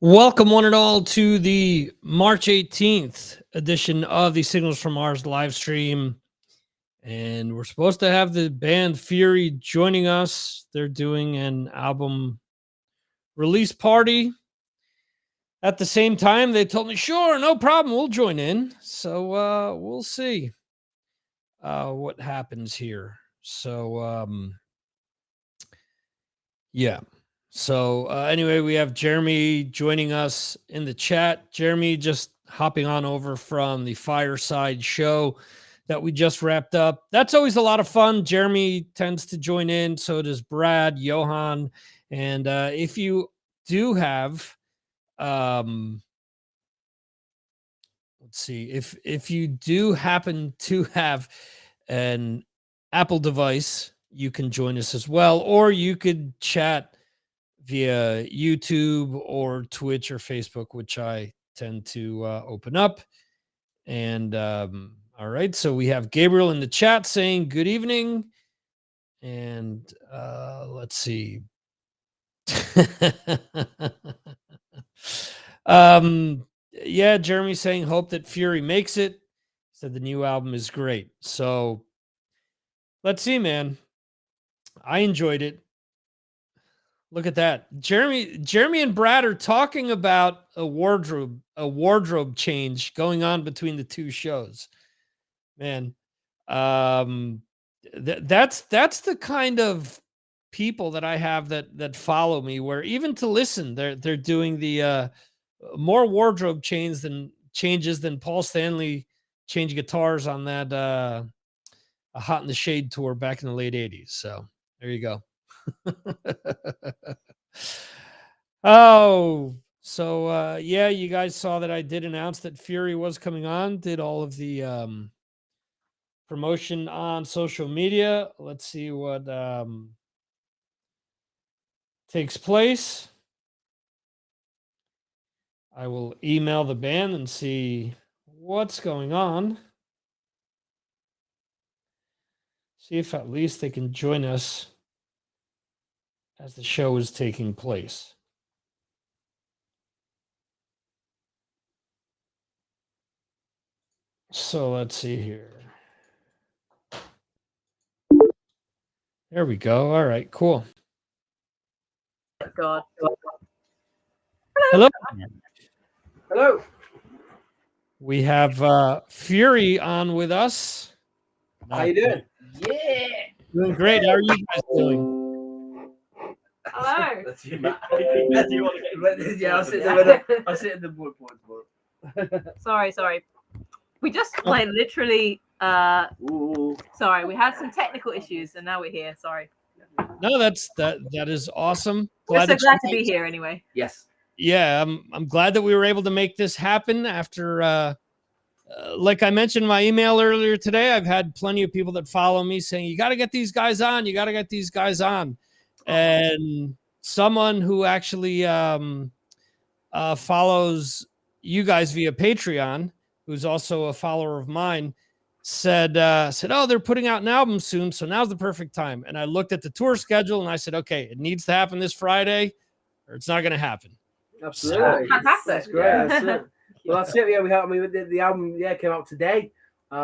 Welcome, one and all, to the March 18th edition of the Signals from Mars live stream. And we're supposed to have the band Fury joining us. They're doing an album release party. At the same time, they told me, sure, no problem, we'll join in. So we'll see what happens here. Yeah. So anyway, we have Jeremy joining us in the chat. Jeremy just hopping on over from the Fireside show that we just wrapped up. That's always a lot of fun. Jeremy tends to join in. So does Brad, Johan. And if you do have, let's see, if you do happen to have an Apple device, you can join us as well, or you could chat via YouTube or Twitch or Facebook, which I tend to open up. And all right, so we have Gabriel in the chat saying good evening. And let's see. Yeah, Jeremy saying hope that Fury makes it. Said the new album is great. So let's see, man. I enjoyed it. Look at that. Jeremy and Brad are talking about a wardrobe change going on between the two shows. Man, that's the kind of people that I have that follow me, where even to listen, they're doing the more wardrobe changes than Paul Stanley changed guitars on that a Hot in the Shade tour back in the late 80s. So there you go. Yeah, you guys saw that I did announce that Fury was coming on, did all of the promotion on social media. Let's see what takes place. I will email the band and see what's going on. See if at least they can join us as the show is taking place. So let's see here. There we go. All right, cool. God. Hello. Hello. We have Fury on with us. How you doing? Yeah. Doing great. How are you guys doing? Hello. That's you, Matt. Yeah, I'll sit there. I'll sit in the wood board. Sorry. We just like literally. Sorry, we had some technical issues, and now we're here. Sorry. No, that is awesome. We're so glad to be here anyway. Yes. Yeah, I'm glad that we were able to make this happen after like I mentioned in my email earlier today, I've had plenty of people that follow me saying, you got to get these guys on. You got to get these guys on. And someone who actually follows you guys via Patreon, who's also a follower of mine, said, oh, they're putting out an album soon, so now's the perfect time. And I looked at the tour schedule and I said, okay, it needs to happen this Friday or it's not going to happen. Absolutely. Fantastic. That's great. Yeah. That's it. Well, that's it. Yeah, the album came out today. We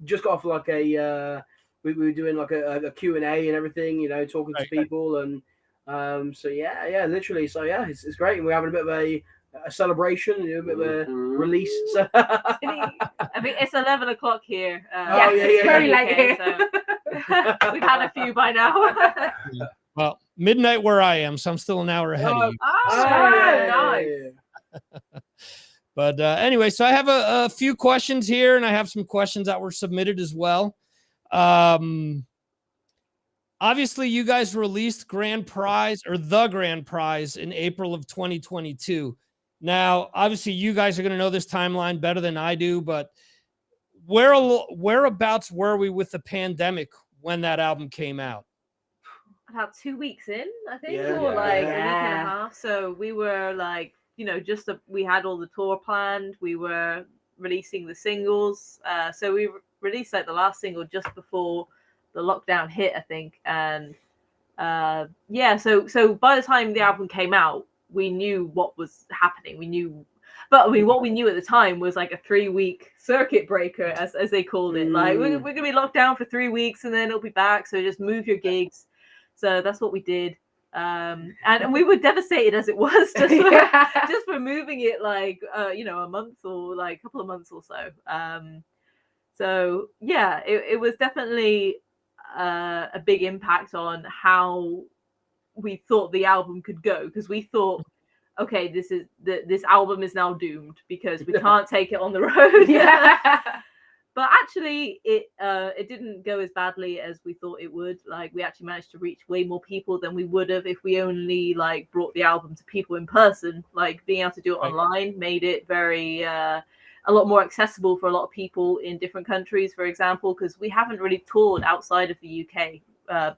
just got off like a we were doing like a Q&A and everything, you know, talking to people and literally. So yeah, it's great. And we're having a bit of a celebration, a bit of a release. So I mean, it's 11 o'clock here. It's very late here. So we've had a few by now. Yeah. Well, midnight where I am, so I'm still an hour ahead of you. Nice. But anyway, so I have a few questions here, and I have some questions that were submitted as well. Obviously, you guys released the Grand Prize in April of 2022. Now, obviously, you guys are going to know this timeline better than I do, but whereabouts were we with the pandemic when that album came out? About 2 weeks in, I think, Yeah, or like a week and a yeah. half. So we were like, you know, we had all the tour planned. We were releasing the singles. So we released like the last single just before the lockdown hit, I think. And so by the time the album came out, we knew what was happening. We knew, but I mean, what we knew at the time was like a 3-week circuit breaker, as they called it. Like we're gonna be locked down for 3 weeks and then it'll be back. So just move your gigs. So that's what we did. And we were devastated as it was just for moving it like a month or like a couple of months or so. So yeah, it was definitely a big impact on how we thought the album could go, because we thought, okay, this album is now doomed because we can't take it on the road. But actually, it didn't go as badly as we thought it would. Like, we actually managed to reach way more people than we would have if we only like brought the album to people in person. Like, being able to do it online made it very a lot more accessible for a lot of people in different countries, for example, because we haven't really toured outside of the UK,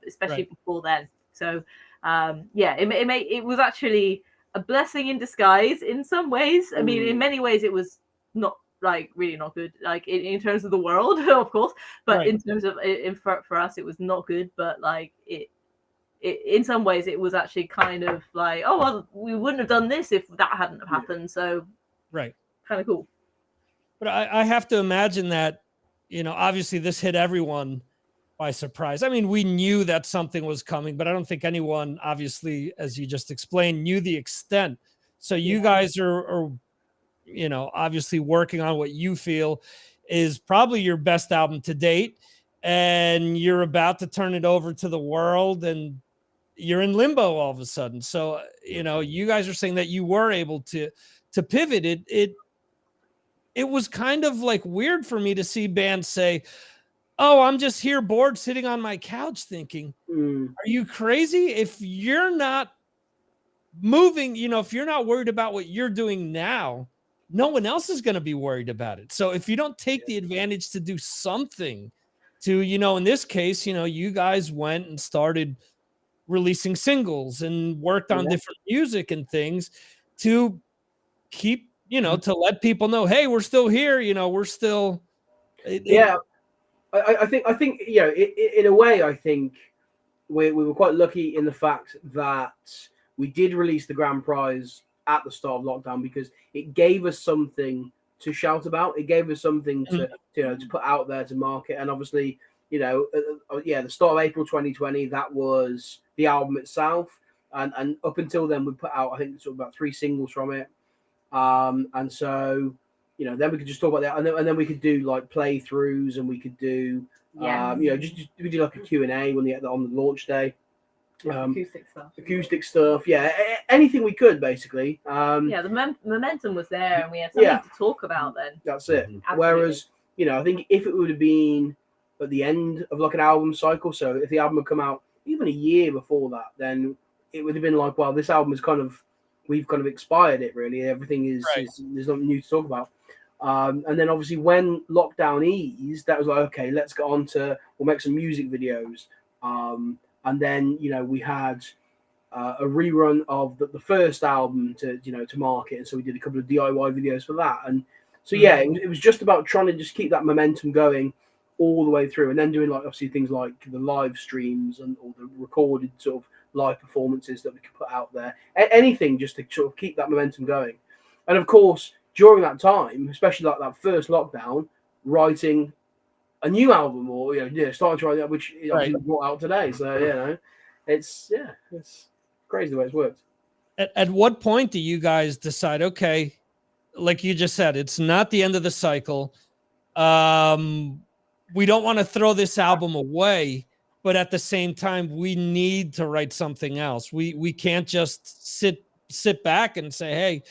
especially before then. So it was actually a blessing in disguise in some ways. I mean, in many ways, it was not like really not good, like in terms of the world, of course, but in terms of for us, it was not good. But like it in some ways, it was actually kind of like, oh well, we wouldn't have done this if that hadn't have happened. So kind of cool. But I have to imagine that, obviously this hit everyone by surprise. I mean, we knew that something was coming, but I don't think anyone, obviously, as you just explained, knew the extent. So you guys are obviously working on what you feel is probably your best album to date, and you're about to turn it over to the world, and you're in limbo all of a sudden. So, you guys are saying that you were able to pivot. It was kind of like weird for me to see bands say, oh, I'm just here bored sitting on my couch thinking, are you crazy? If you're not moving, if you're not worried about what you're doing now, no one else is going to be worried about it. So if you don't take the advantage to do something to, in this case, you guys went and started releasing singles and worked on different music and things to keep, to let people know, hey, we're still here. We're still. I think in a way, I think we were quite lucky in the fact that we did release the grand prize at the start of lockdown, because it gave us something to shout about. It gave us something to put out there to market. And obviously, the start of April 2020, that was the album itself. And up until then, we put out, I think, sort of about 3 singles from it. And so, then we could just talk about that, and then we could do like playthroughs, and we could do, we did like a Q&A on the launch day. Acoustic stuff, anything we could, basically. The momentum was there, and we had something to talk about then. That's it. Absolutely. Whereas, I think if it would have been at the end of like an album cycle, so if the album had come out even a year before that, then it would have been like, well, this album is we've kind of expired it, really. Everything is there's nothing new to talk about. And then obviously when lockdown eased, that was like, okay, let's get on to, we'll make some music videos. And then, we had a rerun of the first album to market. And so we did a couple of DIY videos for that. And so, it was just about trying to just keep that momentum going all the way through. And then doing like, obviously, things like the live streams and all the recorded sort of live performances that we could put out there. Anything just to sort of keep that momentum going. And of course, during that time, especially like that first lockdown, writing a new album or starting to write that, which obviously brought out today. So it's crazy the way it's worked. At what point do you guys decide, okay, like you just said, it's not the end of the cycle, we don't want to throw this album away, but at the same time we need to write something else? We can't just sit back and say, hey,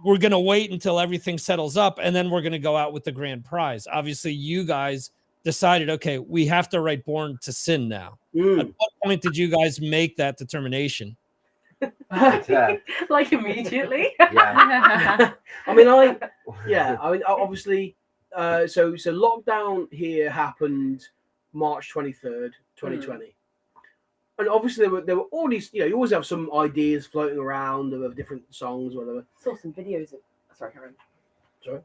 we're going to wait until everything settles up, and then we're going to go out with the grand prize. Obviously, you guys decided, okay, we have to write Born to Sin now. At what point did you guys make that determination? Like immediately? I mean, obviously, so lockdown here happened March 23rd, 2020. And obviously there were all these, you always have some ideas floating around of different songs, whatever. Saw some videos of, sorry, Karen. Sorry.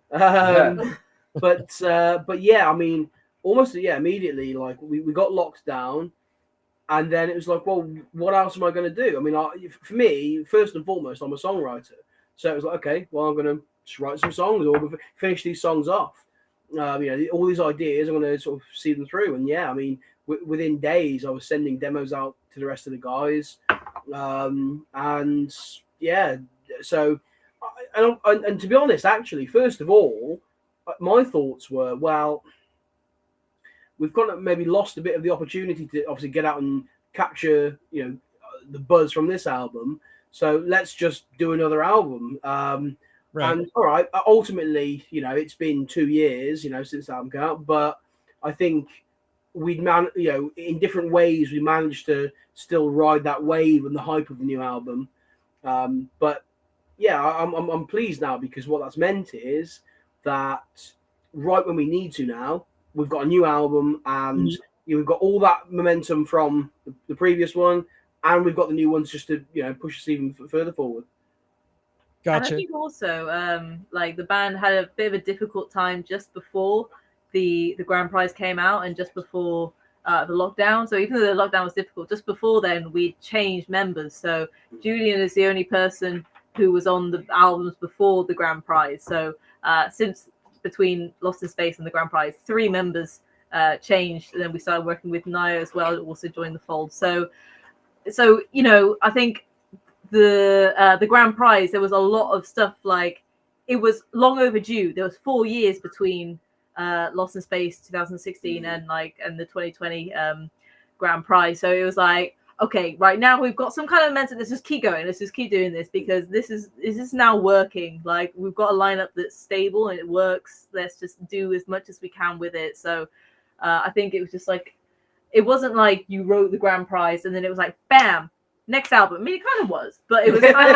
But I mean, almost immediately, like we got locked down, And then it was like, well, what else am I going to do? I mean, for me, first and foremost, I'm a songwriter. So it was like, okay, well, I'm going to just write some songs or finish these songs off. All these ideas, I'm going to sort of see them through. And yeah, I mean, within days, I was sending demos out to the rest of the guys. And yeah, so, and to be honest, actually, first of all, my thoughts were, well, we've kind of maybe lost a bit of the opportunity to obviously get out and capture, the buzz from this album. So let's just do another album. Right. And all right, ultimately, it's been 2 years, since the album came out, but I think in different ways, we managed to still ride that wave and the hype of the new album. But yeah, I'm pleased now, because what that's meant is that right when we need to now, we've got a new album, and we've got all that momentum from the previous one, and we've got the new ones just to push us even further forward. Gotcha. And I think also, like, the band had a bit of a difficult time just before the Grand Prize came out, and just before the lockdown. So even though the lockdown was difficult, just before then we changed members. So Julian is the only person who was on the albums before the Grand Prize. So since between Lost in Space and the Grand Prize, 3 members changed, and then we started working with Naya as well, who also joined the fold. So I think the Grand Prize, there was a lot of stuff, like, it was long overdue. There was 4 years between Lost in Space 2016 and the 2020 Grand Prize. So it was like, okay, right now we've got some kind of momentum. Let's just keep going. Let's just keep doing this, because this is now working. Like, we've got a lineup that's stable and it works. Let's just do as much as we can with it. So I think it was just like, it wasn't like you wrote the Grand Prize and then it was like, bam, next album. I mean, it kind of was, but it was kind of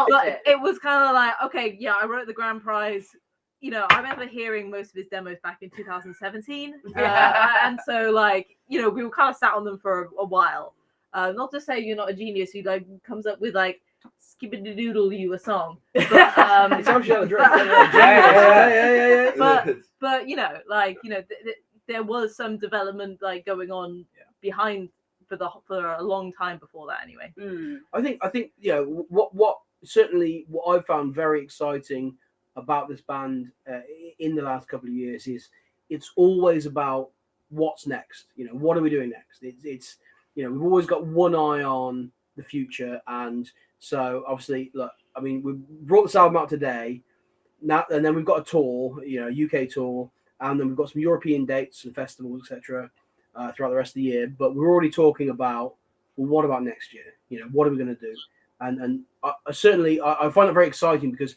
like, it was kind of like, okay, yeah, I wrote the Grand Prize. I remember hearing most of his demos back in 2017. And so, like, we were kind of sat on them for a while. Not to say you're not a genius who, like, comes up with, like, skip-a-doodle you a song. But, it's actually a drink. Yeah. But there was some development, like, going on behind for a long time before that, anyway. I think what certainly what I've found very exciting about this band in the last couple of years is it's always about what's next. What are we doing next? It's we've always got one eye on the future, and so obviously, look, I mean, we brought this album out today, now, and then we've got a tour, UK tour, and then we've got some European dates and festivals, etc., throughout the rest of the year. But we're already talking about, well, what about next year? What are we going to do? And I certainly I find it very exciting, because,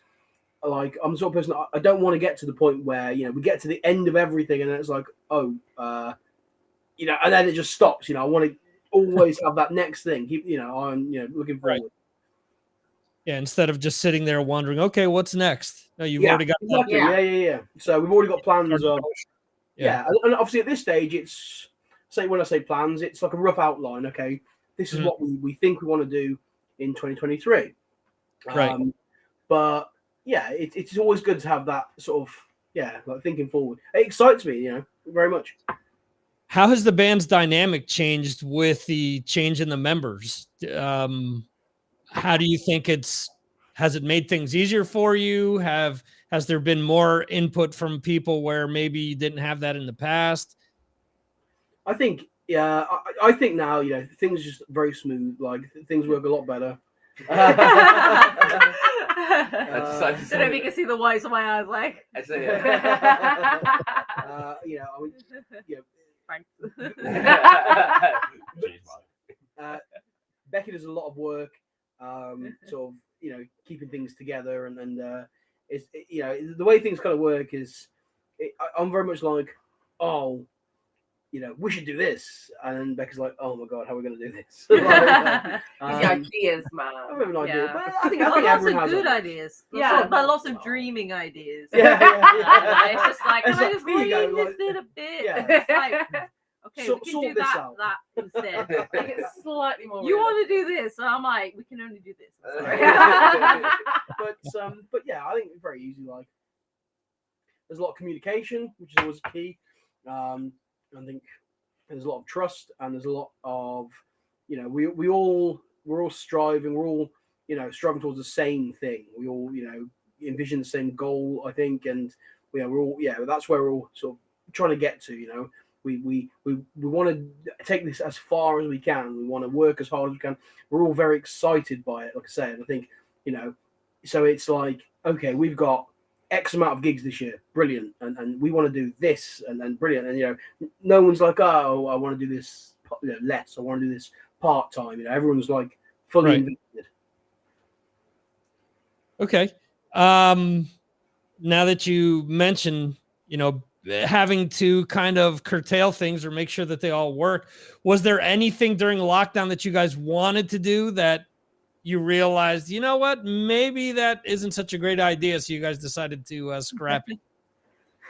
like, I'm the sort of person, I don't want to get to the point where we get to the end of everything and then it's like, and then it just stops. I want to always have that next thing. I'm looking forward. Right. Yeah, instead of just sitting there wondering, okay, what's next? No, you've already got exactly. Yeah. So we've already got plans of and obviously at this stage, it's when I say plans, it's like a rough outline. Okay, this is what we think we want to do in 2023. Right. But yeah, it's always good to have that sort of like thinking forward. It excites me, very much. How has the band's dynamic changed with the change in the members? How do you think has it made things easier for you? Has there been more input from people where maybe you didn't have that in the past? I think, I think now, things are just very smooth. Like, things work a lot better. I don't know if you can see the whites of my eyes, like. I say, Becky does a lot of work, sort of, keeping things together, and it's the way things kind of work is, I'm very much like, oh, we should do this, and then Becca's like, oh my god, how are we going to do this? ideas, man. I have an idea, Yeah. but I think Lots everyone of has good one. ideas. Yeah. But lots of dreaming ideas. Yeah. It's just like, can It's I like, just here you read go, this in a bit? Yeah. It's like, okay, Sort we can do this that out. instead. Make it slightly more. You want to do this? And I'm like, we can only do this. But yeah, I think it's very easy. Like, there's a lot of communication, which is always key. I think there's a lot of trust, and there's a lot of, we're all striving, we're all, striving towards the same thing. We all, envision the same goal, I think, and we're all, that's where we're all sort of trying to get to. We want to take this as far as we can. We want to work as hard as we can. We're all very excited by it, like I said. I think, so it's like, okay, we've got X amount of gigs this year, brilliant, and we want to do this, and brilliant, and no one's like, oh, I want to do this less, I want to do this part time. Everyone's like fully Right. invested. Okay. Now that you mention, having to kind of curtail things or make sure that they all work, was there anything during lockdown that you guys wanted to do that you realized, you know what, maybe that isn't such a great idea, so you guys decided to scrap it?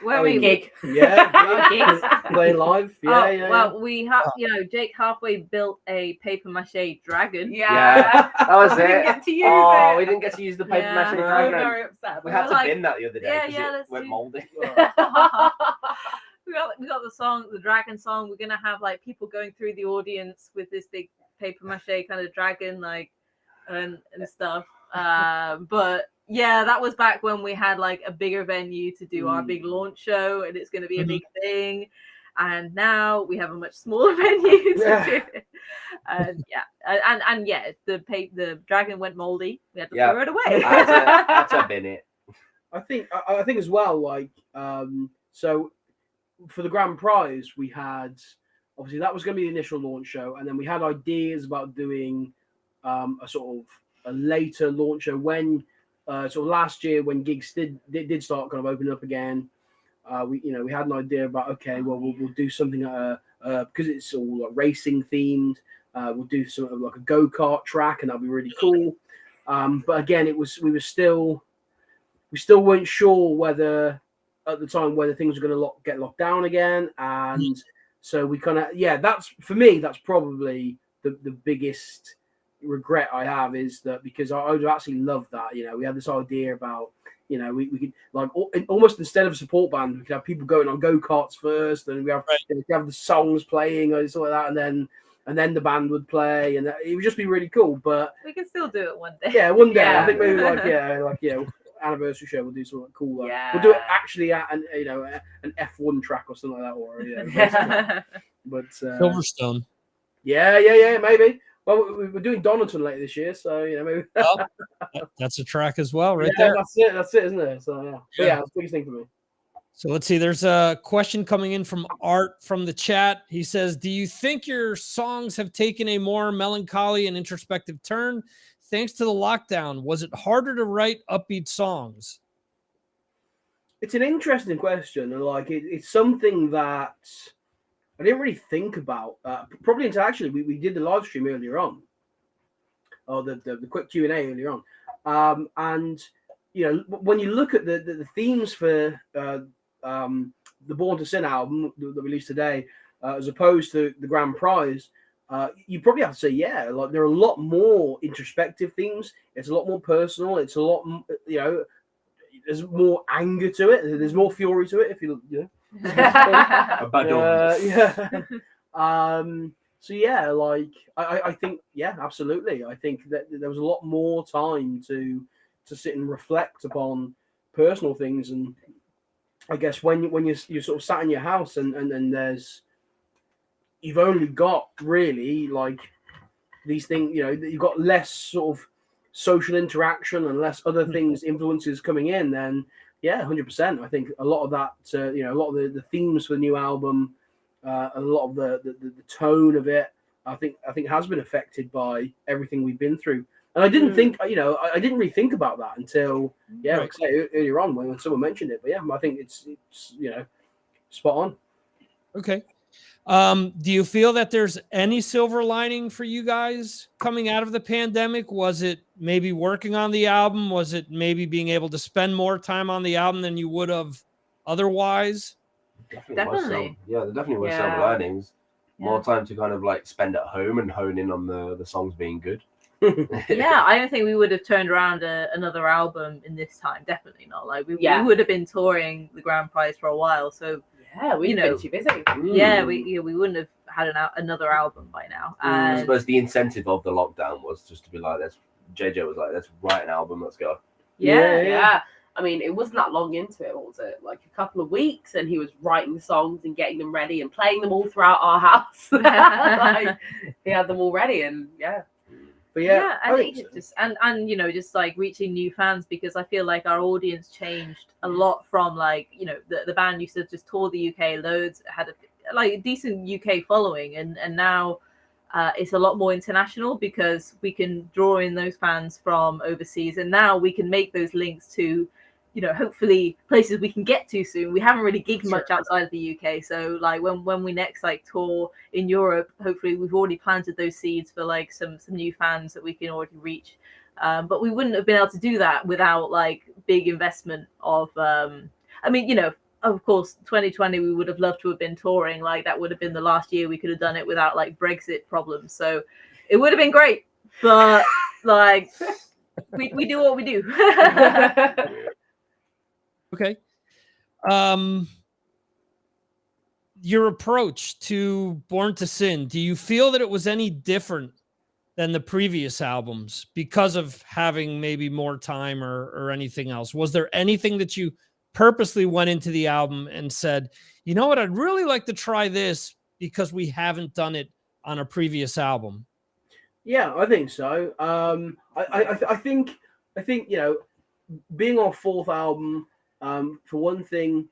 Where I we mean, Gig. Yeah, Gigs. playing live. Yeah, Well, we have, Jake halfway built a paper mache dragon. Yeah. That was We didn't it. get to use Oh, it. we didn't get to use the paper Yeah. mache I'm dragon. very upset. We had to like, bin that the other day yeah, because yeah, it let's went do- mouldy. we got the song, the dragon song. We're gonna have like people going through the audience with this big paper mache kind of dragon, like, and stuff. But yeah, that was back when we had like a bigger venue to do our big launch show, and it's going to be a big thing. And now we have a much smaller venue to do it. And the dragon went moldy. We had to Yeah. throw it away. I had to bin it. I think as well, like, so for the grand prize, we had, obviously that was going to be the initial launch show, and then we had ideas about doing a sort of a later launch show when sort of last year when gigs did start kind of opening up again. We had an idea about, okay, well we'll do something because it's all like racing themed. We'll do sort of like a go-kart track, and that'll be really cool. But again, we still weren't sure whether at the time whether things were going to get locked down again, and so we kind of that's for me, that's probably the biggest regret I have, is that because I would actually love that. We had this idea about, we could, like, almost instead of a support band, we could have people going on go-karts first, and we have the songs playing or something like that, and then the band would play, and it would just be really cool. But We can still do it one day. yeah, one day Yeah. I think maybe anniversary show, we'll do something cool. Like, Yeah. we'll do it actually at an F1 track or something like that, or but Silverstone. yeah, maybe. Well, we're doing Donington later this year, so maybe. Oh, that's a track as well, right Yeah, there. That's it, isn't it? So yeah, but yeah, that's the biggest thing for me. So let's see. There's a question coming in from Art from the chat. He says, do you think your songs have taken a more melancholy and introspective turn thanks to the lockdown? Was it harder to write upbeat songs? It's an interesting question, and like it's something that I didn't really think about. Probably until actually we did the live stream earlier on, or the quick Q&A earlier on, and when you look at the themes for the Born to Sin album that we released today, as opposed to the grand prize, you probably have to say, like there are a lot more introspective themes. It's a lot more personal. It's a lot, there's more anger to it. There's more fury to it. If you So yeah, like I think, absolutely. I think that there was a lot more time to sit and reflect upon personal things, and I guess when you're sort of sat in your house and you've only got really like these things, you've got less sort of social interaction and less other things, influences coming in, then 100%. I think a lot of that, a lot of the themes for the new album, a lot of the tone of it, I think has been affected by everything we've been through. And I didn't think, I didn't really think about that until, like I say, earlier on when someone mentioned it. But I think it's spot on. Okay. Do you feel that there's any silver lining for you guys coming out of the pandemic? Was it maybe working on the album? Was it maybe being able to spend more time on the album than you would have otherwise? Definitely. There definitely were silver Yeah. linings. More time to kind of like spend at home and hone in on the songs being good. Yeah, I don't think we would have turned around another album in this time. Definitely not. Like we would have been touring the grand prize for a while. So Yeah, we've been too busy. yeah, we wouldn't have had another album by now. I And suppose the incentive of the lockdown was just to be like, JJ was like, let's write an album, let's go. Yeah. I mean, it wasn't that long into it, was it? Like a couple of weeks, and he was writing songs and getting them ready and playing them all throughout our house. Like, he had them all ready, and But I think it's just and you know, just like reaching new fans, because I feel like our audience changed a lot from, like, you know, the band used to just tour the UK loads, had a decent UK following, and now it's a lot more international, because we can draw in those fans from overseas, and now we can make those links to, you know, hopefully places we can get to soon. We haven't really gigged much outside of the UK, so like when we next like tour in Europe, hopefully we've already planted those seeds for like some new fans that we can already reach. But we wouldn't have been able to do that without like big investment of I mean, you know, of course 2020 we would have loved to have been touring. Like that would have been the last year we could have done it without like Brexit problems, so it would have been great. But like we do what we do. Okay. Your approach to Born to Sin, do you feel that it was any different than the previous albums because of having maybe more time or anything else? Was there anything that you purposely went into the album and said, you know what, I'd really like to try this because we haven't done it on a previous album? Yeah, I think so. I think you know, being our fourth album, for one thing,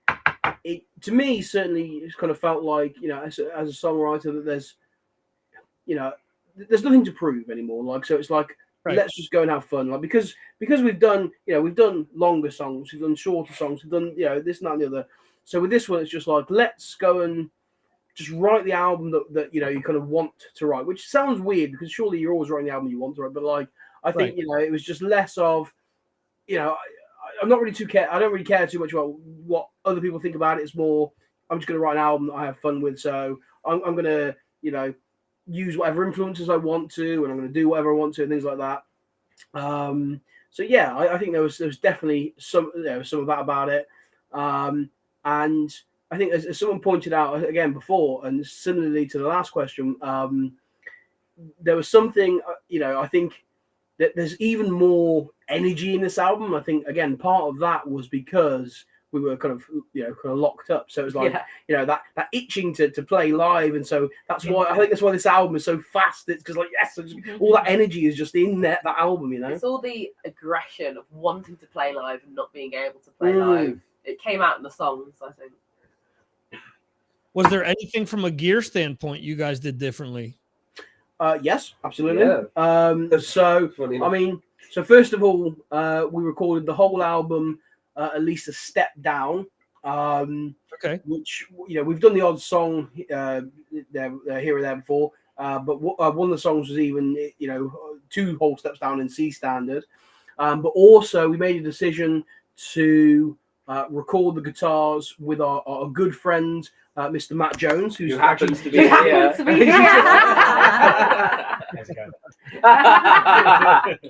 it to me certainly it's kind of felt like, you know, as a songwriter, that there's nothing to prove anymore. Like, so it's like, let's just go and have fun. Like, because we've done longer songs, we've done shorter songs, we've done, you know, this and that and the other. So with this one, it's just like, let's go and just write the album that you know you kind of want to write, which sounds weird because surely you're always writing the album you want to write. But like, I think you know, it was just less of, you know, I'm not really I don't really care too much about what other people think about it. It's more, I'm just going to write an album that I have fun with. So I'm going to, you know, use whatever influences I want to, and I'm going to do whatever I want to, and things like that. So yeah, I think there was definitely some of that about it. And I think as someone pointed out again before, and similarly to the last question, there was something, you know, I think that there's even more energy in this album. I think, again, part of that was because we were kind of locked up. So it was like, you know, that itching to play live. And so that's why, I think that's why this album is so fast. It's because, like, yes, all that energy is just in that album, you know? It's all the aggression of wanting to play live and not being able to play live. It came out in the songs, I think. Was there anything from a gear standpoint you guys did differently? Yes, absolutely. Yeah. So, I mean, so first of all, we recorded the whole album at least a step down. Okay. Which, you know, we've done the odd song here or there before, but one of the songs was even, you know, 2 whole steps down in C standard. But also we made a decision to record the guitars with our good friend, Mr. Matt Jones, who happens to be here.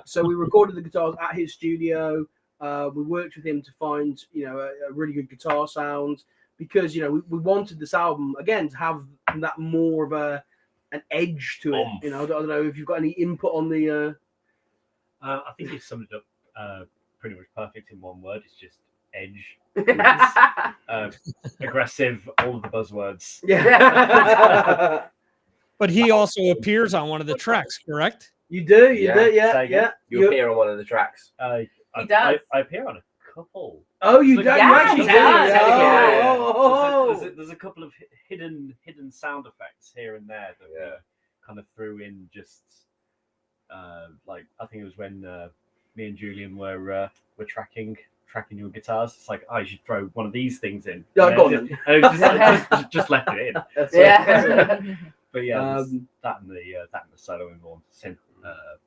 So we recorded the guitars at his studio. We worked with him to find, you know, a really good guitar sound, because, you know, we wanted this album again to have that more of an edge to it. You know, I don't know if you've got any input on the. I think you summed it up pretty much perfect in one word. It's just edge. Aggressive, all of the buzzwords. Yeah. But he also appears on one of the tracks, correct? You do, yeah. You appear on one of the tracks. He does. I appear on a couple. Oh, you do? Yeah, You actually he do? does. There's a couple of hidden sound effects here and there that we kind of threw in. Just like, I think it was when me and Julian were tracking your guitars. It's like, you should throw one of these things in. Yeah, go on then. Just left it in. That's But yeah, that and the solo in one.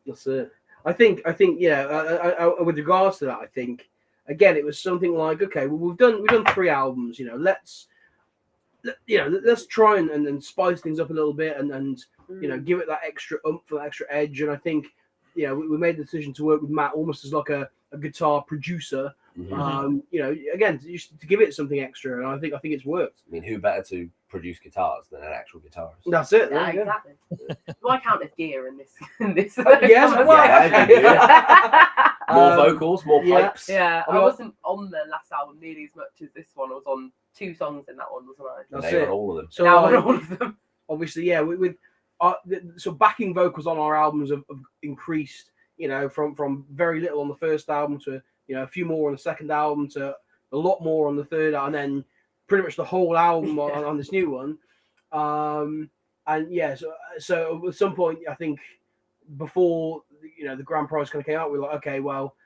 That's it. I think yeah. With regards to that, I think again it was something like, okay, well, we've done 3 albums. You know, let's try and spice things up a little bit and you know, give it that extra oomph, that extra edge. And I think, you know, we made the decision to work with Matt almost as like a a guitar producer. Mhm. You know, again, just to give it something extra, and I think it's worked. I mean, who better to produce guitars than an actual guitarist? That's it. Yeah, there you go. exactly. Do I count as gear in this? In this Yes, conversation? well, Yeah, you do. More Um, vocals, more yeah. pipes. Yeah, I I mean, wasn't on the last album nearly as much as this one. I was on 2 songs in that one, wasn't I? And That's they it. were all of them. So now I'm like, on all of them. obviously, yeah, with so backing vocals on our albums have increased. You know, from very little on the first album to a few more on the second album to a lot more on the third, and then pretty much the whole album on this new one. And yeah, so at some point, I think before the grand prize kind of came out, we were like, okay, well,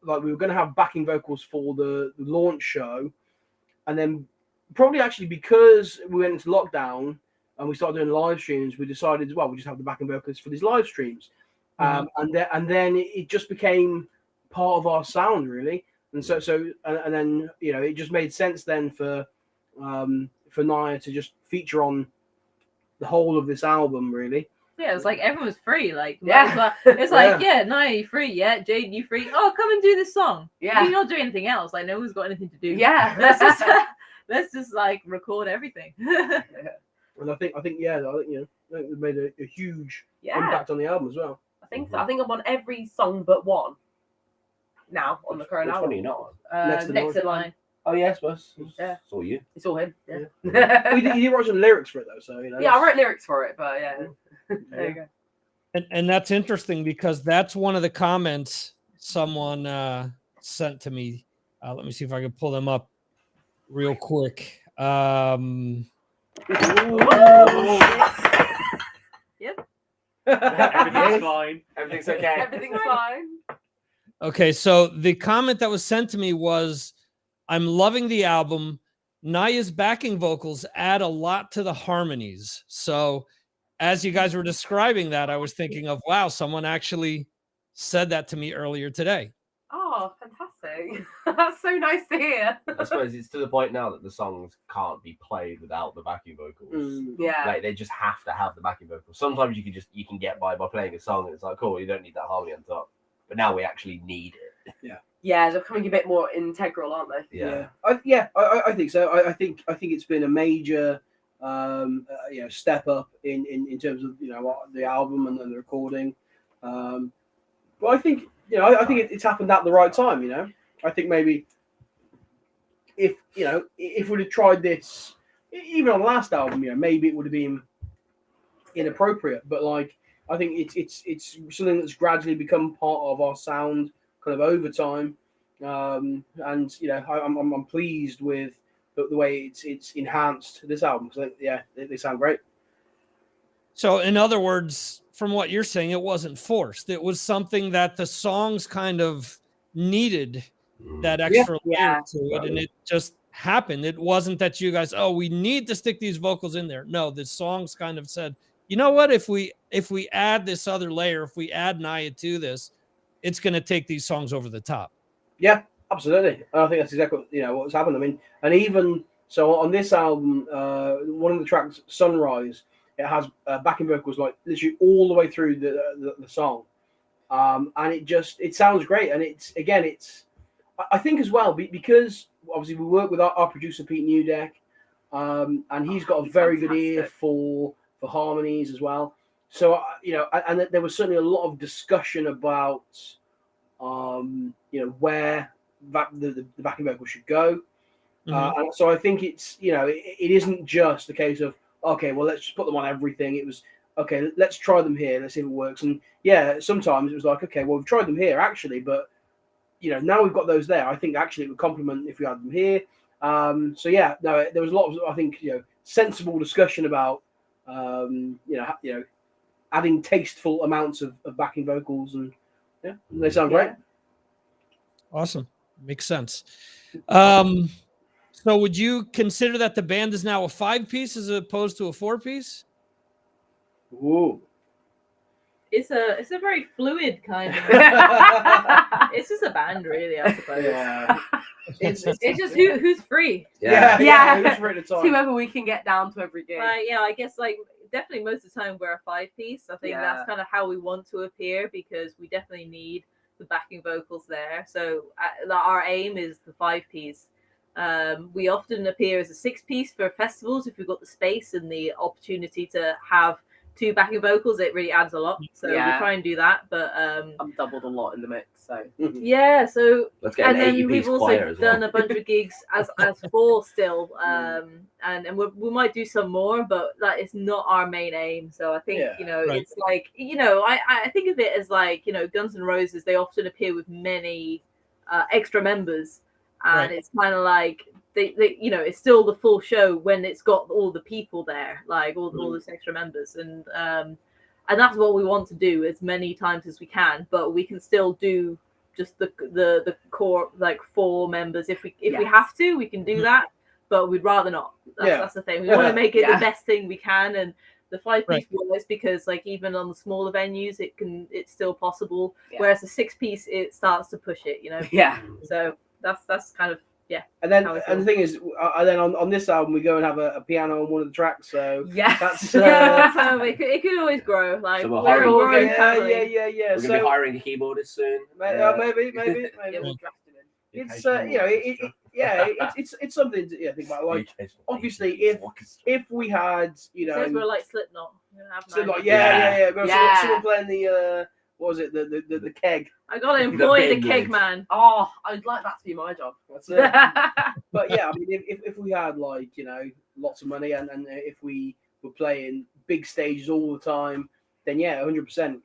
like we were going to have backing vocals for the launch show, and then probably actually because we went into lockdown and we started doing live streams, we decided, well, we just have the backing vocals for these live streams. And then it just became part of our sound, really. And and then it just made sense then for Naya to just feature on the whole of this album, really. Yeah, it's like everyone's free. Like, Yeah. it's like, yeah, Naya, you free? Yeah, Jade, you free? Oh, come and do this song. Yeah. You're not doing anything else. Like, no one's got anything to do. Yeah. let's just like record everything. And I think they made a huge Yeah. impact on the album as well. I think so. I think I'm on every song but one now on the current Which one album. are you not on? Next in Next in line. line. Oh, yes, boss. Yeah. It's all you. It's all him. Well, Yeah. you did write some lyrics for it though, so Yeah, I wrote lyrics for it, but yeah. There you go. And that's interesting because that's one of the comments someone sent to me. Let me see if I can pull them up real quick. Everything's fine. Everything's okay. Everything's fine. Okay, so the comment that was sent to me was, I'm loving the album. Naya's backing vocals add a lot to the harmonies. So as you guys were describing that, I was thinking of, wow, someone actually said that to me earlier today. Oh, fantastic. That's so nice to hear. I suppose it's to the point now that the songs can't be played without the backing vocals. Yeah. Like they just have to have the backing vocals. Sometimes you can get by playing a song and it's like, cool, you don't need that harmony on top. But now we actually need it. Yeah, they're becoming a bit more integral, aren't they? Yeah. I think so. I think it's been a major step up in terms of the album and the recording. But I think I think it's happened at the right time. I think maybe if we'd have tried this even on the last album, maybe it would have been inappropriate. But like I think it's something that's gradually become part of our sound kind of over time. And I'm pleased with the way it's enhanced this album because they sound great. So in other words, from what you're saying, it wasn't forced. It was something that the songs kind of needed that extra layer to it, and it just happened. It wasn't that you guys, we need to stick these vocals in there. No, the songs kind of said, you know what? If we add this other layer, if we add Naya to this, it's going to take these songs over the top. Yeah, absolutely. I think that's exactly what's happened. I mean, and even so on this album, one of the tracks, Sunrise, it has backing vocals like literally all the way through the song, and it sounds great. And I think as well because obviously we work with our producer Pete Newdeck, and he's got a very good ear for harmonies as well. So and there was certainly a lot of discussion about where the backing vocal should go. And so I think it's it isn't just a case of okay, well let's just put them on everything. It was okay, let's try them here, let's see if it works. And sometimes it was like okay, well we've tried them here actually, but now we've got those there. I think actually it would complement if we had them here. There was a lot of I think sensible discussion about adding tasteful amounts of backing vocals, and they sound great. Awesome. Makes sense. So would you consider that the band is now a 5-piece as opposed to a 4-piece? Ooh. It's a very fluid kind of. It's just a band, really, I suppose. Yeah. It's just who's free. Yeah. Who's free at the time? Whoever we can get down to every game. I guess definitely most of the time we're a 5-piece. I think Yeah. that's kind of how we want to appear because we definitely need the backing vocals there. So our aim is the 5-piece. We often appear as a 6-piece for festivals if we've got the space and the opportunity to have 2 backing vocals. It really adds a lot. So we try and do that. But I'm doubled a lot in the mix. So yeah, so Let's get and an then 80-piece we've also choir as well. done a bunch of gigs as 4 still, and we might do some more, but that is not our main aim. So I think Right. it's like I think of it as like Guns N' Roses. They often appear with many extra members, and Right. it's kind of like they it's still the full show when it's got all the people there, like all those extra members, and that's what we want to do as many times as we can. But we can still do just the core, like 4 members. If we have to, we can do that. But we'd rather not. That's the thing. We want to make it the best thing we can. And the 5-piece works because, like, even on the smaller venues, it's still possible. Yeah. Whereas the 6-piece, it starts to push it. yeah, So that's kind of And then how I and the thing is, then on this album we go and have a piano on one of the tracks. So yes, that's yeah. So it could always grow. Like So we're we're a hiring- growing yeah. family. Yeah. We're So gonna be hiring a keyboardist soon. maybe. Yeah, we'll draft it in. It's it's something to think about. Like, obviously, if we had Says we're like Slipknot. so like Yeah. Yeah. someone playing the what was it, the keg. I gotta employ the big keg legs. man. Oh, I'd like that to be my job. That's it. But yeah, I mean, if we had like lots of money and if we were playing big stages all the time, then yeah, 100%.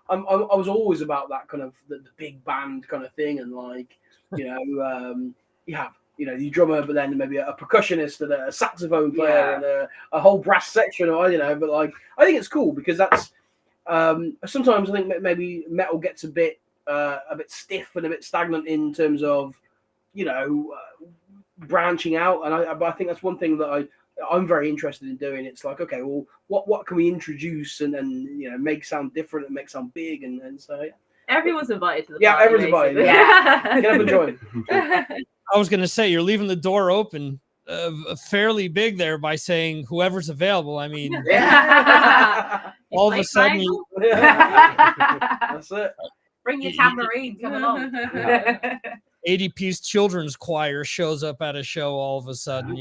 I was always about that kind of the big band kind of thing, and like you have the drummer, but then maybe a percussionist and a saxophone player and a whole brass section, or but like I think it's cool because that's sometimes I think maybe metal gets a bit stiff and a bit stagnant in terms of branching out, and but I think that's one thing that I'm very interested in doing. It's like, okay, well, what can we introduce and make sound different and make sound big, and so Everyone's invited to the yeah, party. everyone's invited. basically. Yeah. Get up and join. I was going to say, you're leaving the door open fairly big there by saying whoever's available. I mean, Yeah. all of a Like sudden, triangle? That's it. Bring your tambourine, come along. 80-piece children's choir shows up at a show all of a sudden.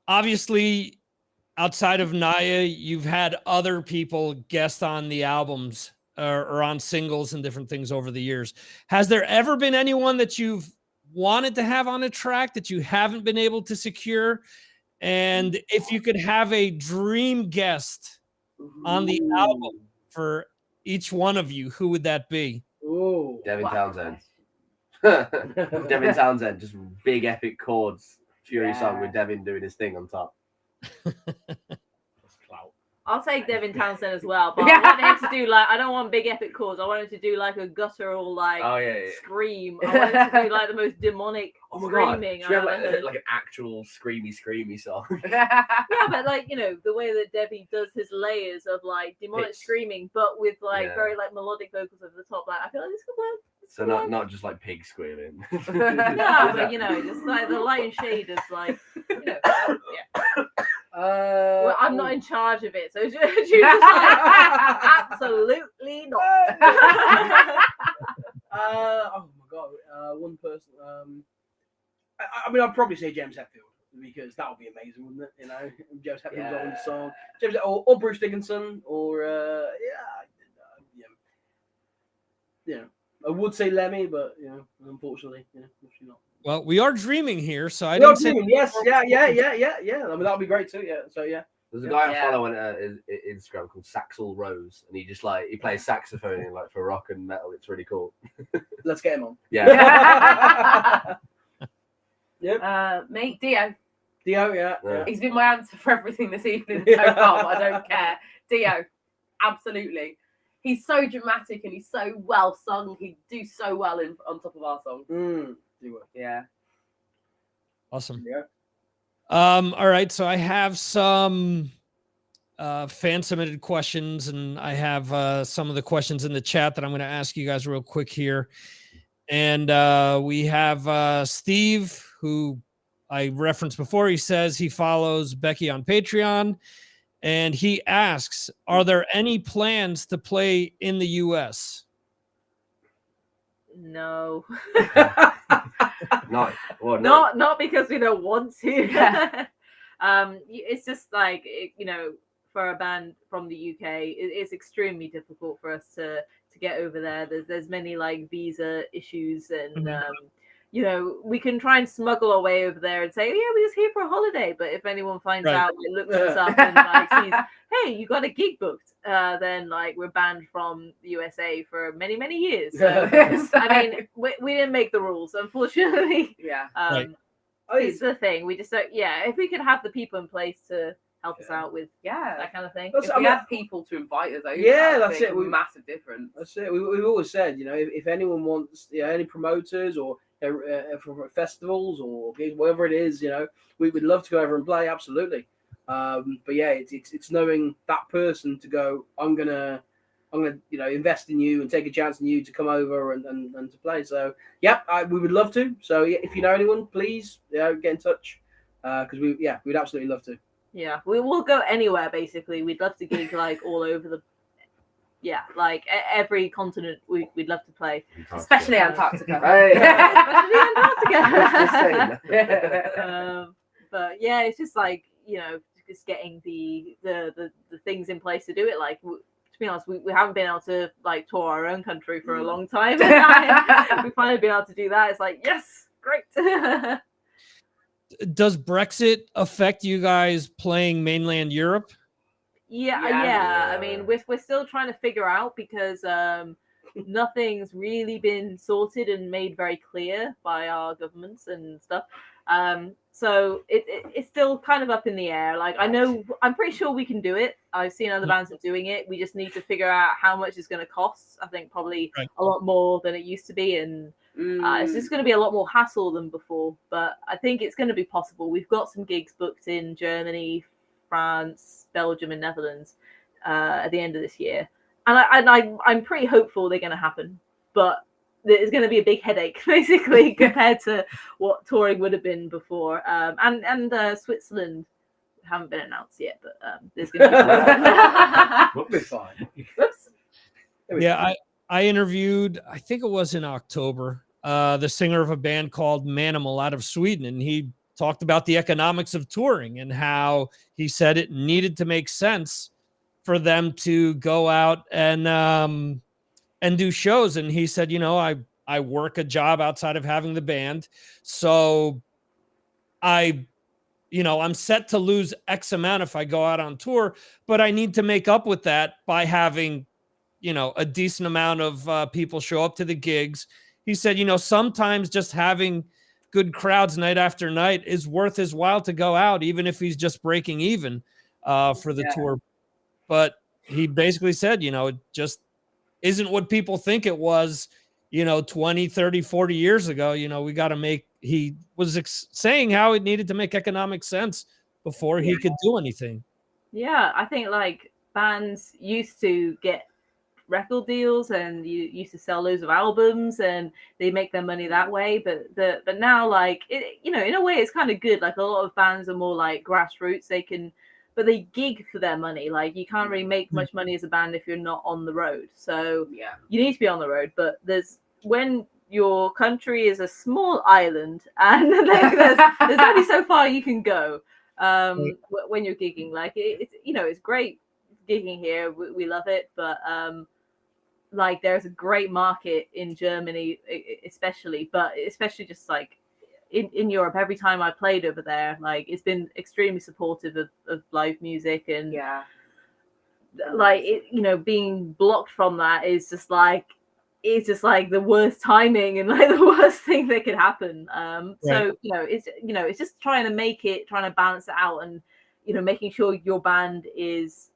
Obviously, outside of Naya, you've had other people guest on the albums or on singles and different things over the years. Has there ever been anyone that you've wanted to have on a track that you haven't been able to secure? And if you could have a dream guest on the album for each one of you, who would that be? Ooh. Devin Wow. Townsend. Devin Townsend, just big epic chords, Fury song with Devin doing his thing on top. That's clout. I'll take Devin Townsend as well, but I want him to do I don't want big epic chords. I want him to do like a guttural Oh yeah. scream. I want him to do like the most demonic Oh my god! screaming Should we have I've ever heard. like an actual screamy song? Yeah, but like the way that Debbie does his layers of like demonic Pitch. screaming, but with like Yeah. very like melodic vocals over the top. Like I feel like this could work. This So could work. not just like pig squealing. No, but just like the light and shade is like yeah. Well, I'm not in charge of it, so she's just like absolutely not. Oh my god, one person. I mean, I'd probably say James Hetfield because that would be amazing, wouldn't it? James Hetfield's on the song, James or Bruce Dickinson, or I would say Lemmy, but unfortunately, actually not. Well, we are dreaming here, so I No, didn't say. yes, yeah. I mean, that would be great too. Yeah, so yeah. There's a guy Yeah. I follow on Instagram called Saxel Rose, and he just he plays saxophone in for rock and metal. It's really cool. Let's get him on. Yeah. Yep. Mate, Dio. Dio, yeah. He's been my answer for everything this evening so far, but I don't care. Dio, absolutely. He's so dramatic and he's so well sung. He'd do so well on top of our songs. Dio. Yeah. Awesome. Yeah. All right, so I have some fan submitted questions, and I have some of the questions in the chat that I'm going to ask you guys real quick here. And we have Steve, who I referenced before, he says he follows Becky on Patreon, and he asks, are there any plans to play in the US? No. Not Because we don't want to. Yeah. It's just like for a band from the UK, it's extremely difficult for us to get over there. There's many like visa issues, and we can try and smuggle our way over there and say, oh, yeah, we're just here for a holiday. But if anyone finds Right. out, it looks us up and like sees, hey, you got a gig booked, then like we're banned from the USA for many, many years. So, I mean, we didn't make the rules, unfortunately. Yeah. Right. It's the thing. We just don't. Yeah, if we could have the people in place to help us out with Yeah. that kind of thing. That's- If we had people to invite us over, Yeah, I that's think it. a massive difference. That's it. We've always said, if anyone wants, any promoters or for festivals or gigs, whatever it is, we would love to go over and play. Absolutely. But yeah, it's knowing that person to go. I'm gonna invest in you and take a chance in you to come over and to play. So yeah, we would love to. So yeah, if you know anyone, please get in touch because we'd absolutely love to. Yeah, we will go anywhere. Basically, we'd love to gig like all over the. Yeah, like every continent we'd love to play. Especially Antarctica. Especially Antarctica. Just But yeah, it's just like just getting the things in place to do it. Like to be honest, we haven't been able to like tour our own country for a long time. We finally been able to do that. It's like, yes, great. Does Brexit affect you guys playing mainland Europe? Yeah. I mean, we're still trying to figure out because nothing's really been sorted and made very clear by our governments and stuff. So it's still kind of up in the air. Like I'm pretty sure we can do it. I've seen other bands that are doing it. We just need to figure out how much it's going to cost. I think probably a lot more than it used to be, and it's just going to be a lot more hassle than before. But I think it's going to be possible. We've got some gigs booked in Germany, France, Belgium, and Netherlands at the end of this year, and I'm pretty hopeful they're going to happen. But it's going to be a big headache, basically, compared to what touring would have been before. And Switzerland haven't been announced yet, but there's going to be. We'll be fine. Whoops. Yeah, I interviewed, I think it was in October, the singer of a band called Manimal out of Sweden, and he talked about the economics of touring and how he said it needed to make sense for them to go out and do shows. And he said, I work a job outside of having the band, so I'm set to lose X amount if I go out on tour, but I need to make up with that by having a decent amount of people show up to the gigs. He said, sometimes just having good crowds night after night is worth his while to go out, even if he's just breaking even for the tour. But he basically said, it just isn't what people think it was, 20, 30, 40 years ago. We got to he was saying how it needed to make economic sense before he could do anything. Yeah, I think like bands used to get record deals and you used to sell loads of albums and they make their money that way, but now like in a way it's kind of good. Like a lot of bands are more like grassroots, but they gig for their money. Like you can't really make much money as a band if you're not on the road, so you need to be on the road. But when your country is a small island and there's only so far you can go when you're gigging. Like it's great gigging here, we love it, but like there's a great market in Germany especially just like in Europe. Every time I played over there, like it's been extremely supportive of live music, and like being blocked from that is just like the worst timing and like the worst thing that could happen. So it's just trying to balance it out, and making sure your band is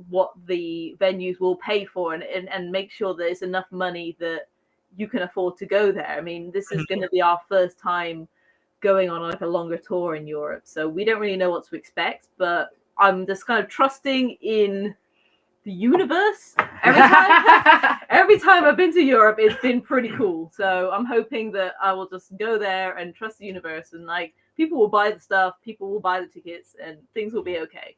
what the venues will pay for, and make sure there's enough money that you can afford to go there. I mean, this is going to be our first time going on like a longer tour in Europe, so we don't really know what to expect, but I'm just kind of trusting in the universe. Every time I've been to Europe, it's been pretty cool, so I'm hoping that I will just go there and trust the universe, and like people will buy the stuff, people will buy the tickets, and things will be okay.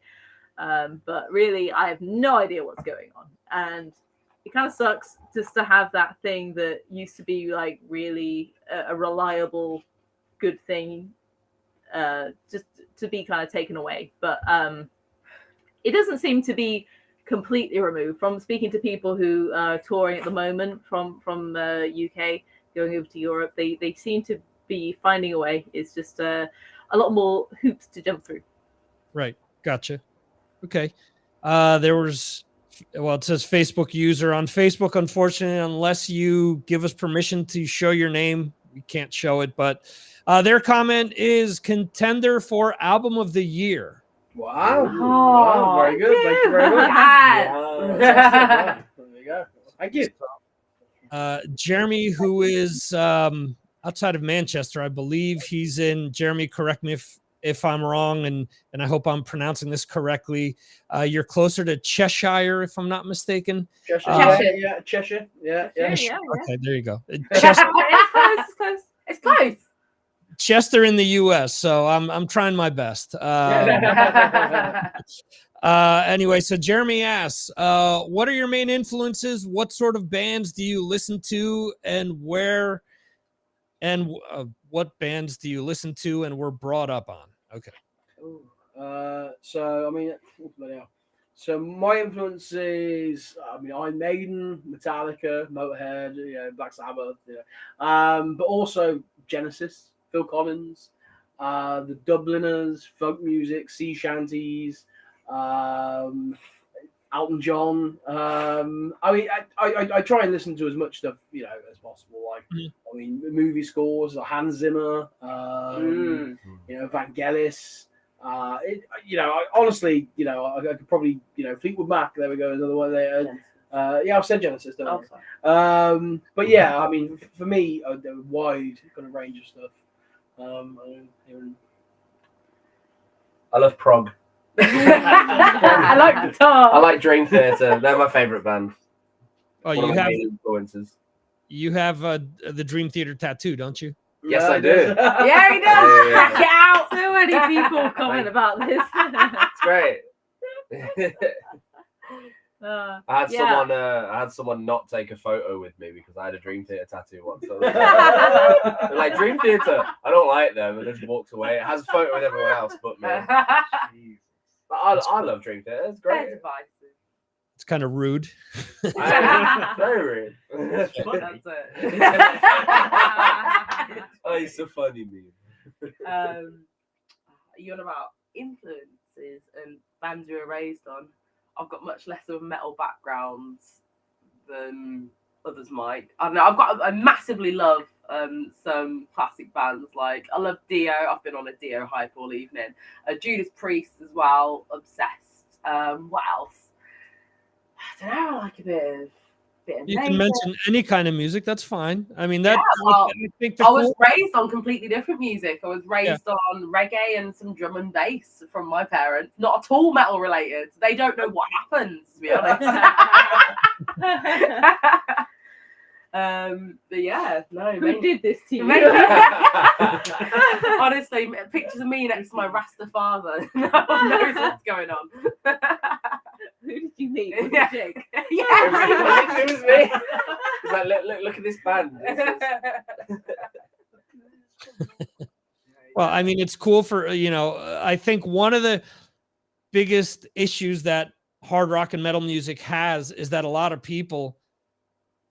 But really, I have no idea what's going on, and it kind of sucks just to have that thing that used to be like really a reliable, good thing, just to be kind of taken away. But it doesn't seem to be completely removed. From speaking to people who are touring at the moment from UK going over to Europe, they seem to be finding a way. It's just a lot more hoops to jump through. Right. Gotcha. Okay. There was, well, it says Facebook user on Facebook. Unfortunately, unless you give us permission to show your name, we can't show it. But their comment is contender for album of the year. Wow. Oh, Wow, very good. Thank you very much. Yes. There you go. Thank you. Jeremy, who is outside of Manchester, I believe he's in. Jeremy, correct me if I'm wrong, and I hope I'm pronouncing this correctly. You're closer to Cheshire, if I'm not mistaken. Cheshire. Cheshire. Yeah. Yeah. Okay, there you go. It's close. It's close. It's close. Chester in the U.S., so I'm trying my best. Anyway, so Jeremy asks, what are your main influences? What sort of bands do you listen to, and where? And what bands do you listen to and were brought up on? Okay. So I mean, so my influences, I mean, Iron Maiden, Metallica, Motorhead, Black Sabbath, but also Genesis, Phil Collins, the Dubliners, folk music, sea shanties, Elton John. I mean, I try and listen to as much stuff as possible. Like, I mean, movie scores, like Hans Zimmer, Vangelis. I honestly, I could probably, Fleetwood Mac. There we go, another one there. Yeah, I've said Genesis, don't I? But yeah, I mean, for me, a wide kind of range of stuff. I love prog. I like the top. I like Dream Theater. They're my favorite band. Oh, One you of my have main influences. the Dream Theater tattoo, don't you? Yes, I do. Yeah, he does. Yeah. Check it out. So many people comment about this. It's great. I had someone not take a photo with me because I had a Dream Theater tattoo once. So they're like, Dream Theater, I don't like them, and just walked away. It has a photo with everyone else but me. But I love Dream Theater. It's great. It's kind of rude. Very rude. That's it. Oh, it's a funny meme. You're on about influences and bands you were raised on. I've got much less of a metal background than others might. I don't know. I massively love some classic bands. Like, I love Dio. I've been on a Dio hype all evening. Judas Priest as well. Obsessed. What else? I don't know. I like a bit of You can mention any kind of music. That's fine. I mean, that. Yeah, well, I think I was raised on completely different music. I was raised on reggae and some drum and bass from my parents. Not at all metal related. They don't know what happens, to be honest. But yeah, no. Who did this to you? Honestly, pictures of me next to my Rasta father. No one knows what's going on. Who did you meet? Was it Jake? Yeah, It was me. He's like, look at this band. Well, I mean, it's cool for, I think one of the biggest issues that hard rock and metal music has is that a lot of people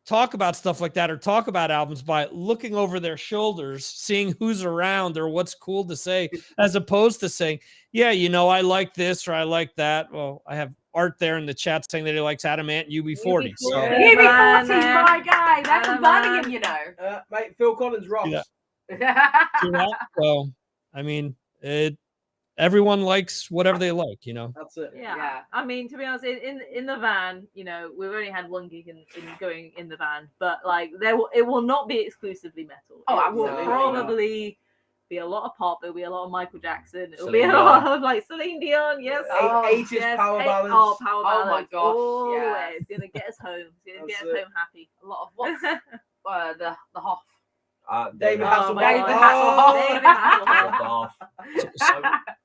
talk about stuff like that or talk about albums by looking over their shoulders, seeing who's around or what's cool to say, as opposed to saying, yeah, I like this or I like that. Well, I have Art there in the chat saying that he likes Adamant and UB40. So UB40's my guy. That's a Birmingham, Mate, Phil Collins rocks. Yeah. So, I mean, everyone likes whatever they like, That's it. Yeah. I mean, to be honest, in the van, we've only had one gig in going in the van, but like it will not be exclusively metal. Oh, it will absolutely probably be a lot of pop. It'll be a lot of Michael Jackson. It'll Celine be a lot of like Celine Dion. Yes. 80s power ballads. Oh, power Oh ballads. my gosh, Yes. yes. It's gonna get us home. It's gonna That's get us it. home happy. A lot of what's the Hoff. David Oh, Hasselhoff. David Oh. David Hasselhoff. Off.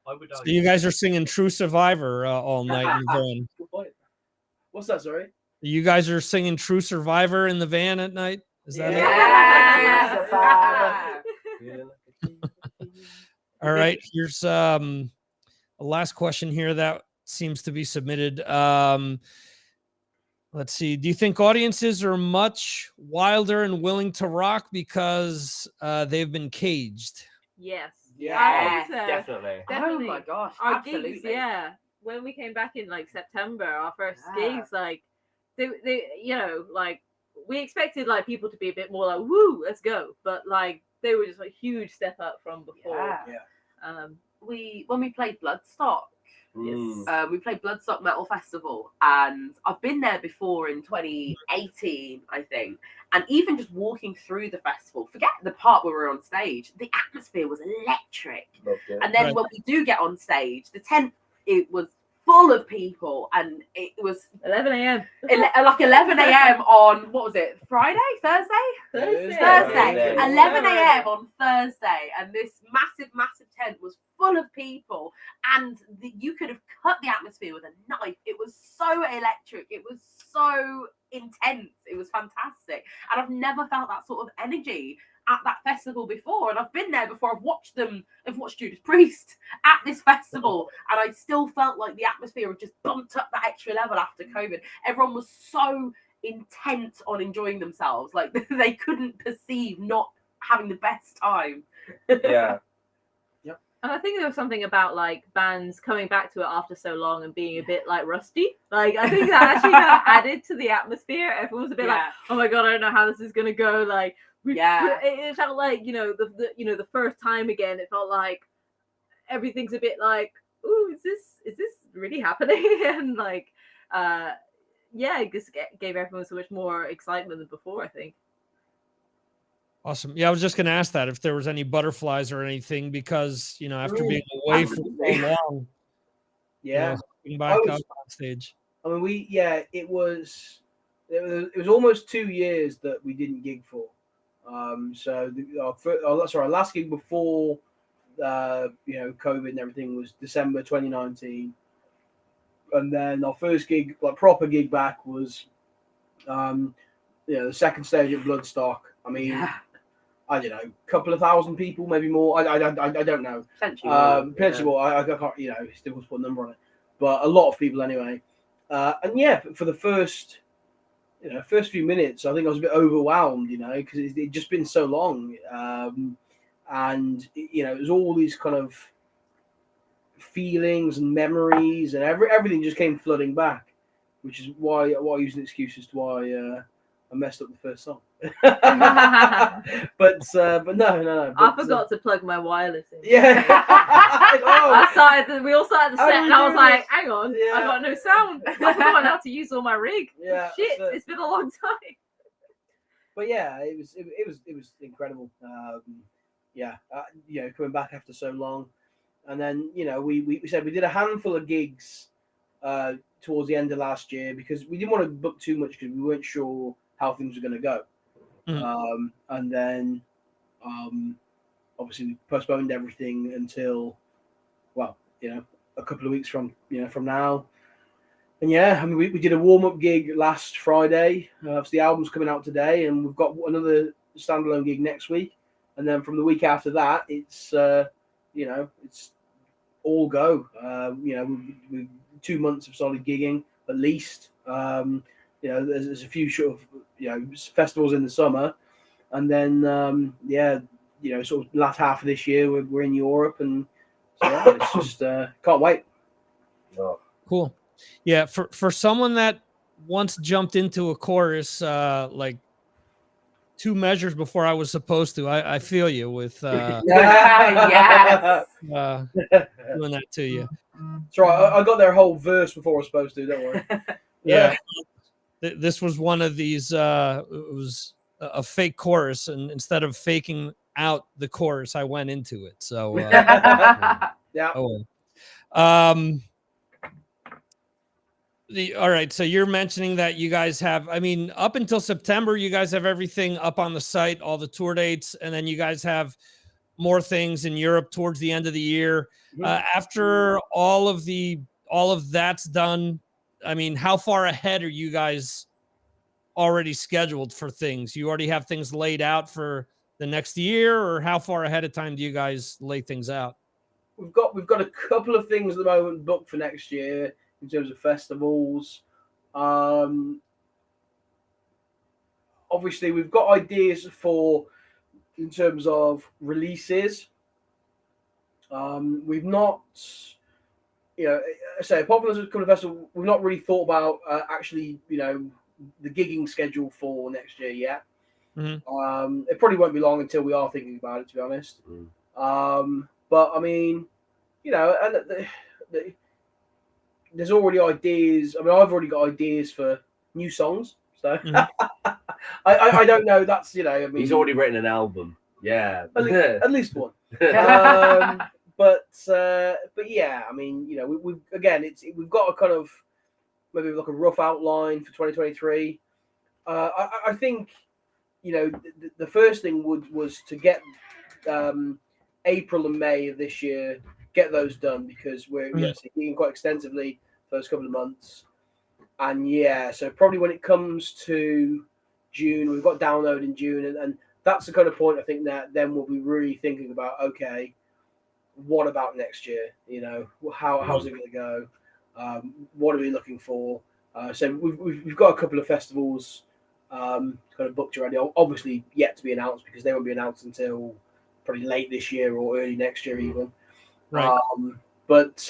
I would So argue. you guys are singing True Survivor all night in the van. Good point. What's that? Sorry. You guys are singing True Survivor in the van at night? Is that it? All right. Here's a last question here that seems to be submitted. Let's see. Do you think audiences are much wilder and willing to rock because they've been caged? Yes. Yeah. I think so. Definitely. Definitely. Oh my gosh, Our absolutely. gigs, yeah. When we came back in like September, our first Yeah. gigs, like they, you know, like we expected like people to be a bit more like, woo, let's go. But like they were just a huge step up from before. Yeah. When we played Bloodstock, Mm. we played Bloodstock Metal Festival, and I've been there before in 2018, I think. And even just walking through the festival, forget the part where we're on stage, the atmosphere was electric. Loved it. And then Right. when we do get on stage, the tent, it was full of people, and it was 11 a.m. like 11 a.m. on, what was it, Friday, Thursday? Thursday. Thursday, Yeah. 11 a.m. on Thursday, and this massive tent was full of people, and you could have cut the atmosphere with a knife. It was so electric, it was so intense, it was fantastic, and I've never felt that sort of energy at that festival before. And I've been there before. I've watched Judas Priest at this festival, and I still felt like the atmosphere had just bumped up that extra level after COVID. Everyone was so intent on enjoying themselves, like they couldn't perceive not having the best time. Yeah. And I think there was something about like bands coming back to it after so long and being a bit like rusty. Like I think that actually kind of added to the atmosphere. Everyone was a bit like, oh my god, I don't know how this is gonna go. Like it felt like, you know, the first time again, it felt like everything's a bit like, ooh, is this really happening? And like yeah, it just gave everyone so much more excitement than before, I think. Awesome. Yeah, I was just going to ask that if there was any butterflies or anything, because, you know, after Ooh, being away for absolutely. so long, Yeah. being back was- up on stage. I mean, it was almost 2 years that we didn't gig for. So our last gig before COVID and everything was December 2019, and then our first gig, like proper gig back, was the second stage at Bloodstock. I mean, I don't know, a couple of thousand people, maybe more. I don't know. Potentially more. I can't, it's difficult to put a number on it, but a lot of people anyway. And yeah, for the first few minutes, I think I was a bit overwhelmed, because it'd just been so long. And it was all these kind of feelings and memories, and everything just came flooding back, which is why I use an excuse as to why I messed up the first song. but no. I forgot to plug my wireless in. Yeah. We all started the How set, do we and I was do like, this? hang on, Yeah. I got no sound. I forgot how to use all my rig. Yeah, Shit, that's it. it's been a long time. But yeah, it was incredible. Coming back after so long, and then we said we did a handful of gigs towards the end of last year because we didn't want to book too much because we weren't sure how things were going to go. And then obviously we postponed everything until a couple of weeks from now. And yeah, I mean we did a warm-up gig last Friday. So the album's coming out today, and we've got another standalone gig next week. And then from the week after that, it's it's all go. We 2 months of solid gigging at least. There's a few sort of festivals in the summer, and then sort of last half of this year we're in Europe, and so yeah, it's just can't wait. Oh. Cool. Yeah, for someone that once jumped into a chorus like 2 measures before I was supposed to, I feel you with Yes. doing that to you. That's right. I got their whole verse before I was supposed to. Don't worry. Yeah. This was one of these. It was a fake chorus, and instead of faking out the chorus, I went into it. So, Yeah. oh well. All right, so you're mentioning that you guys have, I mean, up until September, you guys have everything up on the site, all the tour dates, and then you guys have more things in Europe towards the end of the year. After all of that's done, I mean, how far ahead are you guys already scheduled for things? You already have things laid out for the next year, or how far ahead of time do you guys lay things out? We've got a couple of things at the moment booked for next year in terms of festivals. Obviously, we've got ideas for in terms of releases. We've not, say apart from the Colour Festival, we've not really thought about actually, the gigging schedule for next year yet. It probably won't be long until we are thinking about it, to be honest. But I mean, and there's already ideas. I mean, I've already got ideas for new songs, so I don't know. That's I mean, he's already written an album. Yeah, at least one. But yeah, I mean, we've we've got a kind of maybe like a rough outline for 2023. I think the first thing was to get April and May of this year, get those done, because we're seeing quite extensively those couple of months. And so probably when it comes to June, we've got Download in June, and that's the kind of point I think that then we'll be really thinking about, okay, what about next year? How's it going to go? What are we looking for? So we've got a couple of festivals kind of booked already, obviously yet to be announced, because they won't be announced until probably late this year or early next year even. Right. But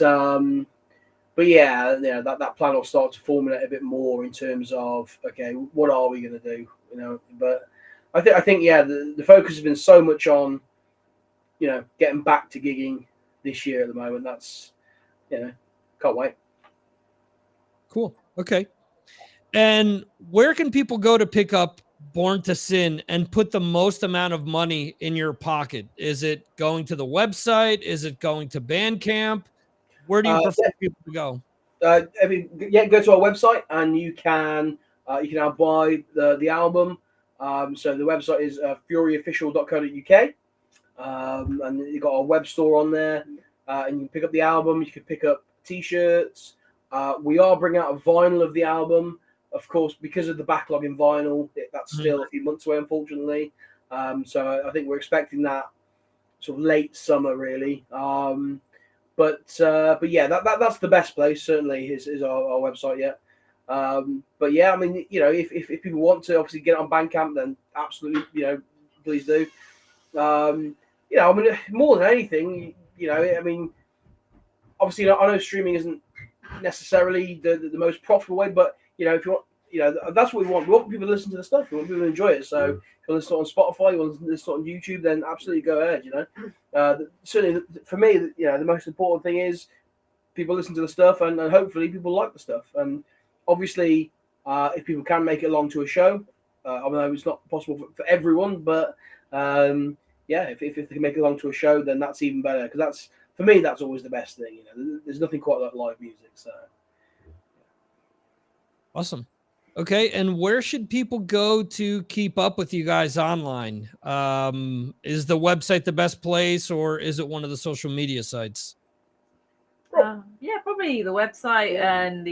yeah, that plan will start to formulate a bit more in terms of, okay, what are we going to do? But I think the focus has been so much on getting back to gigging this year at the moment. That's can't wait. Cool. Okay. And where can people go to pick up Born to Sin and put the most amount of money in your pocket? Is it going to the website? Is it going to Bandcamp? Where do you prefer people to go? Go to our website and you can now buy the album. So the website is furyofficial.co.uk, and you've got our web store on there, and you can pick up the album. You can pick up t-shirts. We are bringing out a vinyl of the album, of course, because of the backlog in vinyl. That's still a few months away, unfortunately. So I think we're expecting that sort of late summer, really. But yeah, that's the best place. Certainly is our website. Yeah. But yeah, I mean, if people want to obviously get it on Bandcamp, then absolutely, please do. I mean, more than anything, I mean, obviously, I know streaming isn't necessarily the most profitable way, but if you want, that's what we want. We want people to listen to the stuff. We want people to enjoy it. So if you want to listen on Spotify, you want to listen on YouTube, then absolutely go ahead. Certainly for me, the most important thing is people listen to the stuff, and hopefully people like the stuff. And obviously, if people can make it along to a show, I know it's not possible for everyone, but if they can make it along to a show, then that's even better, because that's, for me, that's always the best thing. There's nothing quite like live music. So awesome. Okay, and where should people go to keep up with you guys online? Is the website the best place, or is it one of the social media sites? Probably the website and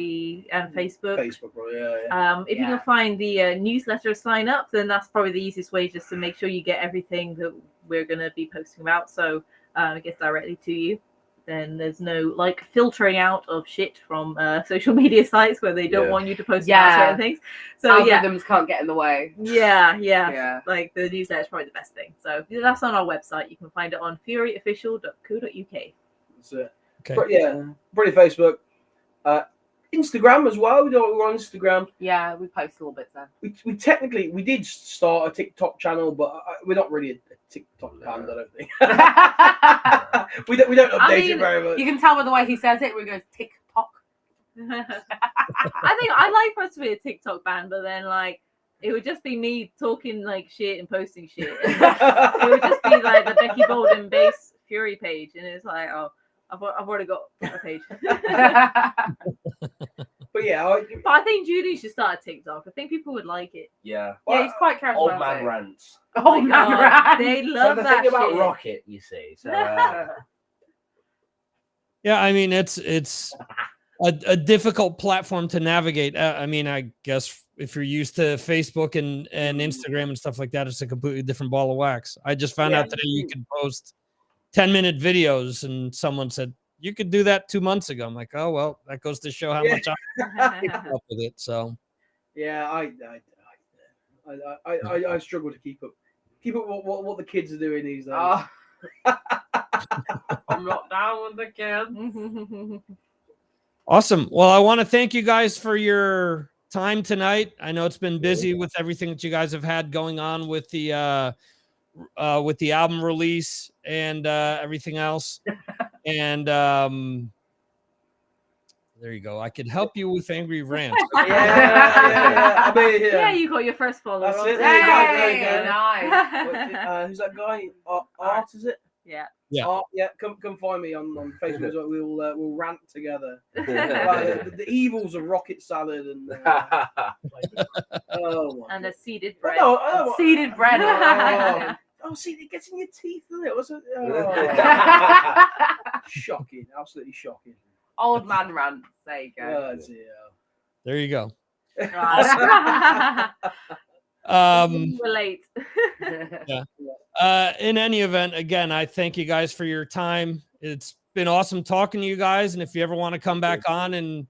Facebook. Facebook, probably, yeah. If you can find the newsletter sign up, then that's probably the easiest way, just to make sure you get everything that we're going to be posting about. So it gets directly to you. Then there's no filtering out of shit from social media sites where they don't want you to post about certain things. So algorithms can't get in the way. Yeah. Like the newsletter is probably the best thing. So that's on our website. You can find it on furyofficial.co.uk. That's it. Okay. But probably Facebook, Instagram as well. We're on Instagram. Yeah, we post a little bit there. We did start a TikTok channel, but we're not really a TikTok band, I don't think. we don't update it very much. You can tell by the way he says it. We go TikTok. I think I'd like for us to be a TikTok band, but then it would just be me talking shit and posting shit. It would just be like the Becky Bolden bass Fury page, and it's like, oh, I've already got a page. But yeah, But I think Julie should start a TikTok. I think people would like it. Yeah. Yeah, he's quite charismatic. Old man rants. Oh Old my man God, rant. they So love the that thing about shit. Rocket, you see. So Yeah, I mean it's a difficult platform to navigate. I mean, I guess if you're used to Facebook and Instagram and stuff like that, it's a completely different ball of wax. I just found out today you can post 10-minute videos, and someone said you could do that 2 months ago. I'm like, oh well, that goes to show how much I keep up with it. So yeah, I struggle to keep up what the kids are doing these days. Oh. I'm not down with the kids. awesome. Well, I want to thank you guys for your time tonight. I know it's been busy with everything that you guys have had going on with the album release and everything else. And there you go. I could help you with Angry Rant. Yeah. I mean, Yeah, you got your first follower. That's on it. there. There you go. Nice. Who's that guy? Art, is it? Yeah. Yeah. Art, yeah. Come find me on Facebook. as well. We'll rant together. The evils of rocket salad and oh my And God. a seeded But bread. no, I don't- Seeded bread. Oh, see, it gets in your teeth, doesn't it? What's it? Oh. Shocking, absolutely shocking. Old man rant. There you go. Oh, dear. There you go. Relate. In any event, again, I thank you guys for your time. It's been awesome talking to you guys. And if you ever want to come back on and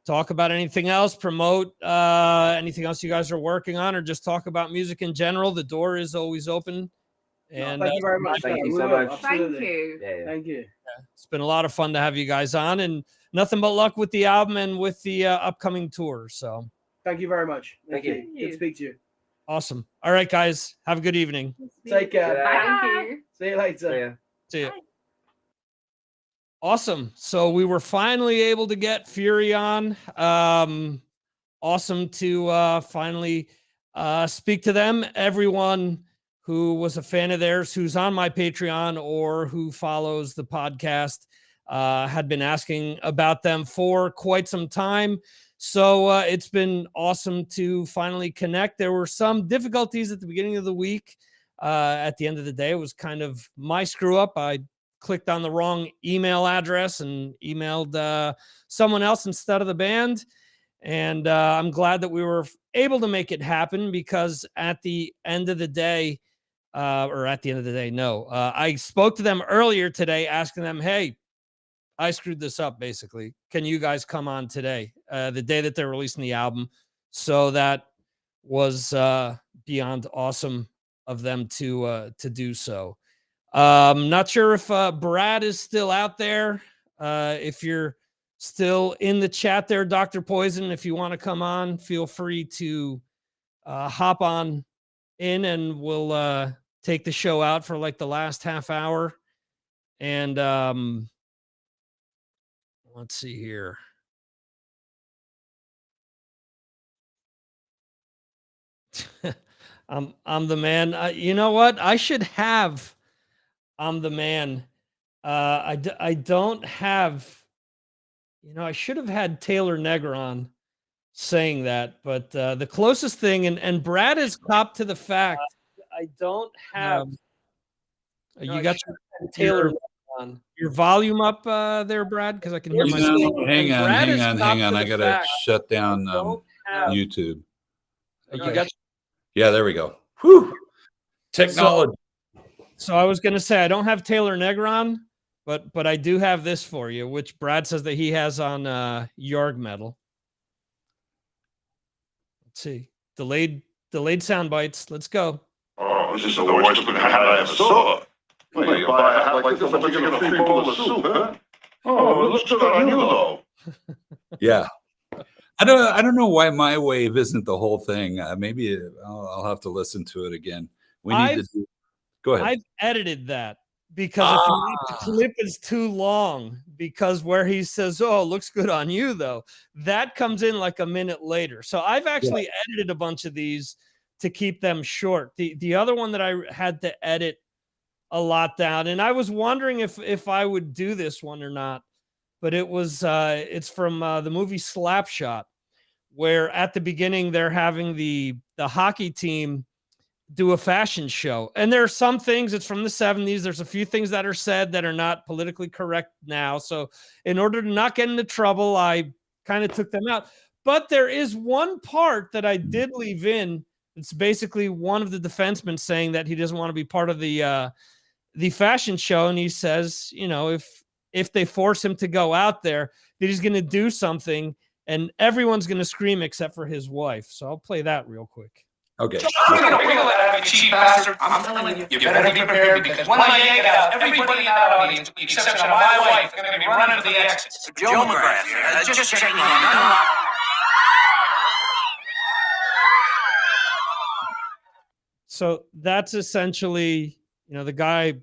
talk about anything else, promote anything else you guys are working on, or just talk about music in general, the door is always open. And thank you very much. thank you We so will, much. Thank absolutely. you. Yeah. Thank you. it's been a lot of fun to have you guys on, and nothing but luck with the album and with the upcoming tour. So Thank you very much. Thank you. Good to speak to you. awesome. All right, guys, have a good evening. Take care. Yeah. Thank you. See you later. Yeah. See ya. Awesome. So we were finally able to get Fury on. Awesome to finally speak to them. Everyone who was a fan of theirs, who's on my Patreon or who follows the podcast, had been asking about them for quite some time. So it's been awesome to finally connect. There were some difficulties at the beginning of the week. At the end of the day, it was kind of my screw up. I clicked on the wrong email address and emailed someone else instead of the band. And I'm glad that we were able to make it happen, because at the end of the day, I spoke to them earlier today asking them, hey, I screwed this up, basically. Can you guys come on today, the day that they're releasing the album? So that was beyond awesome of them to do so. Not sure if Brad is still out there. If you're still in the chat there, Dr. Poison, if you want to come on, feel free to hop on in, and we'll take the show out for like the last half hour. And let's see here. I'm the man. You know what? I should have I'm the man. I don't have, I should have had Taylor Negron saying that, but the closest thing, and Brad is copped to the fact, I don't have, you got your Taylor on your volume up there, Brad, because I can hear myself. Hang on. I got gotta shut down YouTube. You got Yeah, there we go. Whew. Technology. So I was gonna say I don't have Taylor Negron, but I do have this for you, which Brad says that he has on Yarg Metal. Let's see. Delayed sound bites. Let's go. Oh, this is the worst looking hat I ever saw. Well, you buy a hat like this, but you get a free bowl of soup, huh? Oh, it looks good on you, though. Yeah. I don't know why My Wave isn't the whole thing. Maybe I'll have to listen to it again. Go ahead. I've edited that because if the clip is too long, because where he says, "Oh, it looks good on you," though, that comes in like a minute later. So I've actually edited a bunch of these to keep them short. The other one that I had to edit a lot down, and I was wondering if I would do this one or not. but it's from the movie Slapshot, where at the beginning they're having the hockey team do a fashion show. And there are some things, it's from the 70s. There's a few things that are said that are not politically correct now. So in order to not get into trouble, I kind of took them out. But there is one part that I did leave in. It's basically one of the defensemen saying that he doesn't want to be part of the fashion show. And he says, you know, if they force him to go out there, that he's going to do something and everyone's going to scream except for his wife. So I'll play that real quick. Okay. I'm going to wiggle that out, you cheap bastard. I'm telling you, you better be prepared because when I yank it out, everybody in that audience, with the exception of my wife, is going to be running to the exits. Joe McGrath here, just checking on. So that's essentially, you know, the guy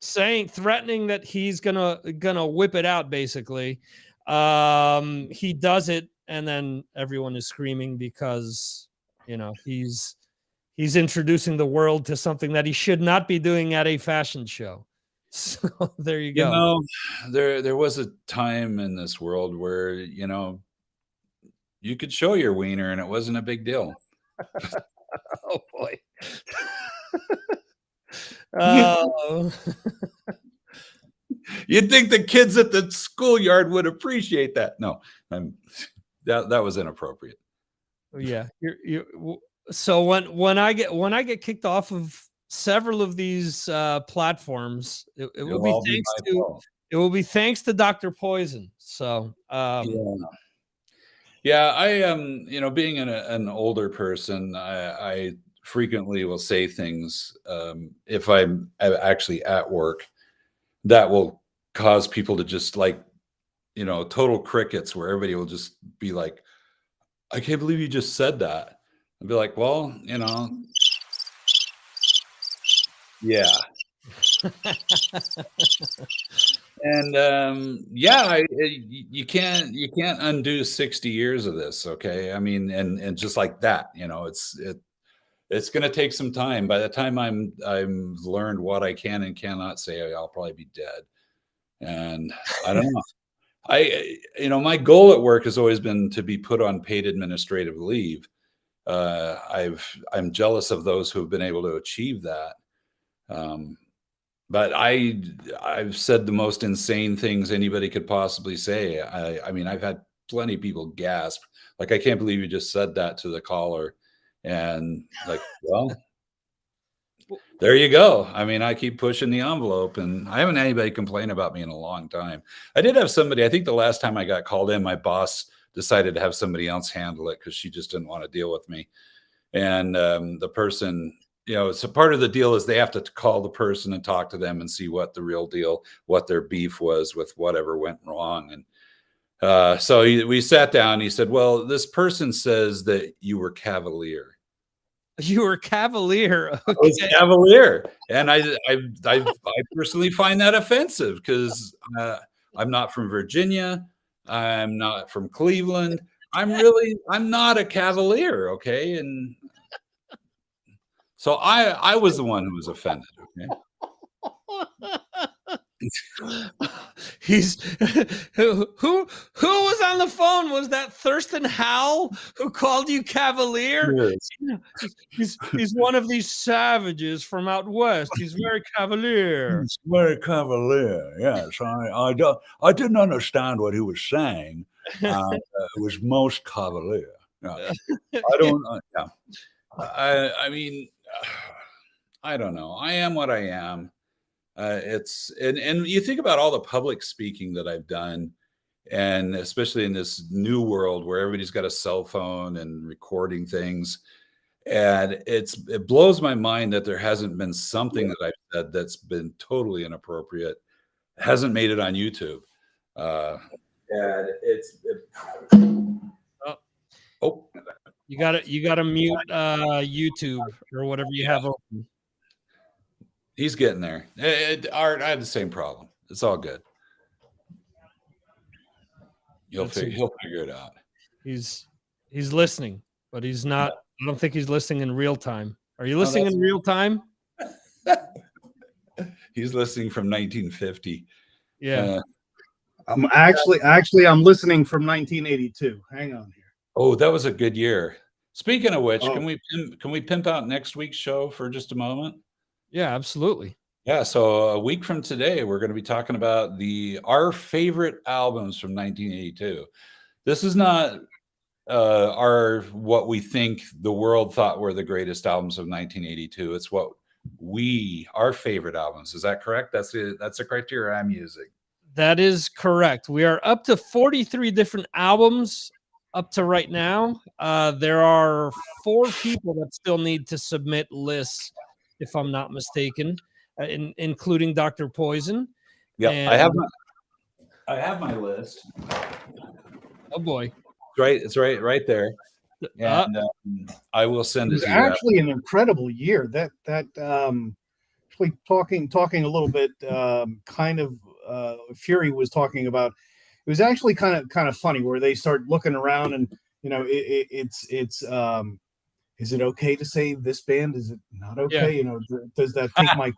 threatening that he's gonna whip it out. Basically, he does it, and then everyone is screaming because, you know, he's introducing the world to something that he should not be doing at a fashion show. So there you go. You know, there was a time in this world where, you know, you could show your wiener and it wasn't a big deal. Oh boy. Oh. You'd think the kids at the schoolyard would appreciate that. No, that was inappropriate. Yeah. So when I get kicked off of several of these platforms, it will be thanks to Dr. Poison. So yeah, I you know, being an older person, I frequently will say things if I'm actually at work that will cause people to just, like, you know, total crickets, where everybody will just be like, I can't believe you just said that. I'd be like, well, you know, yeah. And yeah, you can't undo 60 years of this. Okay. I mean, and just like that, you know, it's going to take some time. By the time I'm learned what I can and cannot say, I'll probably be dead. And I don't know. You know, my goal at work has always been to be put on paid administrative leave. I'm jealous of those who have been able to achieve that. But I've said the most insane things anybody could possibly say. I mean, I've had plenty of people gasp, like, I can't believe you just said that to the caller. And like, well, there you go. I mean, I keep pushing the envelope, and I haven't had anybody complain about me in a long time. I did have somebody, I think the last time I got called in, my boss decided to have somebody else handle it because she just didn't want to deal with me. And the person, you know, so part of the deal is they have to call the person and talk to them and see what the real deal, what their beef was with whatever went wrong. And so we sat down. He said, well, this person says that you were cavalier. You were cavalier. Okay. I was cavalier. And I personally find that offensive because I'm not from Virginia. I'm not from Cleveland. I'm not a cavalier. Okay. And so I was the one who was offended. Okay. He's who was on the phone? Was that Thurston Howell who called you cavalier? Yes. He's one of these savages from out west. He's very cavalier. He's very cavalier. Yes, I didn't understand what he was saying. It was most cavalier. Yeah. I don't. Yeah. I mean, I don't know. I am what I am. It's and you think about all the public speaking that I've done, and especially in this new world where everybody's got a cell phone and recording things, and it blows my mind that there hasn't been something that I've said that's been totally inappropriate, hasn't made it on YouTube. And you gotta mute YouTube or whatever you have open. He's getting there. Art, I have the same problem. It's all good. He'll figure it out. He's listening, but he's not. I don't think he's listening in real time. Are you listening in real time? He's listening from 1950. Yeah. I'm listening from 1982. Hang on here. Oh, that was a good year. Speaking of which, Oh. can we pimp out next week's show for just a moment? Yeah, absolutely. Yeah, so a week from today, we're going to be talking about our favorite albums from 1982. This is not what we think the world thought were the greatest albums of 1982. It's what our favorite albums. Is that correct? That's the criteria I'm using. That is correct. We are up to 43 different albums up to right now. There are 4 people that still need to submit lists, if I'm not mistaken, including Dr. Poison. Yeah, And I have my list. oh boy, It's right there, and I will send It it was to you. actually an incredible year. That actually talking a little bit kind of Fury was talking about. It was actually kind of funny where they start looking around and it's is it okay to say this band? Is it not okay? Yeah. Does that take my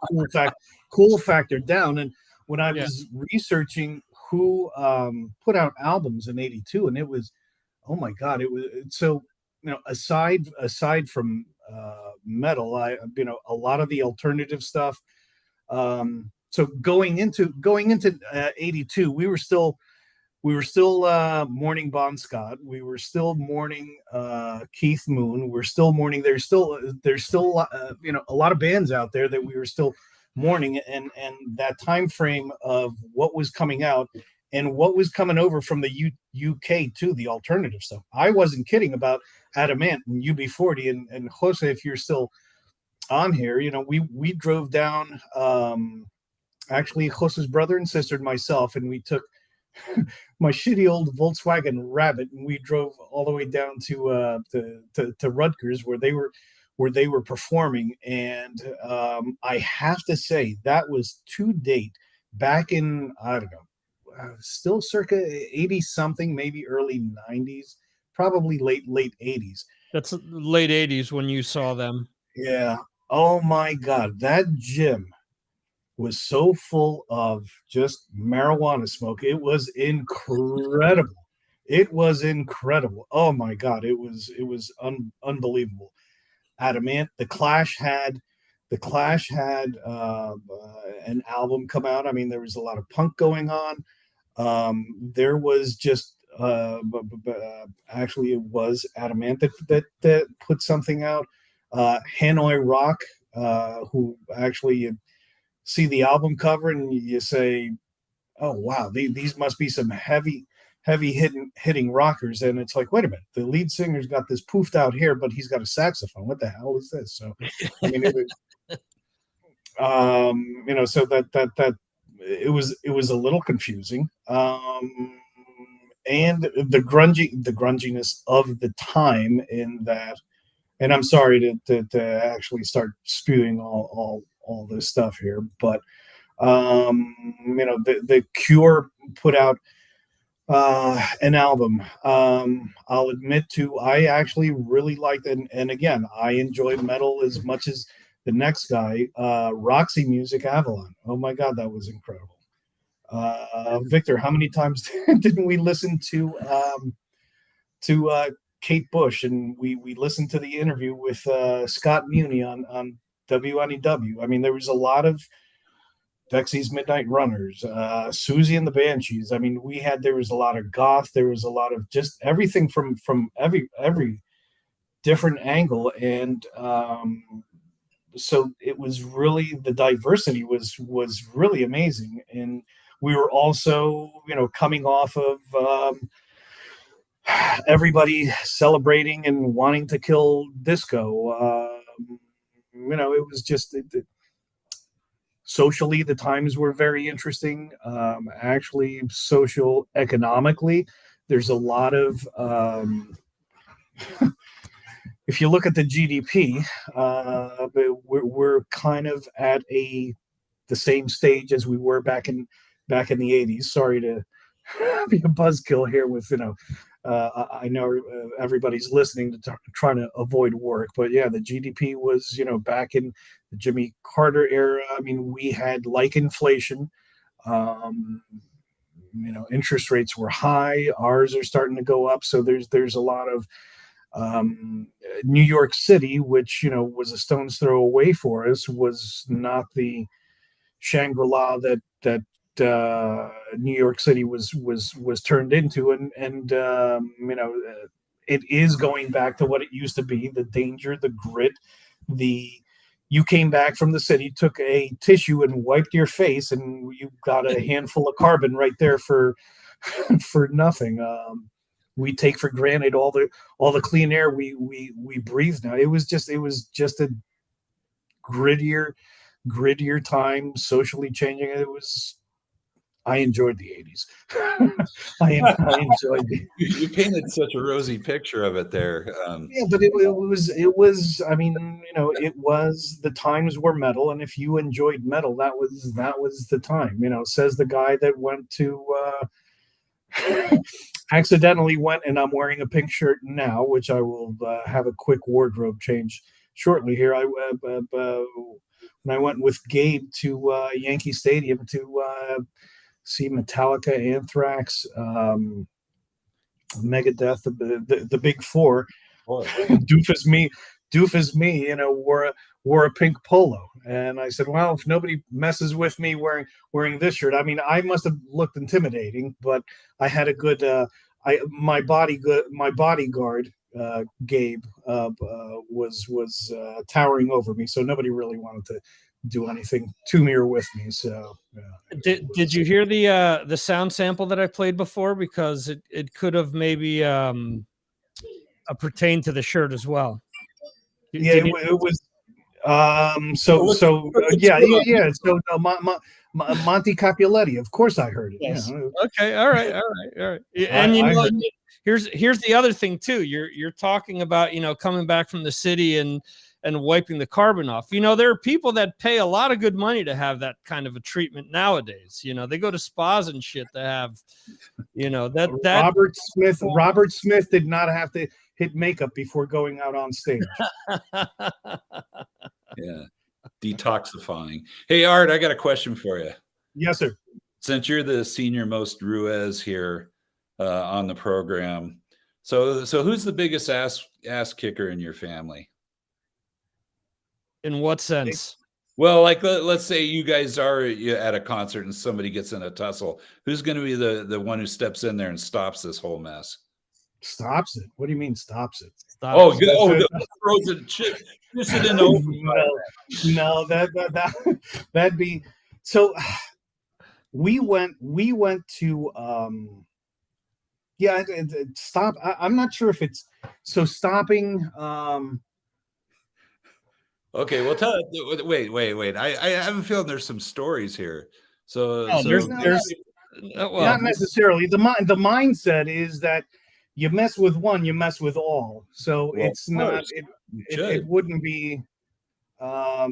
cool factor down? And when I was researching who put out albums in '82, and it was, oh my God, it was so. Aside from metal, a lot of the alternative stuff. So going into '82, we were still mourning Bon Scott. We were still mourning Keith Moon. We're still mourning. There's still a lot of bands out there that we were still mourning, and that time frame of what was coming out and what was coming over from the UK to the alternative stuff. I wasn't kidding about Adamant and UB40 and Jose. If you're still on here, we drove down. Actually, Jose's brother and sister and myself, and we took my shitty old Volkswagen Rabbit, and we drove all the way down to Rutgers where they were performing. And I have to say that was to date back in, I don't know, still circa 80 something, maybe early 90s, probably late 80s. That's late 80s when you saw them. Yeah. Oh my God, that gym was so full of just marijuana smoke. It was incredible. It was incredible. Oh my God, it was unbelievable. Adamant. The Clash had an album come out. I mean, there was a lot of punk going on. There was just actually it was Adamant that put something out. Hanoi Rock, who actually see the album cover and you say, oh wow, these must be some heavy hitting rockers. And it's like, wait a minute, the lead singer's got this poofed out hair, but he's got a saxophone. What the hell is this? So I mean, it was, so that it was a little confusing. And the grunginess of the time in that, and I'm sorry to actually start spewing all this stuff here, but the Cure put out an album. I'll admit to, I actually really liked it, and again, I enjoy metal as much as the next guy. Roxy Music, Avalon. Oh my God, that was incredible. Victor, how many times didn't we listen to Kate Bush, and we listened to the interview with Scott Muni on WNEW. I mean, there was a lot of Dexy's Midnight Runners, Susie and the Banshees. I mean, there was a lot of goth. There was a lot of just everything from every different angle, and so it was really, the diversity was really amazing. And we were also, coming off of everybody celebrating and wanting to kill disco. It was just socially, the times were very interesting. Actually, social economically, there's a lot of if you look at the GDP, we're kind of at the same stage as we were back in the 80s. Sorry to be a buzzkill here with, I know everybody's listening to trying to avoid work, but yeah, the GDP was, back in the Jimmy Carter era. I mean, we had like inflation. interest rates were high. Ours are starting to go up. So there's a lot of New York City, which, was a stone's throw away for us, was not the Shangri-La that New York City was turned into. And it is going back to what it used to be, the danger, the grit, you came back from the city, took a tissue and wiped your face, and you got a handful of carbon right there for nothing. We take for granted all the clean air we breathe now. It was just a grittier time, socially changing. I enjoyed the 80s. I enjoyed it. You painted such a rosy picture of it there. Yeah, but it was. I mean, it was, the times were metal, and if you enjoyed metal, that was the time. Says the guy that went to accidentally went, and I'm wearing a pink shirt now, which I will have a quick wardrobe change shortly here. When I went with Gabe to Yankee Stadium to see Metallica, Anthrax, Megadeth, the big four. Doofus me, wore a pink polo, and I said, "Well, if nobody messes with me wearing this shirt, I mean, I must have looked intimidating, but I had a good, my bodyguard, Gabe, was towering over me, so nobody really wanted to do anything to me or with me." So did you hear the sound sample that I played before? Because it could have maybe pertained to the shirt as well. It was so Monty Capuletti, of course I heard it. Yes. Okay, all right. And here's the other thing too. You're talking about coming back from the city and wiping the carbon off. There are people that pay a lot of good money to have that kind of a treatment nowadays. They go to spas and shit to have, that. Robert Smith did not have to hit makeup before going out on stage. Yeah. Detoxifying. Hey, Art, I got a question for you. Yes, sir. Since you're the senior most Ruiz here on the program, so who's the biggest ass kicker in your family? In what sense? Well, like let's say you guys are at a concert and somebody gets in a tussle. Who's going to be the one who steps in there and stops this whole mess? Stops it? What do you mean stops it? Throws it, push it in over. No, that'd be so. We went to stop. I'm not sure if it's so stopping. Okay, well, wait. I have a feeling there's some stories here. So, there's not necessarily. The mindset is that you mess with one, you mess with all. So it's not. It wouldn't be. Are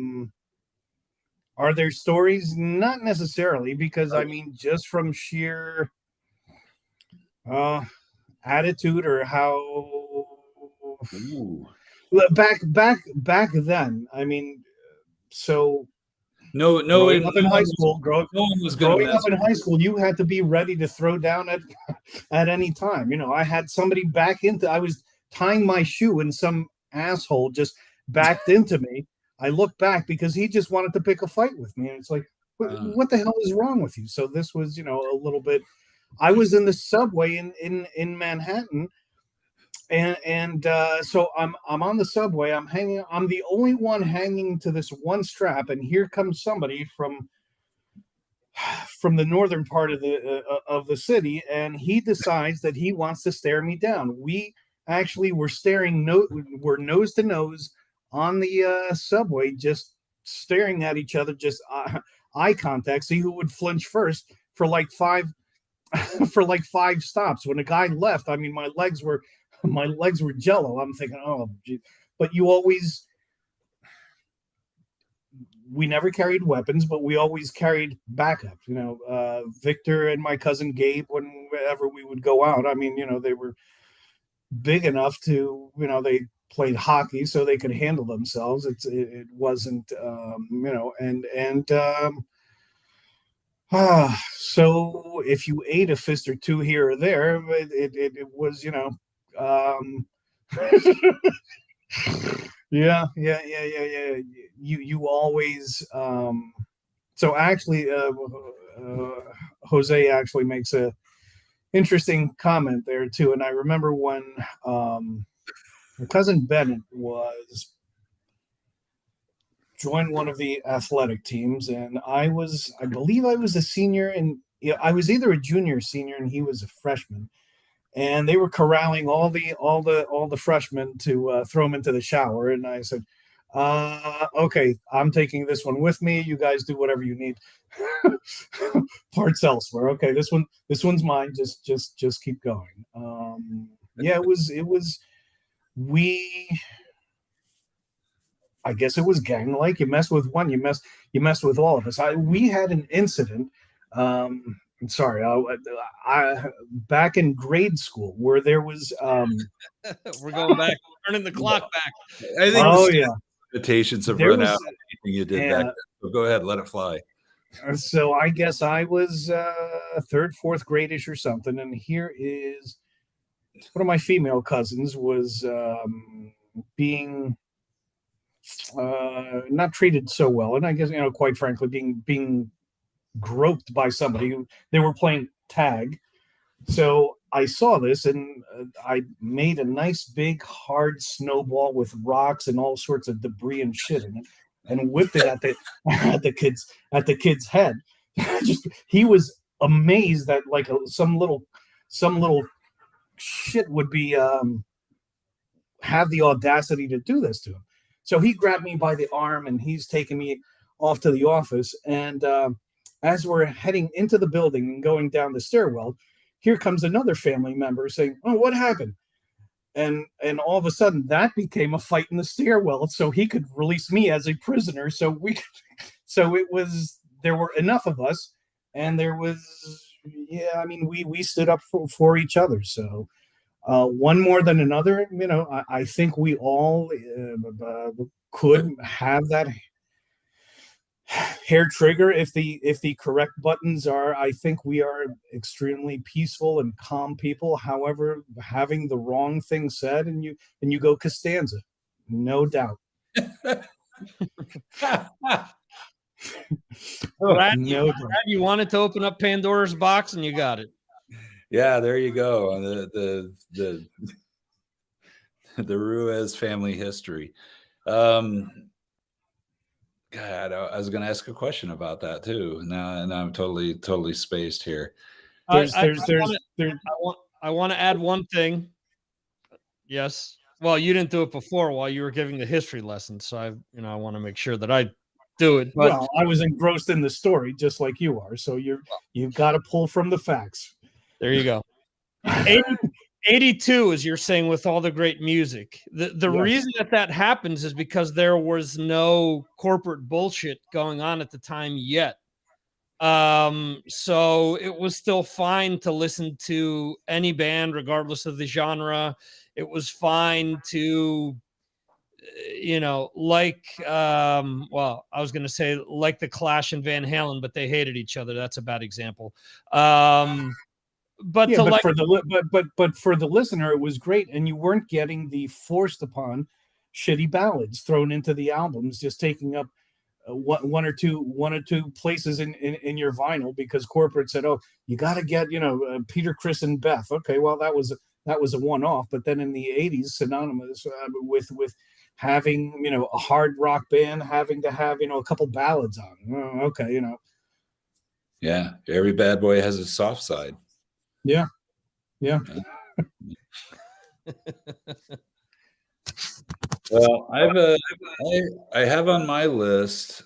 there stories? Not necessarily, because I mean, just from sheer attitude or how. Ooh. Back then, I mean, so growing up in high school, you had to be ready to throw down at any time. I had somebody I was tying my shoe and some asshole just backed into me. I looked back because he just wanted to pick a fight with me, and it's like, what the hell is wrong with you? So this was, a little bit. I was in the subway in Manhattan. And so I'm on the subway. I'm hanging. I'm the only one hanging to this one strap, and here comes somebody from the northern part of the city, and he decides that he wants to stare me down. We actually were we're nose to nose on the subway, just staring at each other, just eye contact. See who would flinch first for like five stops. When the guy left, I mean, my legs were jello. I'm thinking, oh, geez. But we never carried weapons, but we always carried backup. Victor and my cousin Gabe, whenever we would go out, I mean, they were big enough to, they played hockey, so they could handle themselves. It wasn't, So if you ate a fist or two here or there, it was, yeah. You always, so actually, Jose actually makes a interesting comment there too. And I remember when my cousin Bennett joined one of the athletic teams, and I believe I was a senior, and I was either a junior or senior, and he was a freshman. And they were corralling all the freshmen to throw them into the shower. And I said, okay, I'm taking this one with me. You guys do whatever you need. Parts elsewhere. Okay, this one's mine. Just keep going. Yeah, it was I guess it was gang-like. You mess with one, you mess with all of us. We had an incident. I'm sorry. I back in grade school where there was. We're going back, turning the clock back. I think. Oh yeah. Invitations have There run was- out. Anything you did back then. So go ahead, let it fly. So I guess I was third, fourth grade-ish or something, and here is one of my female cousins was being not treated so well, and I guess quite frankly, being groped by somebody. They were playing tag, so I saw this, and I made a nice big hard snowball with rocks and all sorts of debris and shit in it, and whipped it at the kid's head. He was amazed that like some little shit would be have the audacity to do this to him. So he grabbed me by the arm and he's taking me off to the office. And as we're heading into the building and going down the stairwell, here comes another family member saying, "Oh, what happened?" And all of a sudden that became a fight in the stairwell, so he could release me as a prisoner. So there were enough of us, and there was, we stood up for each other. So one more than another, I think we all could have that hair trigger if the correct buttons are. I think we are extremely peaceful and calm people. However, having the wrong thing said and you go Costanza, no doubt. Brad, No doubt. you wanted to open up Pandora's box and you got it. Yeah, there you go. The Ruiz family history. God, I was going to ask a question about that too. Now I'm totally spaced here. I want to add one thing. Yes. Well, you didn't do it before while you were giving the history lesson, so I want to make sure that I do it. But Well, I was engrossed in the story just like you are, so you've got to pull from the facts. there you go. 82, as you're saying, with all the great music. The Yes. reason that happens is because there was no corporate bullshit going on at the time yet. So it was still fine to listen to any band, regardless of the genre. It was fine to, like, well, I was going to say like the Clash and Van Halen, but they hated each other. That's a bad example. But Yeah, to but like, for the listener, it was great, and you weren't getting the forced upon shitty ballads thrown into the albums, just taking up one or two places in your vinyl because corporate said, "Oh, you got to get Peter, Chris, and Beth." Okay, well that was a one-off, but then in the '80s, synonymous with having a hard rock band having to have a couple ballads on. Okay, Yeah, every bad boy has a soft side. Yeah. Well, I have on my list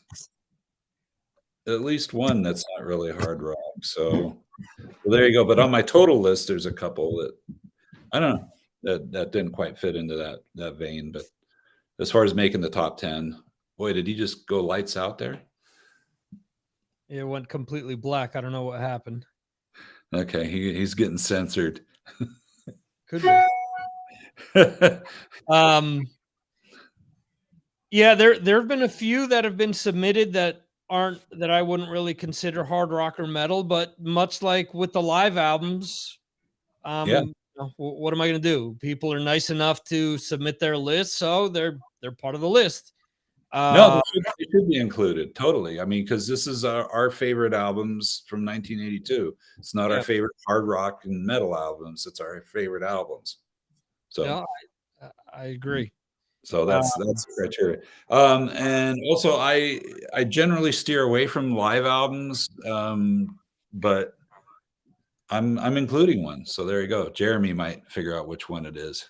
at least one that's not really hard rock. So there you go. But on my total list, there's a couple that I don't know that didn't quite fit into that vein. But as far as making the top 10, boy, did he just go lights out there? it went completely black. I don't know what happened. Okay, he's getting censored. Could be. Yeah, there have been a few that have been submitted that aren't that I wouldn't really consider hard rock or metal, but much like with the live albums, Yeah. what am I going to do? People are nice enough to submit their list, so they're part of the list. No, they should be included. Totally. I mean, because this is our favorite albums from 1982. It's not our favorite hard rock and metal albums. It's our favorite albums. So no, I agree. So that's the criteria. And also, I generally steer away from live albums, but I'm including one. So there you go. Jeremy might figure out which one it is.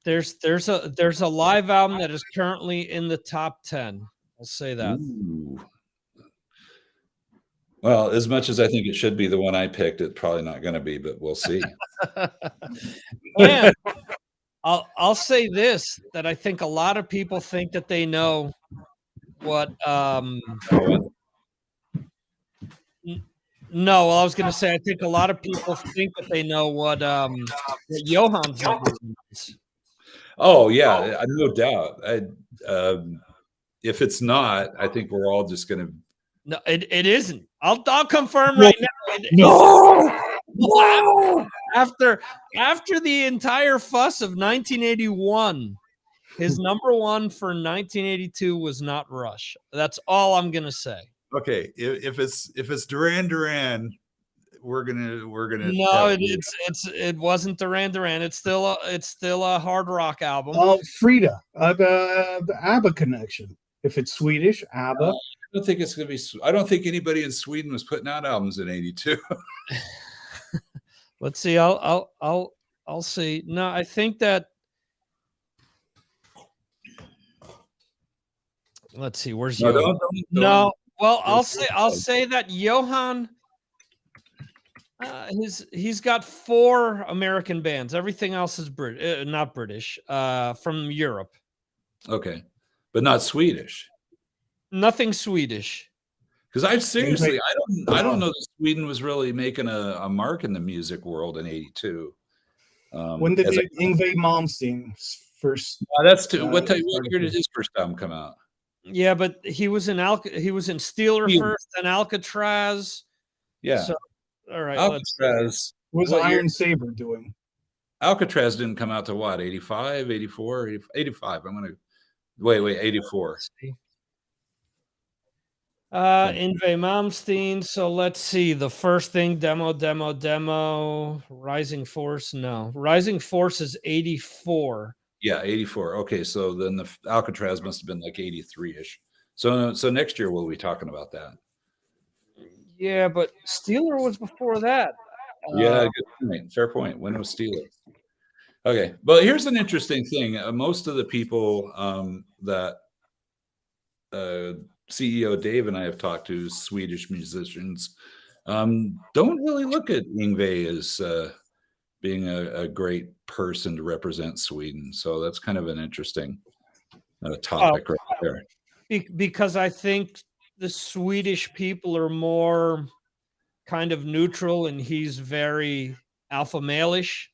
There's a live album that is currently in the top 10. I'll say that. Ooh. Well, as much as I think it should be the one I picked, it's probably not going to be, but we'll see. And I'll say this, that I think a lot of people think that they know what no, I was going to say I think a lot of people think that they know what Johann's number is. Oh yeah, no doubt. If it's not, I think we're all just going to. No, it isn't. I'll confirm right now. No. After the entire fuss of 1981, his number one for 1982 was not Rush. That's all I'm gonna say. Okay, if it's Duran Duran, we're gonna. No, it wasn't Duran Duran. It's still a hard rock album. Oh, Frida, the ABBA connection. If it's Swedish, ABBA. I don't think it's gonna be. I don't think anybody in Sweden was putting out albums in '82. Let's see. I'll see. No, I think that. Let's see. Where's Johann? No. Well, I'll say that Johann. He's got 4 American bands. Everything else is not British. From Europe. Okay, but not Swedish. Nothing Swedish. Because I don't know that Sweden was really making a mark in the music world in '82. When did Yngwie Malmsteen's first? That's too. What year did his first album come out? Yeah, but he was in Steeler first, and Alcatraz. Yeah. So, all right. Alcatraz. What was Iron Saber doing? Alcatraz didn't come out to what? 85, 84, 85. I'm gonna wait. 84. Yngwie Malmsteen. So let's see. The first thing, demo. Rising Force. No, Rising Force is 84. Yeah, 84. Okay, so then the Alcatraz must have been like 83-ish. So next year we'll be talking about that. Yeah, but Steeler was before that. Yeah, good point. Fair point. When was Steeler? Okay, but here's an interesting thing. Most of the people that CEO Dave and I have talked to, Swedish musicians, don't really look at Yngwie as being a great person to represent Sweden. So that's kind of an interesting topic right there. Because I think the Swedish people are more kind of neutral, and he's very alpha male-ish.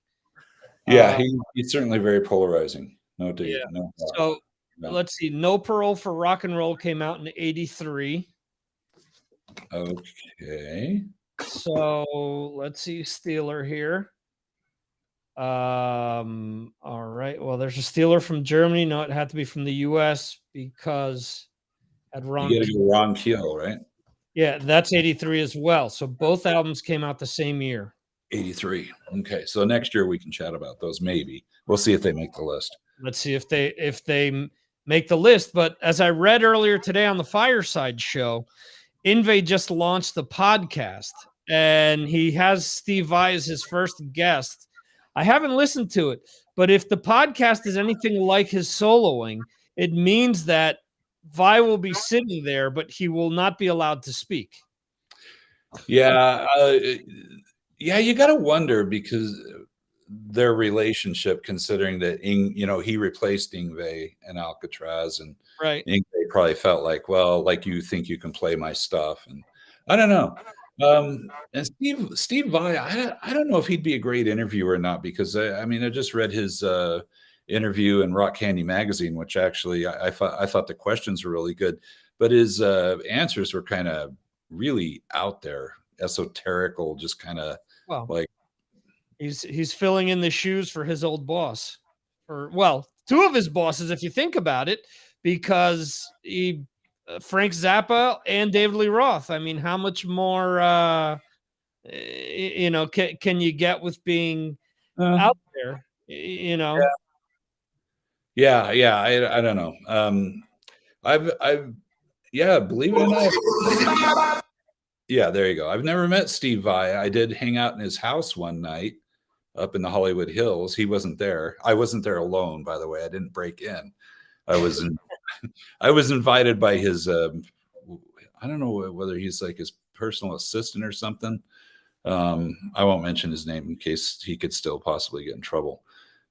Yeah, he's certainly very polarizing. No doubt. Yeah. No doubt. So let's see. No Parole for Rock and Roll came out in 83. Okay. So let's see Steeler here. All right. Well, there's a Steeler from Germany. No, it had to be from the US because at Ron. You gotta go Ron Keel, right? Yeah, that's 83 as well. So both albums came out the same year. 83. Okay. So next year we can chat about those. Maybe we'll see if they make the list. Let's see if they make the list. But as I read earlier today on the Fireside Show, Yngwie just launched the podcast, and he has Steve Vai as his first guest. I haven't listened to it, but if the podcast is anything like his soloing, it means that Vai will be sitting there, but he will not be allowed to speak. Yeah. You got to wonder, because their relationship, considering that he replaced Yngwie and Alcatraz, and right. Yngwie probably felt like, well, like, you think you can play my stuff, and I don't know. And Steve Vai, I don't know if he'd be a great interviewer or not, because I just read his interview in Rock Candy Magazine, which actually I thought the questions were really good, but his answers were kind of really out there, esoterical, just kind of like he's filling in the shoes for his old boss, or two of his bosses, if you think about it, because he Frank Zappa and David Lee Roth. I mean, how much more can you get with being out there? Yeah, I don't know. Believe it or not. Yeah, there you go. I've never met Steve Vai. I did hang out in his house one night up in the Hollywood Hills. He wasn't there. I wasn't there alone, by the way. I didn't break in. I was invited by his I don't know whether he's like his personal assistant or something. I won't mention his name in case he could still possibly get in trouble.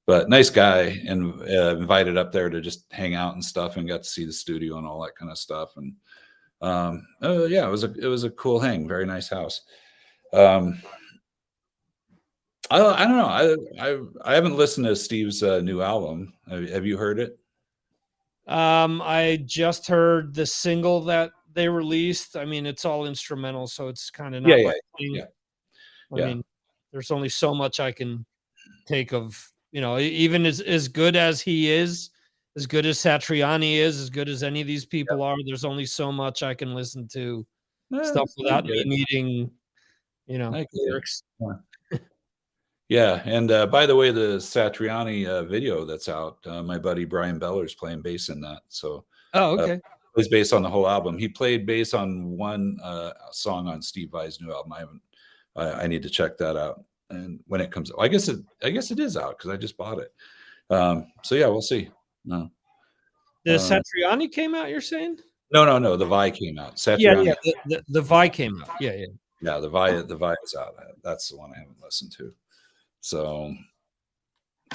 But nice guy, and invited up there to just hang out and stuff, and got to see the studio and all that kind of stuff. And it was a cool hang. Very nice house. I don't know. I haven't listened to Steve's new album. Have you heard it? I just heard the single that they released. I mean, it's all instrumental, so it's kind of not my thing. I mean, there's only so much I can take of, even as good as he is, as good as Satriani is, as good as any of these people are, there's only so much I can listen to stuff without me needing, lyrics. Yeah, and by the way, the Satriani video that's out, my buddy Brian Beller's playing bass in that. So, okay, plays bass on the whole album. He played bass on one song on Steve Vai's new album. I need to check that out. And when it comes out, I guess it is out because I just bought it. So yeah, we'll see. No, the Satriani came out. You're saying? No. The Vai came out. Satriani. The Vai came out. Yeah. The Vai is out. That's the one I haven't listened to. So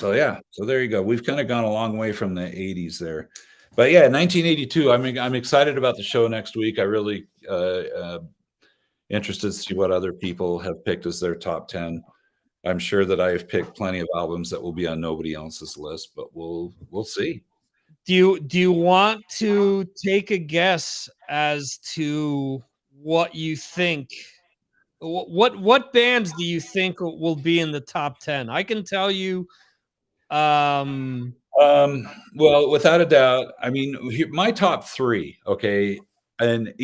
yeah. So there you go. We've kind of gone a long way from the 80s there. But yeah, 1982. I'm excited about the show next week. I really interested to see what other people have picked as their top 10. I'm sure that I have picked plenty of albums that will be on nobody else's list, but we'll see. Do you want to take a guess as to what you think? What bands do you think will be in the top 10? I can tell you. Well, without a doubt, I mean, my top 3. Okay. And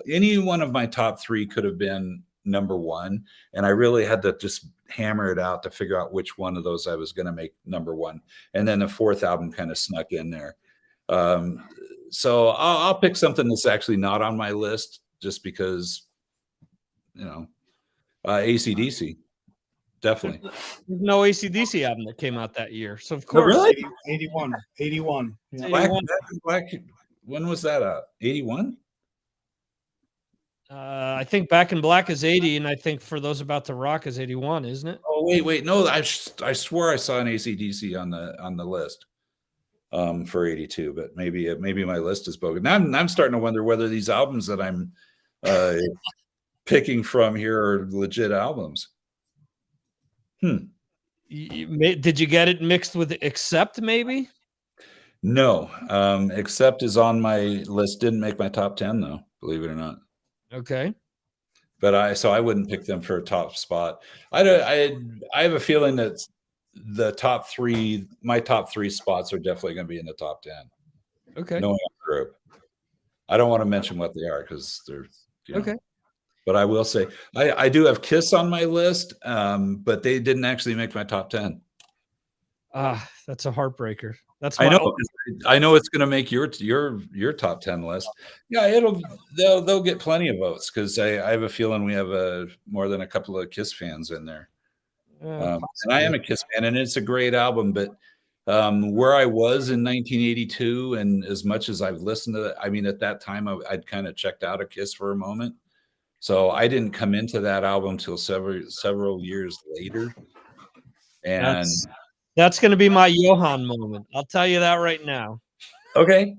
any one of my top 3 could have been number 1, and I really had to just hammer it out to figure out which one of those I was going to make number 1. And then the 4th album kind of snuck in there. So I'll pick something that's actually not on my list, just because, AC/DC, definitely. There's no AC/DC album that came out that year, so of course, really? 81. Yeah. Black, when was that out? 81. I think Back in Black is 80, and I think For Those About to Rock is 81, isn't it? Oh wait, no, I swore I saw an AC/DC on the list for 82, but maybe my list is bogus. Now I'm starting to wonder whether these albums that I'm picking from here are legit albums. Did you get it mixed with Accept, maybe? No, Accept is on my list. Didn't make my top 10 though, believe it or not. Okay. But I wouldn't pick them for a top spot. I have a feeling that the top 3, my top 3 spots are definitely going to be in the top 10. Okay. Knowing our group, I don't want to mention what they are because they're okay. But I will say I do have Kiss on my list, but they didn't actually make my top 10. That's a heartbreaker. That's I know it's going to make your top 10 list. Yeah, they'll get plenty of votes because I have a feeling we have more than a couple of Kiss fans in there. And I am a Kiss fan, and it's a great album. But where I was in 1982, and as much as I've listened to it, I mean, at that time I'd kind of checked out of Kiss for a moment, so I didn't come into that album till several years later. And that's going to be my Johan moment. I'll tell you that right now. Okay.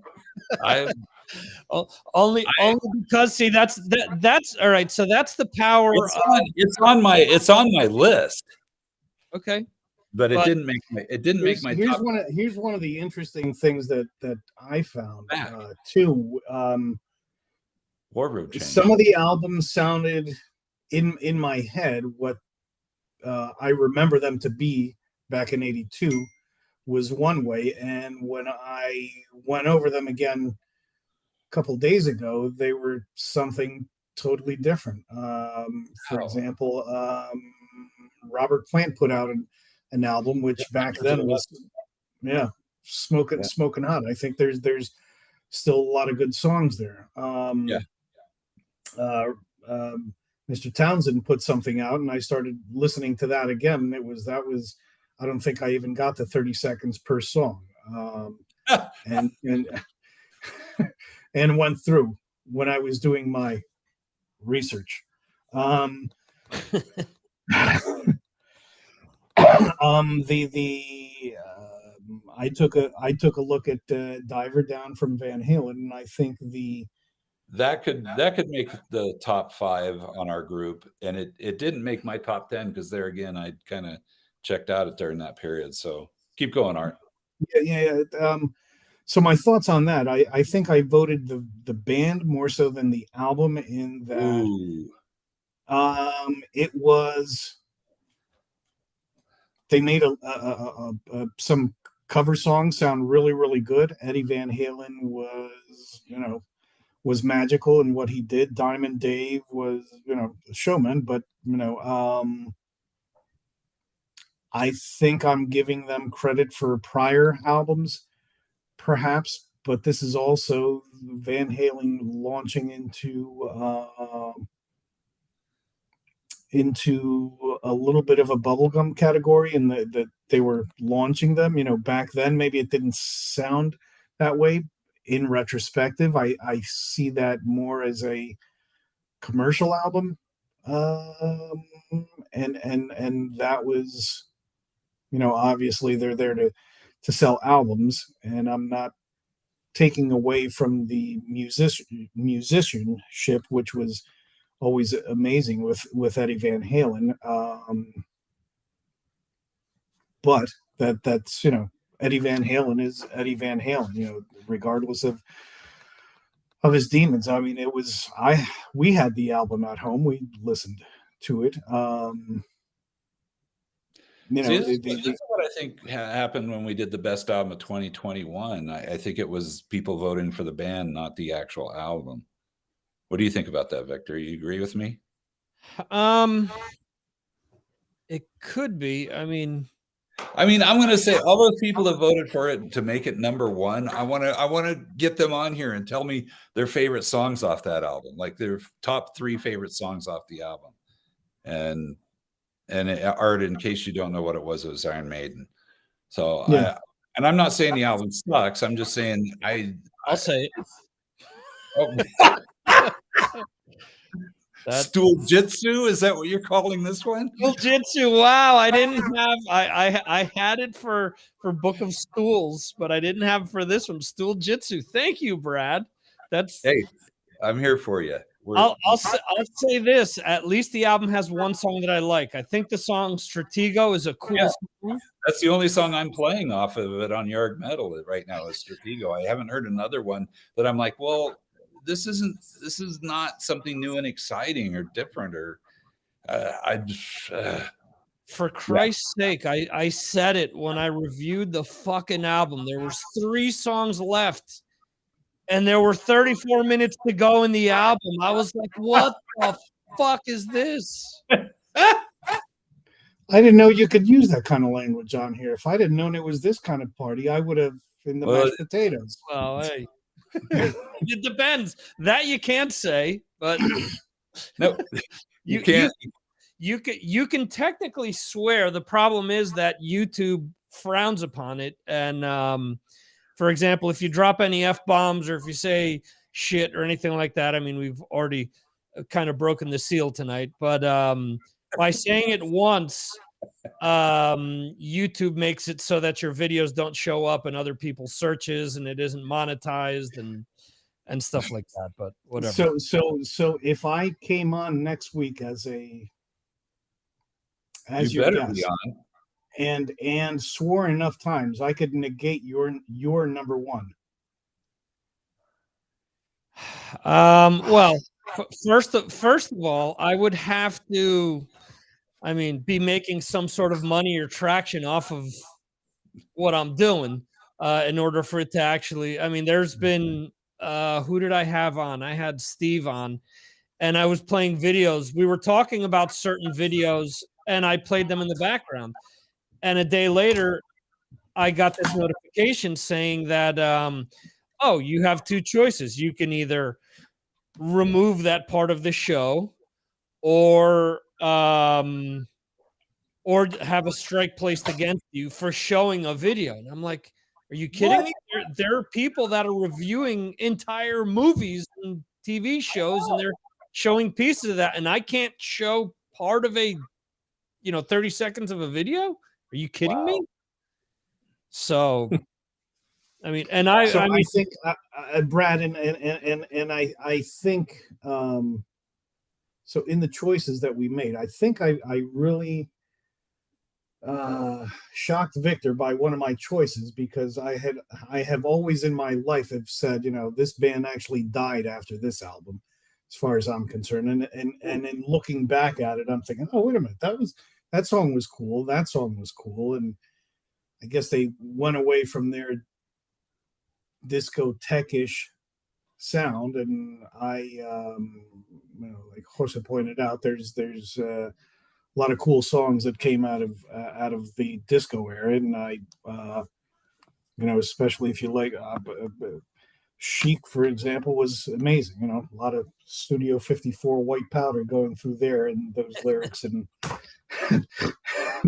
Only because see that's all right. So that's the power. It's on my list. Okay. but it But- didn't make my top. Here's one of the interesting things that I found Back. too. Wardrobe change. Some of the albums sounded in my head what I remember them to be back in '82 was one way, and when I went over them again a couple days ago, they were something totally different. For example, Robert Plant put out an album which back then was smoking hot. I think there's still a lot of good songs there. Mr. Townsend put something out, and I started listening to that again. That was I don't think I even got to 30 seconds per song, and and went through when I was doing my research. I took a look at Diver Down from Van Halen, and I think that could make the top 5 on our group, and it didn't make my top 10 because there again I kind of checked out during that period. So keep going, Art. Yeah. So my thoughts on that, I think I voted the band more so than the album in that. Ooh. It was they made some cover songs sound really, really good. Eddie Van Halen was magical in what he did. Diamond Dave was, a showman, but I think I'm giving them credit for prior albums, perhaps, but this is also Van Halen launching into a little bit of a bubblegum category, and that they were launching them. Back then maybe it didn't sound that way. In retrospective, I see that more as a commercial album, and that was, obviously they're there to sell albums, and I'm not taking away from the musicianship, which was always amazing with Eddie Van Halen, but that's Eddie Van Halen is Eddie Van Halen, regardless of his demons. I mean, we had the album at home. We listened to it. This is what I think happened when we did the best album of 2021. I think it was people voting for the band, not the actual album. What do you think about that, Victor? You agree with me? It could be. I mean, I'm going to say all those people that voted for it to make it number 1. I want to get them on here and tell me their favorite songs off that album, like their top 3 favorite songs off the album. And Art, in case you don't know what it was Iron Maiden. So yeah. I'm not saying the album sucks. I'm just saying I'll say it. Oh. Stool Jitsu, is that what you're calling this one? Stool Jitsu. Wow, I didn't have. I had it for Book of Stools, but I didn't have for this one. Stool Jitsu. Thank you, Brad. Hey, I'm here for you. I'll say this. At least the album has one song that I like. I think the song Stratego is a cool song. That's the only song I'm playing off of it on Yard Metal right now is Stratego. I haven't heard another one that I'm like, well, this is not something new and exciting or different, or for Christ's sake, I said it when I reviewed the fucking album. There was 3 songs left, and there were 34 minutes to go in the album. I was like, what the fuck is this? I didn't know you could use that kind of language on here. If I didn't known it was this kind of party, I would have in the mashed potatoes. Well, hey. It depends. That you can't say, but no, you can't. You can technically swear. The problem is that YouTube frowns upon it. And for example, if you drop any F-bombs or if you say shit or anything like that, I mean, we've already kind of broken the seal tonight. But by saying it once, YouTube makes it so that your videos don't show up in other people's searches and it isn't monetized and stuff like that, but whatever. So if I came on next week as you your better guest, be on. and swore enough times I could negate your number one. Well, first of all, I would have to, I mean, be making some sort of money or traction off of what I'm doing in order for it to actually. I mean, there's been who did I have on? I had Steve on, and I was playing videos. We were talking about certain videos, and I played them in the background. And a day later, I got this notification saying that, oh, you have two choices. You can either remove that part of the show, or have a strike placed against you for showing a video. And I'm like, are you kidding me? There are people that are reviewing entire movies and TV shows, and they're showing pieces of that, and I can't show part of a 30 seconds of a video. Are you kidding me? So I mean, and I think Brad and I think so in the choices that we made, I think I really shocked Victor by one of my choices, because I have always in my life have said, this band actually died after this album, as far as I'm concerned. And in looking back at it, I'm thinking, oh, wait a minute, that song was cool. That song was cool. And I guess they went away from their disco-tech-ish sound. And I, like Jose pointed out, there's a lot of cool songs that came out of the disco era. And I, especially if you like Chic, for example, was amazing. A lot of Studio 54 white powder going through there and those lyrics and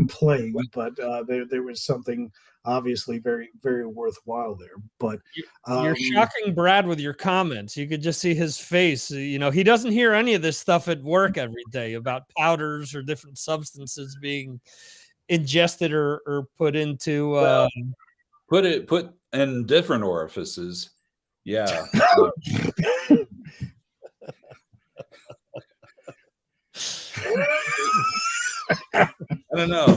playing, but there was something obviously very, very worthwhile there. But you're shocking Brad with your comments. You could just see his face. He doesn't hear any of this stuff at work every day about powders or different substances being ingested or put into put in different orifices. Yeah. I don't know.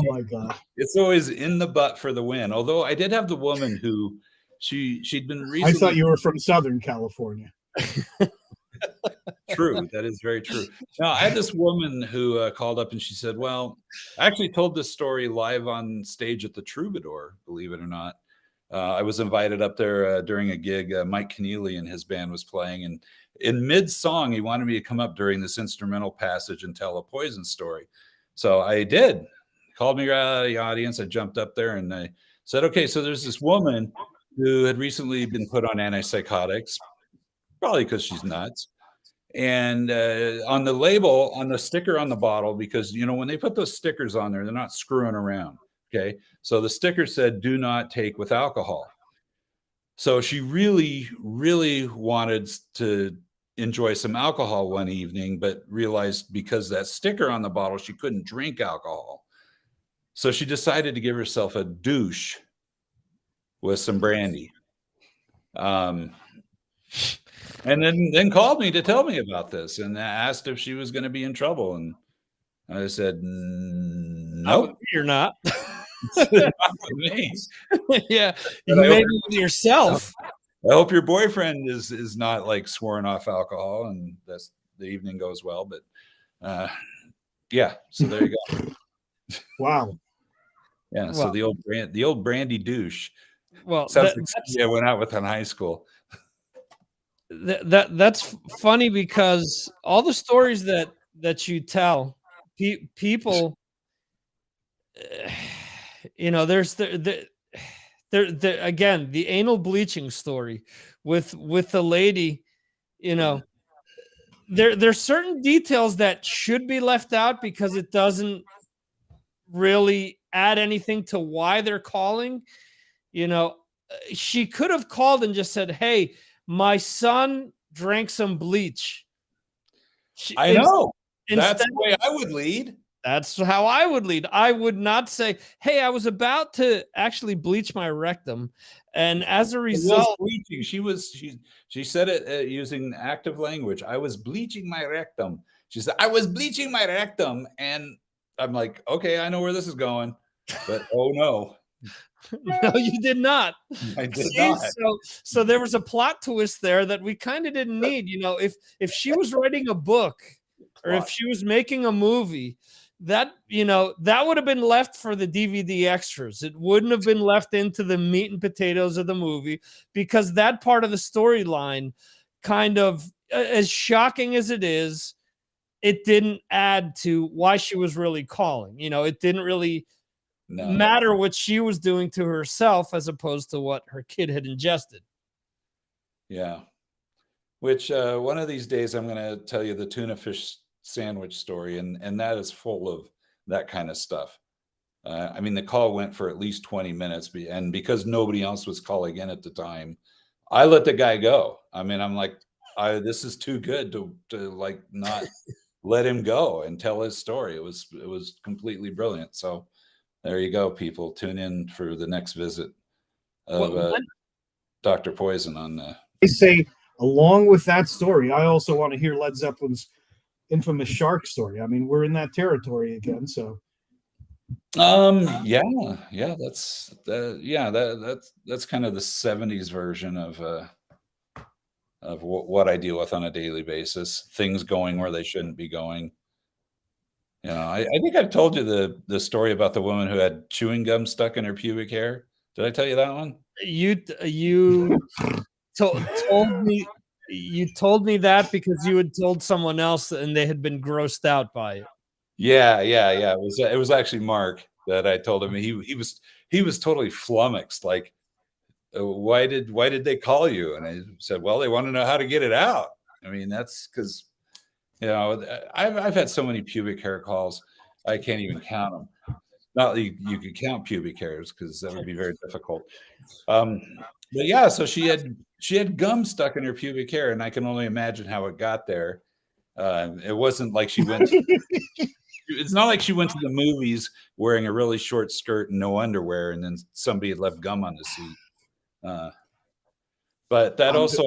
My God. It's always in the butt for the win. Although I did have the woman who she'd been recently. I thought you were from Southern California. True. That is very true. Now, I had this woman who called up and she said, well, I actually told this story live on stage at the Troubadour, believe it or not. I was invited up there during a gig. Mike Keneally and his band was playing, and in mid-song, he wanted me to come up during this instrumental passage and tell a Poison story. So I did. He called me out of the audience. I jumped up there and I said, okay, so there's this woman who had recently been put on antipsychotics, probably because she's nuts. And on the label, on the sticker on the bottle, because, when they put those stickers on there, they're not screwing around. Okay. So the sticker said, do not take with alcohol. So she really, really wanted to enjoy some alcohol one evening, but realized because that sticker on the bottle, she couldn't drink alcohol. So she decided to give herself a douche with some brandy. And then called me to tell me about this and asked if she was going to be in trouble. And I said, nope. You're not. Not with me. Yeah, you made it with yourself. I hope your boyfriend is not like sworn off alcohol and that's the evening goes well. But yeah, so there you go. Wow. Yeah, so the old brandy douche. Well, sounds like I went out with in high school. That's funny because all the stories that you tell people, there's the again, the anal bleaching story with the lady, there's certain details that should be left out because it doesn't really add anything to why they're calling. She could have called and just said, hey, my son drank some bleach. I know. That's the way I would lead. That's how I would lead. I would not say, hey, I was about to actually bleach my rectum. And as a result, bleaching. She said it using active language. I was bleaching my rectum. She said, I was bleaching my rectum. And I'm like, okay, I know where this is going. but oh no, No, you did not. I did See, not. so there was a plot twist there that we kind of didn't need. You know, if she was writing a book or if she was making a movie, that that would have been left for the DVD extras. It wouldn't have been left into the meat and potatoes of the movie, because that part of the storyline, kind of as shocking as it is, it didn't add to why she was really calling. It didn't really matter what she was doing to herself as opposed to what her kid had ingested. Yeah. Which one of these days I'm going to tell you the tuna fish sandwich story, and that is full of that kind of stuff. I mean, the call went for at least 20 minutes, and because nobody else was calling in at the time, I let the guy go. I mean, I'm like, this is too good to like not let him go and tell his story. It was completely brilliant. So there you go, people. Tune in for the next visit of Dr. Poison on the. I say, along with that story, I also want to hear Led Zeppelin's infamous shark story. I mean, we're in that territory again, so. Yeah, that's that's kind of the 70s version of what I deal with on a daily basis. Things going where they shouldn't be going. I think I've told you the story about the woman who had chewing gum stuck in her pubic hair. Did I tell you that one? You told me that because you had told someone else and they had been grossed out by it. Yeah. It was actually Mark that I told him. He was totally flummoxed. Like, why did they call you? And I said, well, they want to know how to get it out. I mean, that's because. I've had so many pubic hair calls, I can't even count them. Not that you could count pubic hairs, because that would be very difficult. But yeah, so she had gum stuck in her pubic hair, and I can only imagine how it got there. It wasn't like she went. It's not like she went to the movies wearing a really short skirt and no underwear, and then somebody had left gum on the seat. But that also,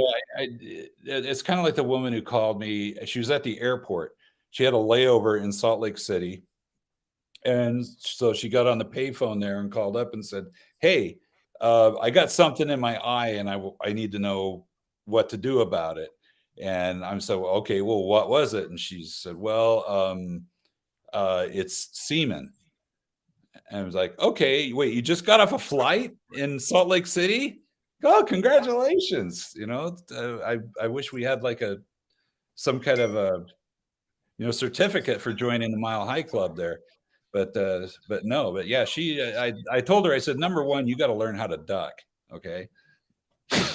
it's kind of like the woman who called me. She was at the airport. She had a layover in Salt Lake City. And so she got on the payphone there and called up and said, hey, I got something in my eye and I need to know what to do about it. And I'm so, okay, well, what was it? And she said, well, it's semen. And I was like, okay, wait, you just got off a flight in Salt Lake City? Oh, congratulations. I wish we had like some kind of a certificate for joining the Mile High Club there. But yeah, I told her, I said, number one, you got to learn how to duck. Okay. I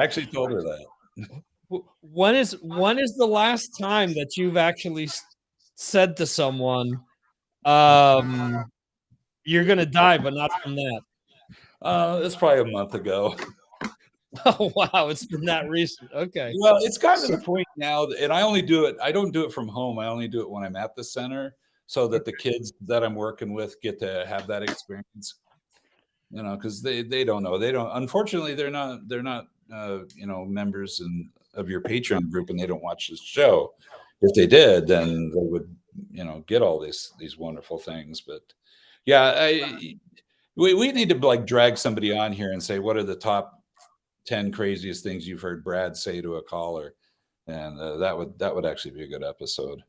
actually told her that. When is the last time that you've actually said to someone, you're going to die, but not from that? It's probably a month ago. Oh, wow. It's been that recent. Okay. Well, it's gotten to the point now, and I don't do it from home. I only do it when I'm at the center, so that the kids that I'm working with get to have that experience. Because they don't know. Unfortunately, they're not members of your Patreon group, and they don't watch this show. If they did, then they would, get all these wonderful things. But yeah, we need to like drag somebody on here and say, what are the top 10 craziest things you've heard Brad say to a caller? And that would actually be a good episode.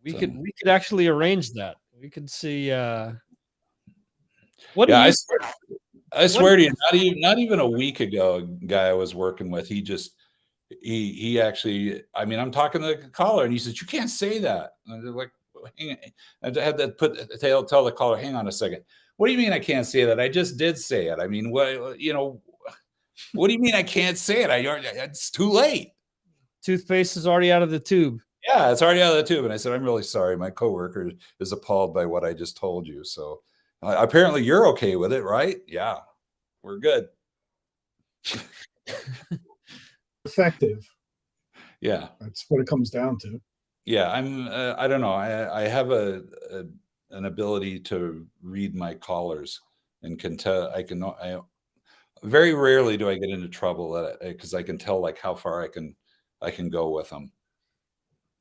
We could actually arrange that. We could see. I swear to you, not even a week ago, a guy I was working with, he actually, I mean, I'm talking to the caller and he says, you can't say that. And they're like, hang on. I had to tell the caller, hang on a second. What do you mean I can't say that? I just did say it. I mean, what do you mean I can't say it? It's too late. Toothpaste is already out of the tube. Yeah, it's already out of the tube. And I said, I'm really sorry. My coworker is appalled by what I just told you. So apparently you're okay with it, right? Yeah, we're good. Effective. Yeah. That's what it comes down to. Yeah, I don't know. I have an ability to read my callers and can tell. I very rarely do I get into trouble because I can tell like how far I can go with them.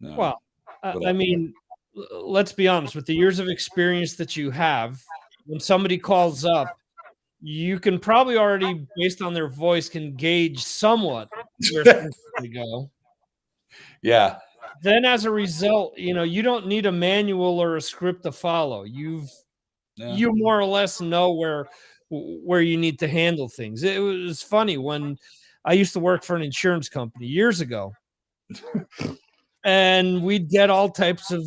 Well, I mean, let's be honest, with the years of experience that you have, when somebody calls up, you can probably already, based on their voice, can gauge somewhat where things to go. Yeah. Then as a result, you don't need a manual or a script to follow. You more or less know where you need to handle things. It was funny when I used to work for an insurance company years ago, and we'd get all types of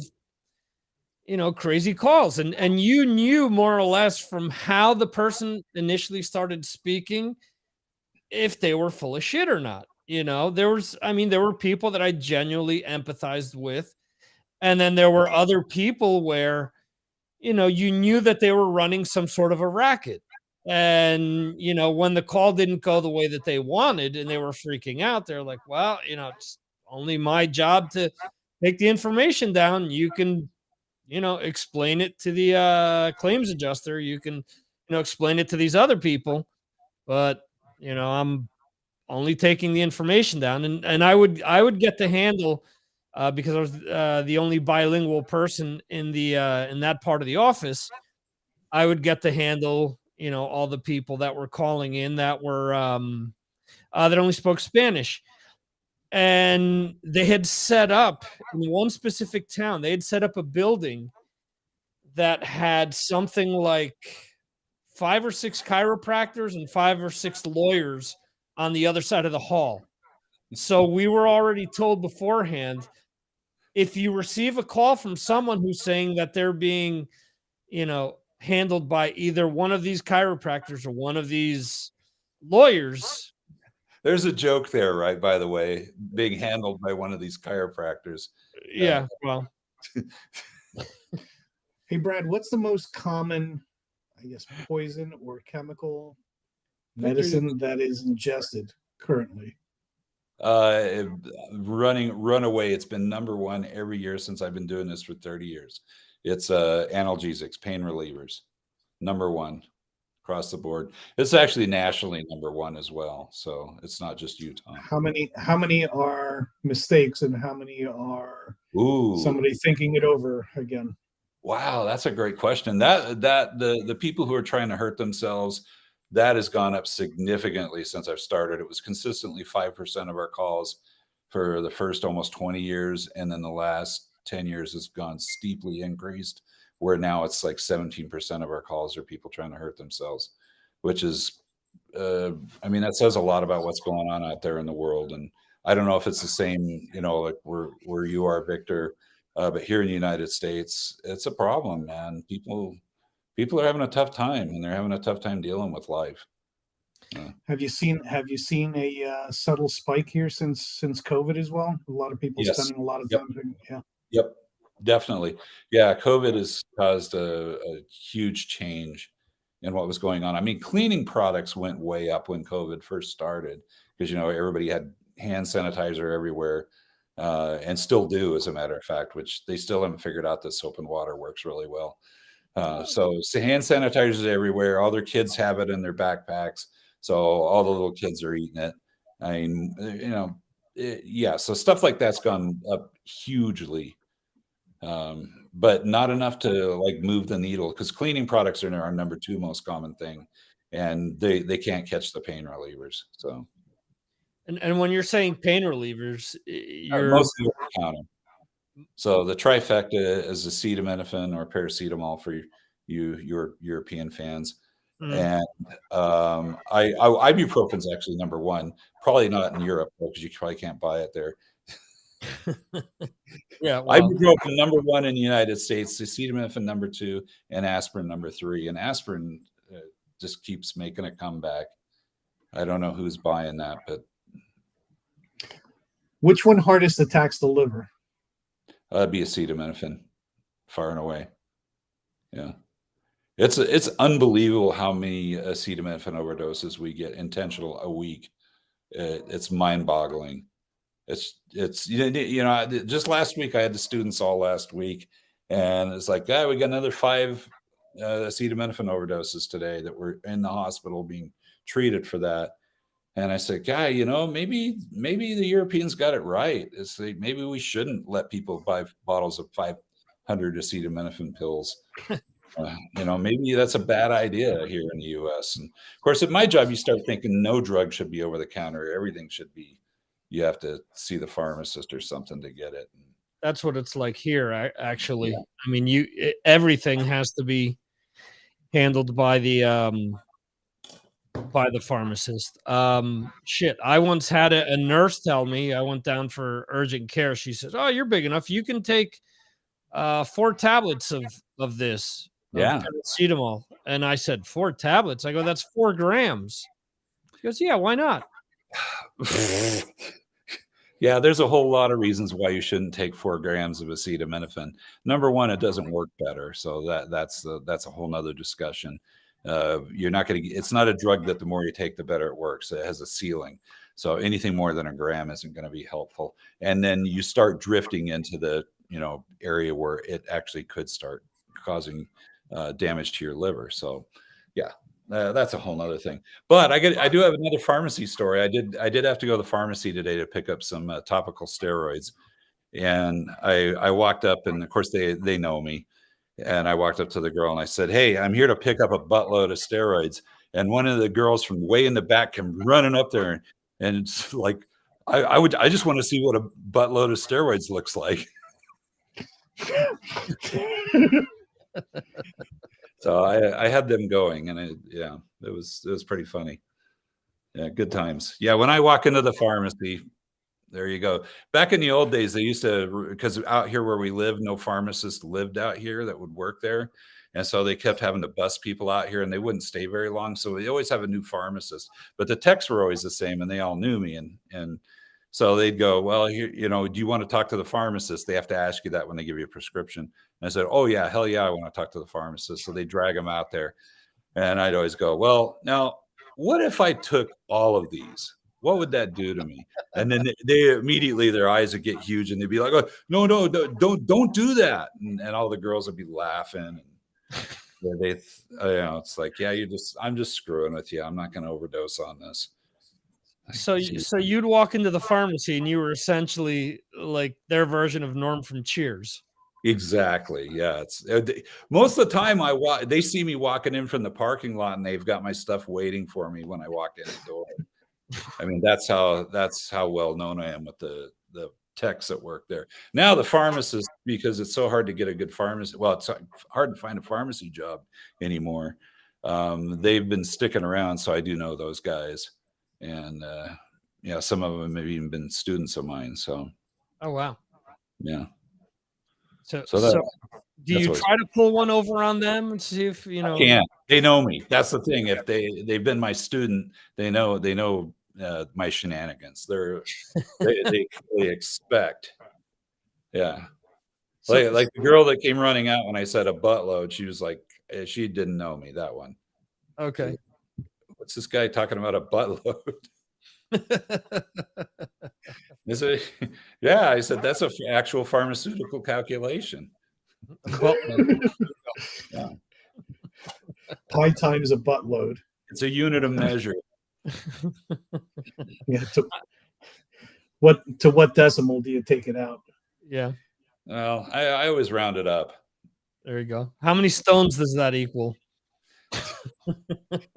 crazy calls, and you knew more or less from how the person initially started speaking if they were full of shit or not. There were people that I genuinely empathized with, and then there were other people where you knew that they were running some sort of a racket. And when the call didn't go the way that they wanted and they were freaking out, they're like, well, it's only my job to take the information down. You can explain it to the claims adjuster. You can explain it to these other people, but I'm only taking the information down. And I would get the handle because I was the only bilingual person in that part of the office. I would get to handle all the people that were calling in that were that only spoke Spanish. And they had set up in one specific town, they had set up a building that had something like 5 or 6 chiropractors and 5 or 6 lawyers on the other side of the hall. So we were already told beforehand, if you receive a call from someone who's saying that they're being, handled by either one of these chiropractors or one of these lawyers. There's a joke there, right? By the way, being handled by one of these chiropractors. Yeah. Well, hey, Brad, what's the most common, I guess, poison or chemical medicine that is ingested currently? Runaway. It's been number one every year since I've been doing this for 30 years. It's analgesics, pain relievers, number one across the board. It's actually nationally number one as well. So it's not just Utah. How many are mistakes and how many are somebody thinking it over again? Wow, that's a great question. That the people who are trying to hurt themselves, that has gone up significantly since I've started. It was consistently 5% of our calls for the first almost 20 years. And then the last 10 years has gone steeply increased, where now it's like 17% of our calls are people trying to hurt themselves, which is, that says a lot about what's going on out there in the world. And I don't know if it's the same, like where you are, Victor, but here in the United States, it's a problem, man. People are having a tough time, and they're having a tough time dealing with life. Have you seen a subtle spike here since COVID as well? A lot of people spending a lot of time. Yep, definitely. Yeah, COVID has caused a huge change in what was going on. I mean, cleaning products went way up when COVID first started because everybody had hand sanitizer everywhere, and still do, as a matter of fact, which they still haven't figured out that soap and water works really well. So hand sanitizers everywhere. All their kids have it in their backpacks, so all the little kids are eating it. I mean, so stuff like that's gone up hugely, but not enough to move the needle, because cleaning products are our number 2 most common thing, and they can't catch the pain relievers. So, and when you're saying pain relievers, you're mostly over the counter. So the trifecta is acetaminophen or paracetamol for your European fans. And ibuprofen is actually number 1. Probably not in Europe because you probably can't buy it there. Yeah, well, ibuprofen number 1 in the United States, acetaminophen number 2, and aspirin number 3. And aspirin just keeps making a comeback. I don't know who's buying that, but which one hardest attacks the liver? That'd be acetaminophen, far and away. Yeah, it's unbelievable how many acetaminophen overdoses we get intentional a week. It's mind-boggling. It's just last week I had the students all last week, and it's like, we got another 5 acetaminophen overdoses today that were in the hospital being treated for that. And I said, maybe the Europeans got it right. It's like, maybe we shouldn't let people buy bottles of 5 100 acetaminophen pills. Maybe that's a bad idea here in the U.S. And of course, at my job, you start thinking no drug should be over the counter. Everything should be. You have to see the pharmacist or something to get it. That's what it's like here. Actually, I mean, everything has to be handled by the pharmacist. Shit, I once had a nurse tell me, I went down for urgent care. She says, "Oh, you're big enough. You can take 4 tablets of this." Paracetamol. And I said, 4 tablets? I go, that's 4 grams. She goes, yeah, why not? Yeah, there's a whole lot of reasons why you shouldn't take 4 grams of acetaminophen. Number one, it doesn't work better. So that's a whole nother discussion. You're not going to, it's not a drug that the more you take, the better it works. It has a ceiling. So anything more than a gram isn't going to be helpful. And then you start drifting into the, area where it actually could start causing damage to your liver. So that's a whole nother thing. But I do have another pharmacy story. I did have to go to the pharmacy today to pick up some topical steroids, and I walked up, and of course they know me, and I walked up to the girl and I said, "Hey, I'm here to pick up a buttload of steroids." And one of the girls from way in the back came running up there, and it's like, I just want to see what a buttload of steroids looks like. So I had them going, and it was pretty funny. Yeah, good times. Yeah, when I walk into the pharmacy, there you go. Back in the old days, they used to, because out here where we live, no pharmacist lived out here that would work there, and so they kept having to bus people out here, and they wouldn't stay very long. So we always have a new pharmacist, but the techs were always the same, and they all knew me, and so they'd go, well, do you want to talk to the pharmacist? They have to ask you that when they give you a prescription. And I said, oh yeah, hell yeah, I want to talk to the pharmacist. So they drag them out there. And I'd always go, well, now, what if I took all of these? What would that do to me? And then they immediately, their eyes would get huge, and they'd be like, oh, no, don't do that. And all the girls would be laughing. And it's like, yeah, I'm just screwing with you. I'm not going to overdose on this. So you'd walk into the pharmacy and you were essentially like their version of Norm from Cheers. Exactly. Yeah. It's most of the time they see me walking in from the parking lot, and they've got my stuff waiting for me when I walk in the door. I mean, that's how well known I am with the techs that work there. Now the pharmacist, because it's so hard to get a good pharmacy. Well, it's hard to find a pharmacy job anymore. They've been sticking around, so I do know those guys. And some of them have even been students of mine. So, oh wow, yeah. So do you try to pull one over on them and see if I can't? They know me. That's the thing. If they've been my student, they know my shenanigans. They expect. Yeah. Like the girl that came running out when I said a buttload, she was like, she didn't know me, that one. Okay. What's this guy talking about a buttload? Yeah, I said that's an actual pharmaceutical calculation. Yeah. Pi times a buttload. It's a unit of measure. Yeah. To what decimal do you take it out? Yeah. Well, I always round it up. There you go. How many stones does that equal?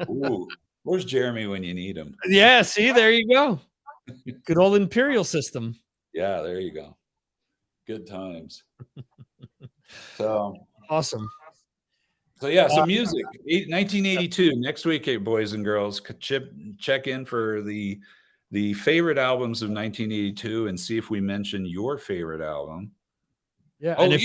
Ooh. Where's Jeremy when you need him? Yeah, see, there you go. Good old imperial system. Yeah, there you go. Good times. So awesome. So yeah, so music. 1982. Next week, boys and girls, check in for the favorite albums of 1982 and see if we mention your favorite album. Yeah. Oh,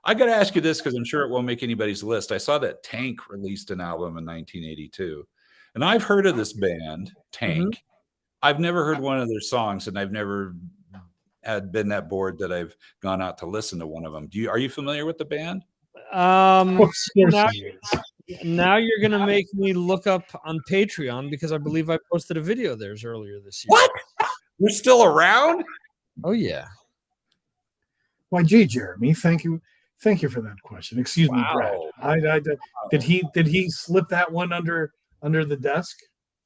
I got to ask you this because I'm sure it won't make anybody's list. I saw that Tank released an album in 1982. And I've heard of this band, Tank. Mm-hmm. I've never heard one of their songs, and I've never had been that bored that I've gone out to listen to one of them. Are you familiar with the band? Now you're going to make me look up on Patreon because I believe I posted a video of theirs earlier this year. What? You're still around? Oh, yeah. Why, gee, Jeremy, thank you for that question. Excuse me, Brad. Did he slip that one under the desk?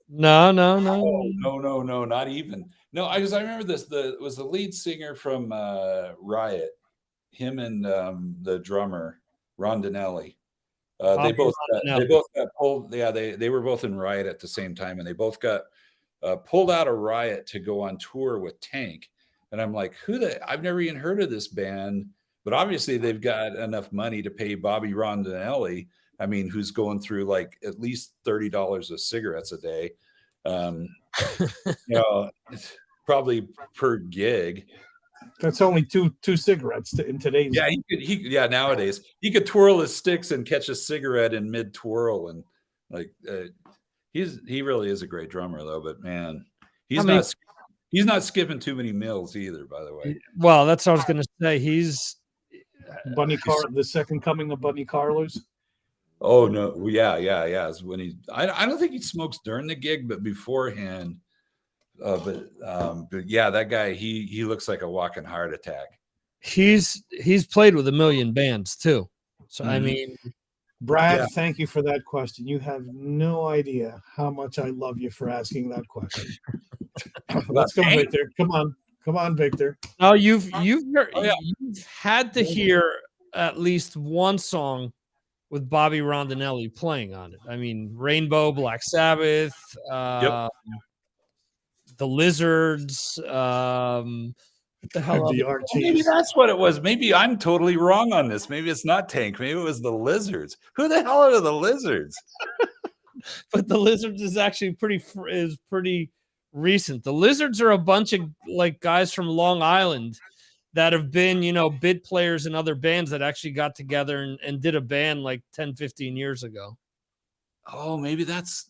No, not even. No, I remember this. It was the lead singer from Riot. him and the drummer Rondinelli. They Bobby both Rondinelli. got pulled. Yeah, they were both in Riot at the same time, and they both got pulled out of Riot to go on tour with Tank. And I'm like, I've never even heard of this band, but obviously they've got enough money to pay Bobby Rondinelli. I mean, who's going through like at least $30 of cigarettes a day. Probably per gig. That's only two cigarettes in today's. Yeah, nowadays he could twirl his sticks and catch a cigarette in mid twirl, and like he really is a great drummer though. But man, he's not skipping too many meals either. By the way, well, that's what I was going to say. He's the second coming of Bunny Carlos. Oh no, yeah. It's when I don't think he smokes during the gig, but beforehand. But yeah, that guy he looks like a walking heart attack. He's played with a million bands too. So I mean, Brad, thank you for that question. You have no idea how much I love you for asking that question. Let's go, Victor. Come on, Victor. Oh, you've had to hear at least one song with Bobby Rondinelli playing on it. I mean, Rainbow, Black Sabbath, the Lizards, what the hell? Maybe that's what it was. Maybe I'm totally wrong on this. Maybe it's not Tank. Maybe it was the Lizards. Who the hell are the Lizards? But the Lizards is actually pretty recent. The Lizards are a bunch of like guys from Long Island that have been, bit players in other bands that actually got together and did a band like 10, 15 years ago. Oh, maybe that's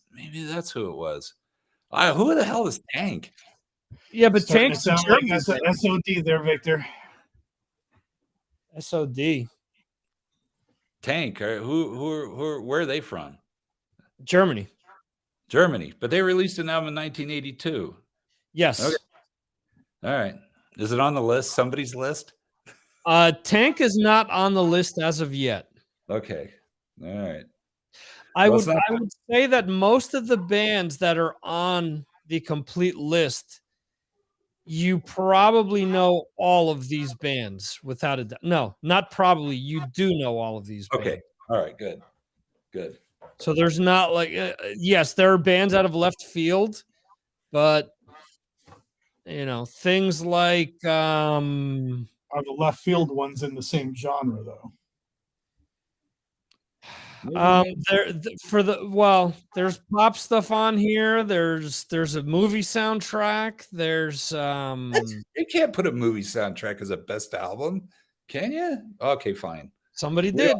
who it was. Who the hell is Tank? Yeah, but Tank's like SOD there, Victor. SOD. Tank. Where are they from? Germany. But they released an album in 1982. Yes. Okay. All right. Is it on the list? Somebody's list? Tank is not on the list as of yet. Okay. All right. I would say that most of the bands that are on the complete list, you probably know all of these bands without a doubt. No, not probably. You do know all of these bands. Okay. All right. Good. So there's not like, yes, there are bands out of left field, but things like are the left field ones in the same genre though? There's pop stuff on here. There's a movie soundtrack. There's you can't put a movie soundtrack as a best album, can you? Okay, fine. Somebody did.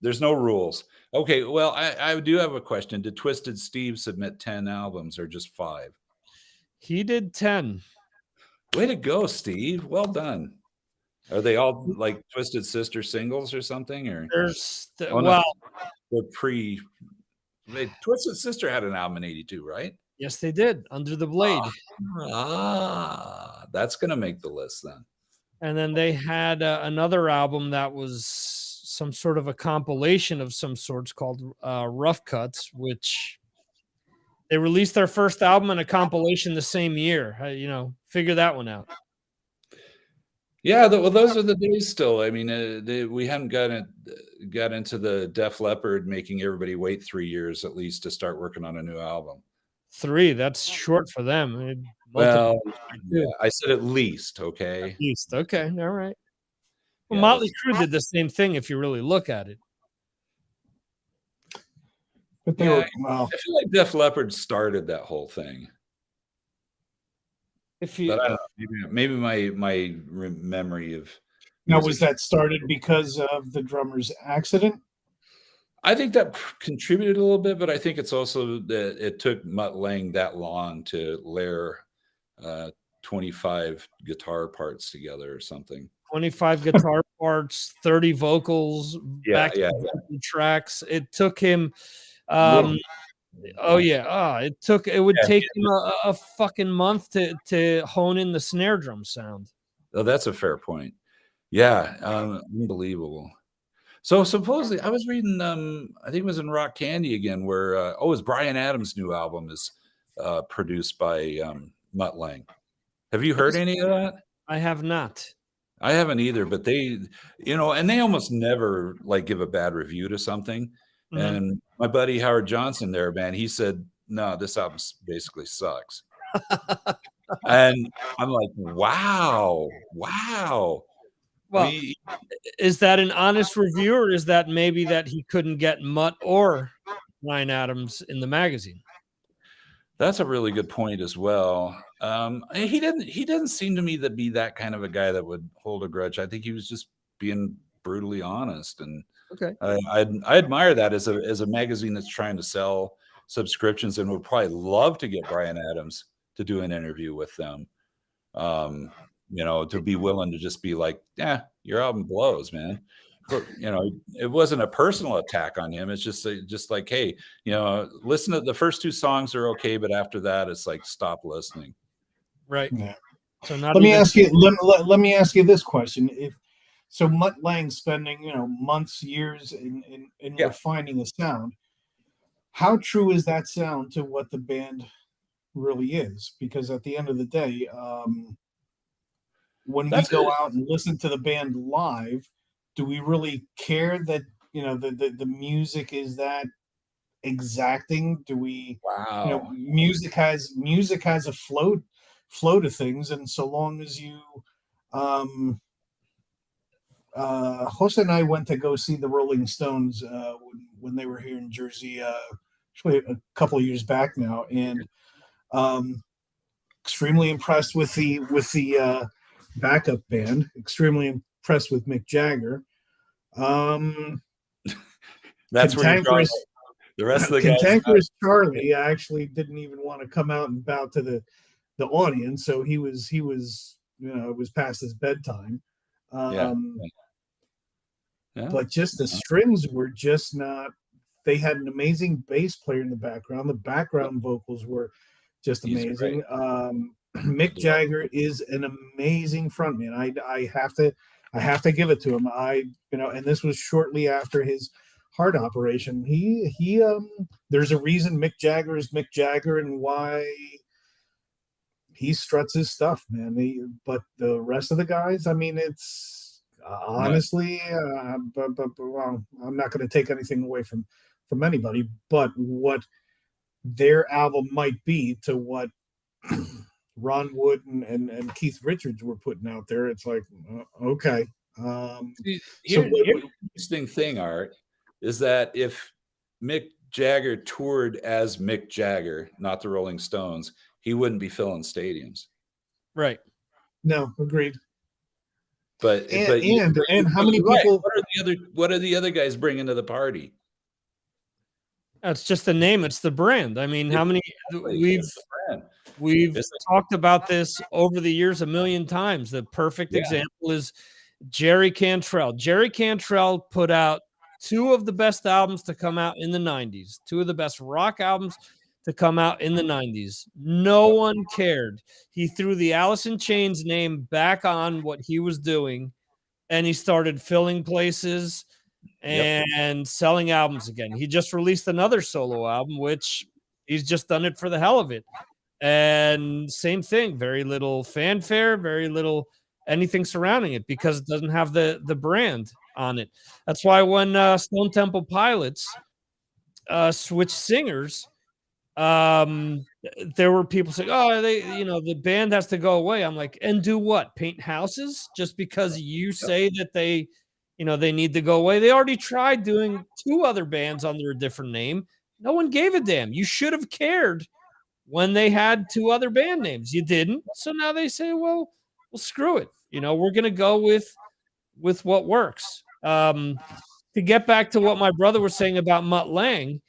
There's no rules. Okay, well, I do have a question. Did Twisted Steve submit 10 albums or just 5? He did 10. Way to go, Steve. Well done. Are they all like Twisted Sister singles or something? Or Twisted Sister had an album in 82, right? Yes, they did. Under the Blade. That's gonna make the list then. And then they had another album that was some sort of a compilation of some sorts called Rough Cuts, which they released their first album and a compilation the same year. Figure that one out. Yeah, those are the days still. I mean, we haven't got into the Def Leppard making everybody wait 3 years at least to start working on a new album. 3, that's short for them. Well, yeah, I said at least, okay? At least, okay, all right. Well, Motley Crue did the same thing if you really look at it. But I feel like Def Leppard started that whole thing. But I don't know, maybe my memory of was that started because of the drummer's accident? I think that contributed a little bit, but I think it's also that it took Mutt Lange that long to layer 25 guitar parts together or something. 25 guitar parts, 30 vocals, tracks. It took him. It would take him a fucking month to hone in the snare drum sound. Oh, that's a fair point. Yeah, unbelievable. So supposedly, I was reading, I think it was in Rock Candy again, where it's Bryan Adams' new album is produced by Mutt Lange. Have you heard any of that? I have not. I haven't either, but they, and they almost never like give a bad review to something. Mhm. And my buddy Howard Johnson there, man, he said, no, this album basically sucks. And I'm like, wow. Well, We- is that an honest review, or is that maybe that he couldn't get Mutt or Ryan Adams in the magazine? That's a really good point as well. He didn't seem to me to be that kind of a guy that would hold a grudge. I think he was just being brutally honest, and Okay. I admire that as a magazine that's trying to sell subscriptions and would probably love to get Brian Adams to do an interview with them. To be willing to just be like, yeah, your album blows, man. But, it wasn't a personal attack on him. It's just like, hey, listen to the first 2 songs are okay, but after that, it's like, stop listening. Right. Yeah. So not Let me even- ask you. Let me ask you this question: so Mutt Lange spending months, years in Yeah. refining a sound, how true is that sound to what the band really is? Because at the end of the day, when we That's go it. out and listen to the band live, do we really care that the music is that exacting? Do we? Wow. Music has a flow to things, and so long as you Jose and I went to go see the Rolling Stones when they were here in Jersey, actually a couple of years back now, and extremely impressed with the backup band, extremely impressed with Mick Jagger. That's where you're going. Cantankerous- The rest of the guys. Cantankerous Charlie actually didn't even want to come out and bow to the audience, so he was it was past his bedtime. Yeah. But just the strings were just not. They had an amazing bass player in the background. The background vocals were just He's amazing. great. Mick Jagger is an amazing frontman. I have to give it to him. And this was shortly after his heart operation. He there's a reason Mick Jagger is Mick Jagger and why he struts his stuff, man. But the rest of the guys, I mean, it's honestly, but well, I'm not going to take anything away from anybody, but what their album might be to what Ron Wood and Keith Richards were putting out there, it's like, okay. Here's the interesting thing, Art, is that if Mick Jagger toured as Mick Jagger, not the Rolling Stones, he wouldn't be filling stadiums. Right. No, agreed. But and how many right. people? What are the other guys bringing to the party? That's just the name. It's the brand. I mean, how many we've It's talked about this over the years a million times. The perfect example is Jerry Cantrell. Jerry Cantrell put out two of the best albums to come out in the 90s, two of the best rock albums to come out in the 90s. No one cared. He threw the Alice in Chains name back on what he was doing, and he started filling places and selling albums again. He just released another solo album, which he's just done it for the hell of it. And same thing, very little fanfare, very little anything surrounding it because it doesn't have the brand on it. That's why when Stone Temple Pilots switched singers, there were people saying, "Oh, the band has to go away." I'm like, "And do what? Paint houses just because you say that they need to go away?" They already tried doing two other bands under a different name. No one gave a damn. You should have cared when they had two other band names. You didn't. So now they say, well, screw it. We're going to go with what works. To get back to what my brother was saying about Mutt Lange,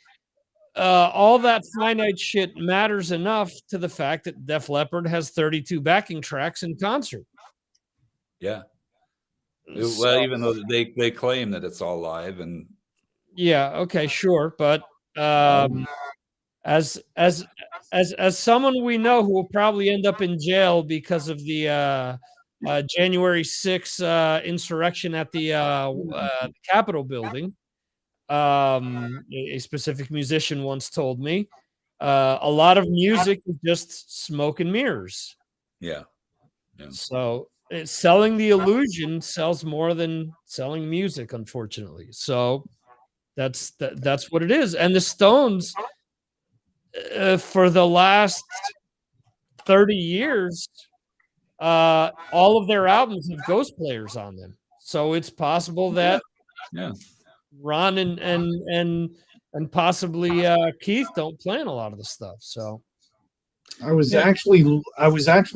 all that finite shit matters enough to the fact that Def Leppard has 32 backing tracks in concert. Yeah. Well, even though they claim that it's all live and okay, sure, but as someone we know who will probably end up in jail because of the January 6th insurrection at the Capitol building, a specific musician once told me, a lot of music is just smoke and mirrors. Yeah. So selling the illusion sells more than selling music, unfortunately. So that's what it is. And the Stones, for the last 30 years, all of their albums have Ghost players on them. So it's possible that Ron and possibly Keith don't plan a lot of the stuff. So I was actually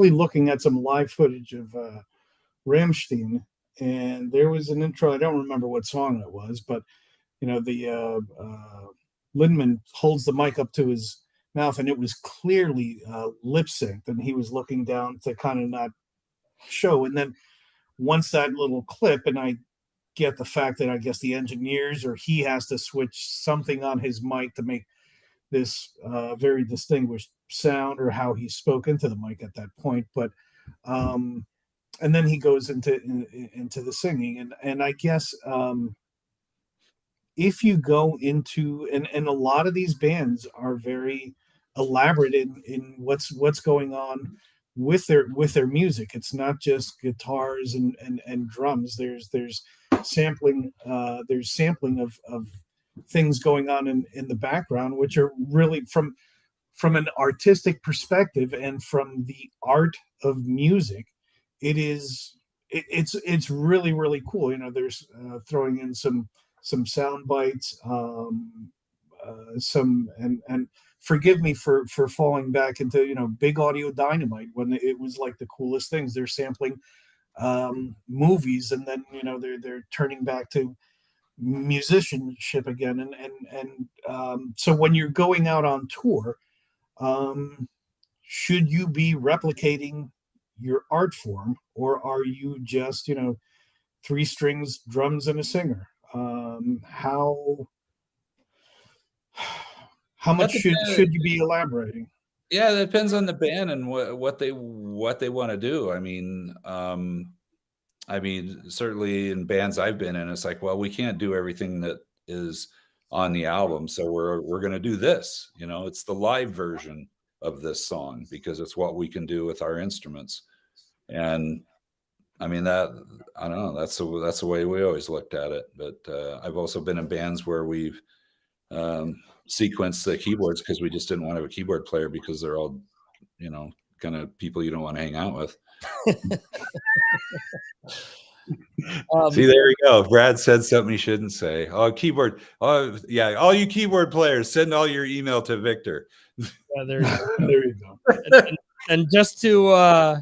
looking at some live footage of Rammstein, and there was an intro. I don't remember what song it was, but the Lindman holds the mic up to his mouth, and it was clearly lip synced, and he was looking down to kind of not show. And then once that little clip, and I get the fact that I guess the engineers or he has to switch something on his mic to make this very distinguished sound, or how he spoke into the mic at that point. But and then he goes into the singing, and I guess if you go into and a lot of these bands are very elaborate in what's going on with their music. It's not just guitars and drums. There's sampling of things going on in the background, which are really from an artistic perspective and from the art of music. It's really, really cool. There's throwing in some sound bites, and forgive me for falling back into Big Audio Dynamite when it was like the coolest things. They're sampling movies, and then they're turning back to musicianship again, and so when you're going out on tour, should you be replicating your art form, or are you just 3 strings, drums, and a singer? How much should you be elaborating? Yeah, that depends on the band and what they want to do. I mean, certainly in bands I've been in, it's like, well, we can't do everything that is on the album, so we're going to do this. It's the live version of this song because it's what we can do with our instruments. And I mean, that, I don't know, that's the way we always looked at it. But I've also been in bands where we've sequenced the keyboards because we just didn't want to have a keyboard player because they're all, kind of people you don't want to hang out with. See, there you go. Brad said something he shouldn't say. Oh, keyboard. Oh, yeah. All you keyboard players, send all your email to Victor. Yeah, there you go. And just to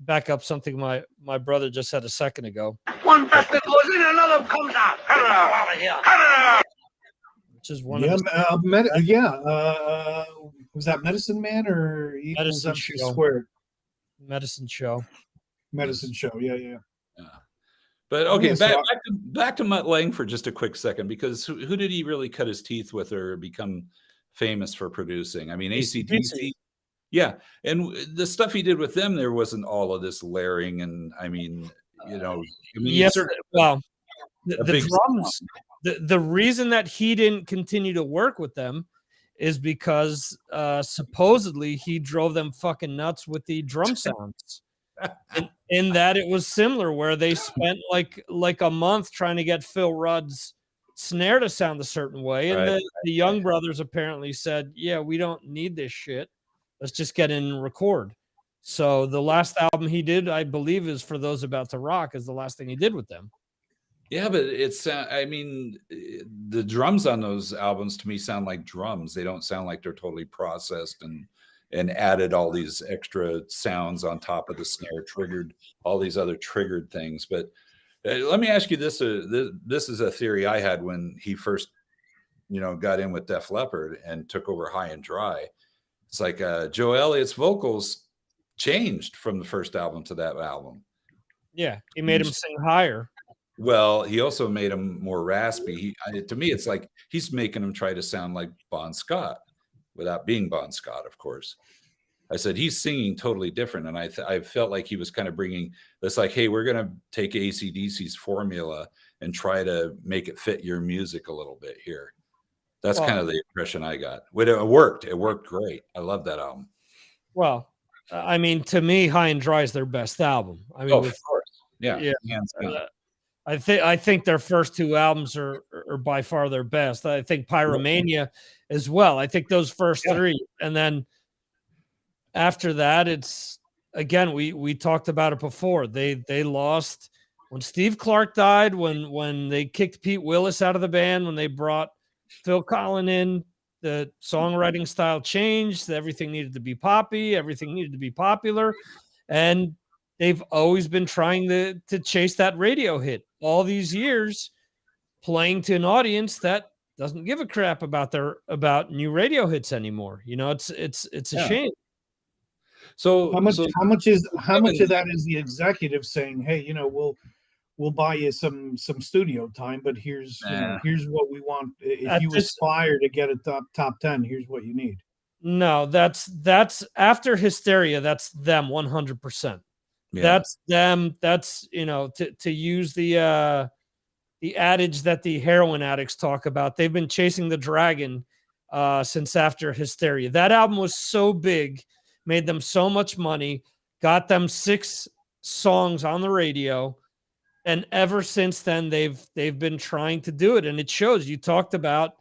back up something my brother just said a second ago. One bastard goes in, another comes out. Cut it out of here. Cut it out. Which is one was that Medicine Man or Medicine Show Show? Squared? Medicine Show. Medicine Show. Yeah. But okay, Yeah, back to Mutt Lange for just a quick second, because who did he really cut his teeth with or become famous for producing? I mean, AC/DC. Yeah, and the stuff he did with them, there wasn't all of this layering, and yes. Well, the drums. The reason that he didn't continue to work with them is because supposedly he drove them fucking nuts with the drum sounds. In that it was similar, where they spent like a month trying to get Phil Rudd's snare to sound a certain way, and the Young brothers apparently said, "Yeah, we don't need this shit. Let's just get in and record." So the last album he did, I believe, is For Those About to Rock, is the last thing he did with them. Yeah, but it's, the drums on those albums to me sound like drums. They don't sound like they're totally processed and added all these extra sounds on top of the snare, triggered all these other triggered things. But let me ask you this. This is a theory I had when he first, got in with Def Leppard and took over High and Dry. It's like Joe Elliott's vocals changed from the first album to that album. Yeah, he made him sing higher. Well, he also made him more raspy. To me, it's like he's making him try to sound like Bon Scott without being Bon Scott, of course. I said he's singing totally different, and I felt like he was kind of bringing this, like, hey, we're going to take AC/DC's formula and try to make it fit your music a little bit here. That's kind of the impression I got. It worked. It worked great. I love that album. Well, I mean, to me, High and Dry is their best album. I mean, Oh, of course. Yeah. yeah. Hands down. I think their first two albums are by far their best. I think Pyromania as well. I think those first three, and then after that, it's again we talked about it before. They lost when Steve Clark died, when they kicked Pete Willis out of the band, when they brought Phil Collin in. The songwriting style changed. Everything needed to be poppy. Everything needed to be popular, and they've always been trying to chase that radio hit all these years, playing to an audience that doesn't give a crap about new radio hits anymore. You know, it's a shame. So how much of that is the executive saying, hey, you know, we'll buy you some studio time, but here's here's what we want. If you aspire to get a top 10, here's what you need. No, that's after Hysteria. That's them 100%. Yeah. That's them. That's, you know, to use the adage that the heroin addicts talk about. They've been chasing the dragon since after Hysteria. That album was so big, made them so much money, got them 6 songs on the radio, and ever since then they've been trying to do it, and it shows. You talked about,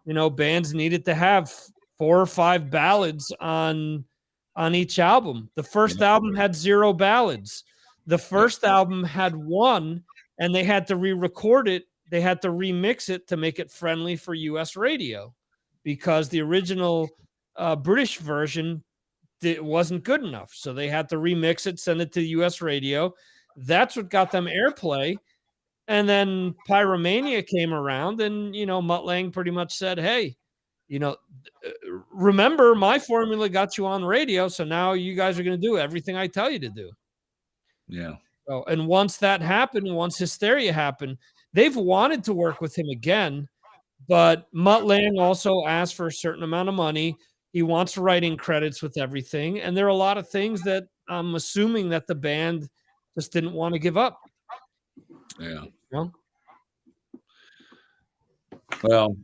you know, bands needed to have 4 or 5 ballads on each album. The first album had 0 ballads. The first album had 1, and they had to re-record it. They had to remix it to make it friendly for US radio, because the original British version wasn't good enough. So they had to remix it, send it to US radio. That's what got them airplay. And then Pyromania came around, and, you know, Mutt Lange pretty much said, hey, you know, remember, my formula got you on radio, so now you guys are going to do everything I tell you to do. Yeah. So, and once that happened, once Hysteria happened, they've wanted to work with him again, but Mutt Lange also asked for a certain amount of money. He wants writing credits with everything, and there are a lot of things that I'm assuming that the band just didn't want to give up. Yeah. You know? Well,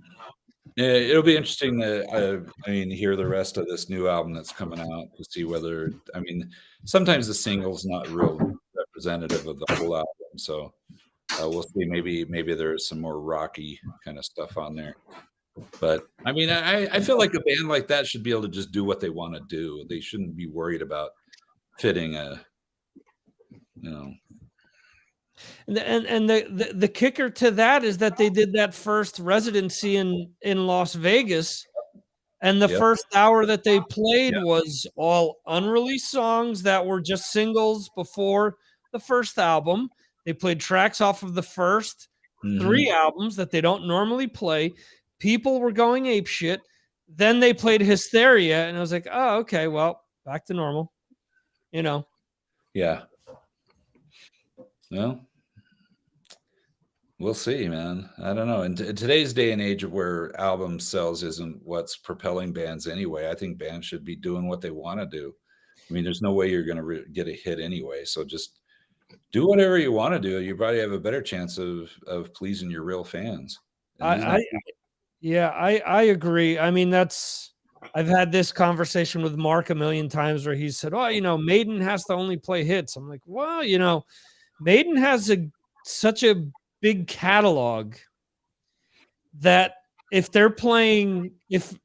it'll be interesting to, hear the rest of this new album that's coming out to see whether, I mean, sometimes the single's not real representative of the whole album. So we'll see. Maybe there's some more rocky kind of stuff on there. But I mean, I feel like a band like that should be able to just do what they want to do. They shouldn't be worried about fitting a, you know. And the kicker to that is that they did that first residency in Las Vegas, and the first hour that they played was all unreleased songs that were just singles before the first album. They played tracks off of the first 3 albums that they don't normally play. People were going apeshit. Then they played Hysteria, and I was like, oh, okay, well, back to normal, you know. Yeah. Well, we'll see, man. I don't know. In today's day and age where album sales isn't what's propelling bands anyway, I think bands should be doing what they want to do. I mean, there's no way you're going to get a hit anyway. So just do whatever you want to do. You probably have a better chance of pleasing your real fans. I agree. I mean, I've had this conversation with Mark a million times where he said, oh, you know, Maiden has to only play hits. I'm like, well, you know, Maiden has such a big catalog that if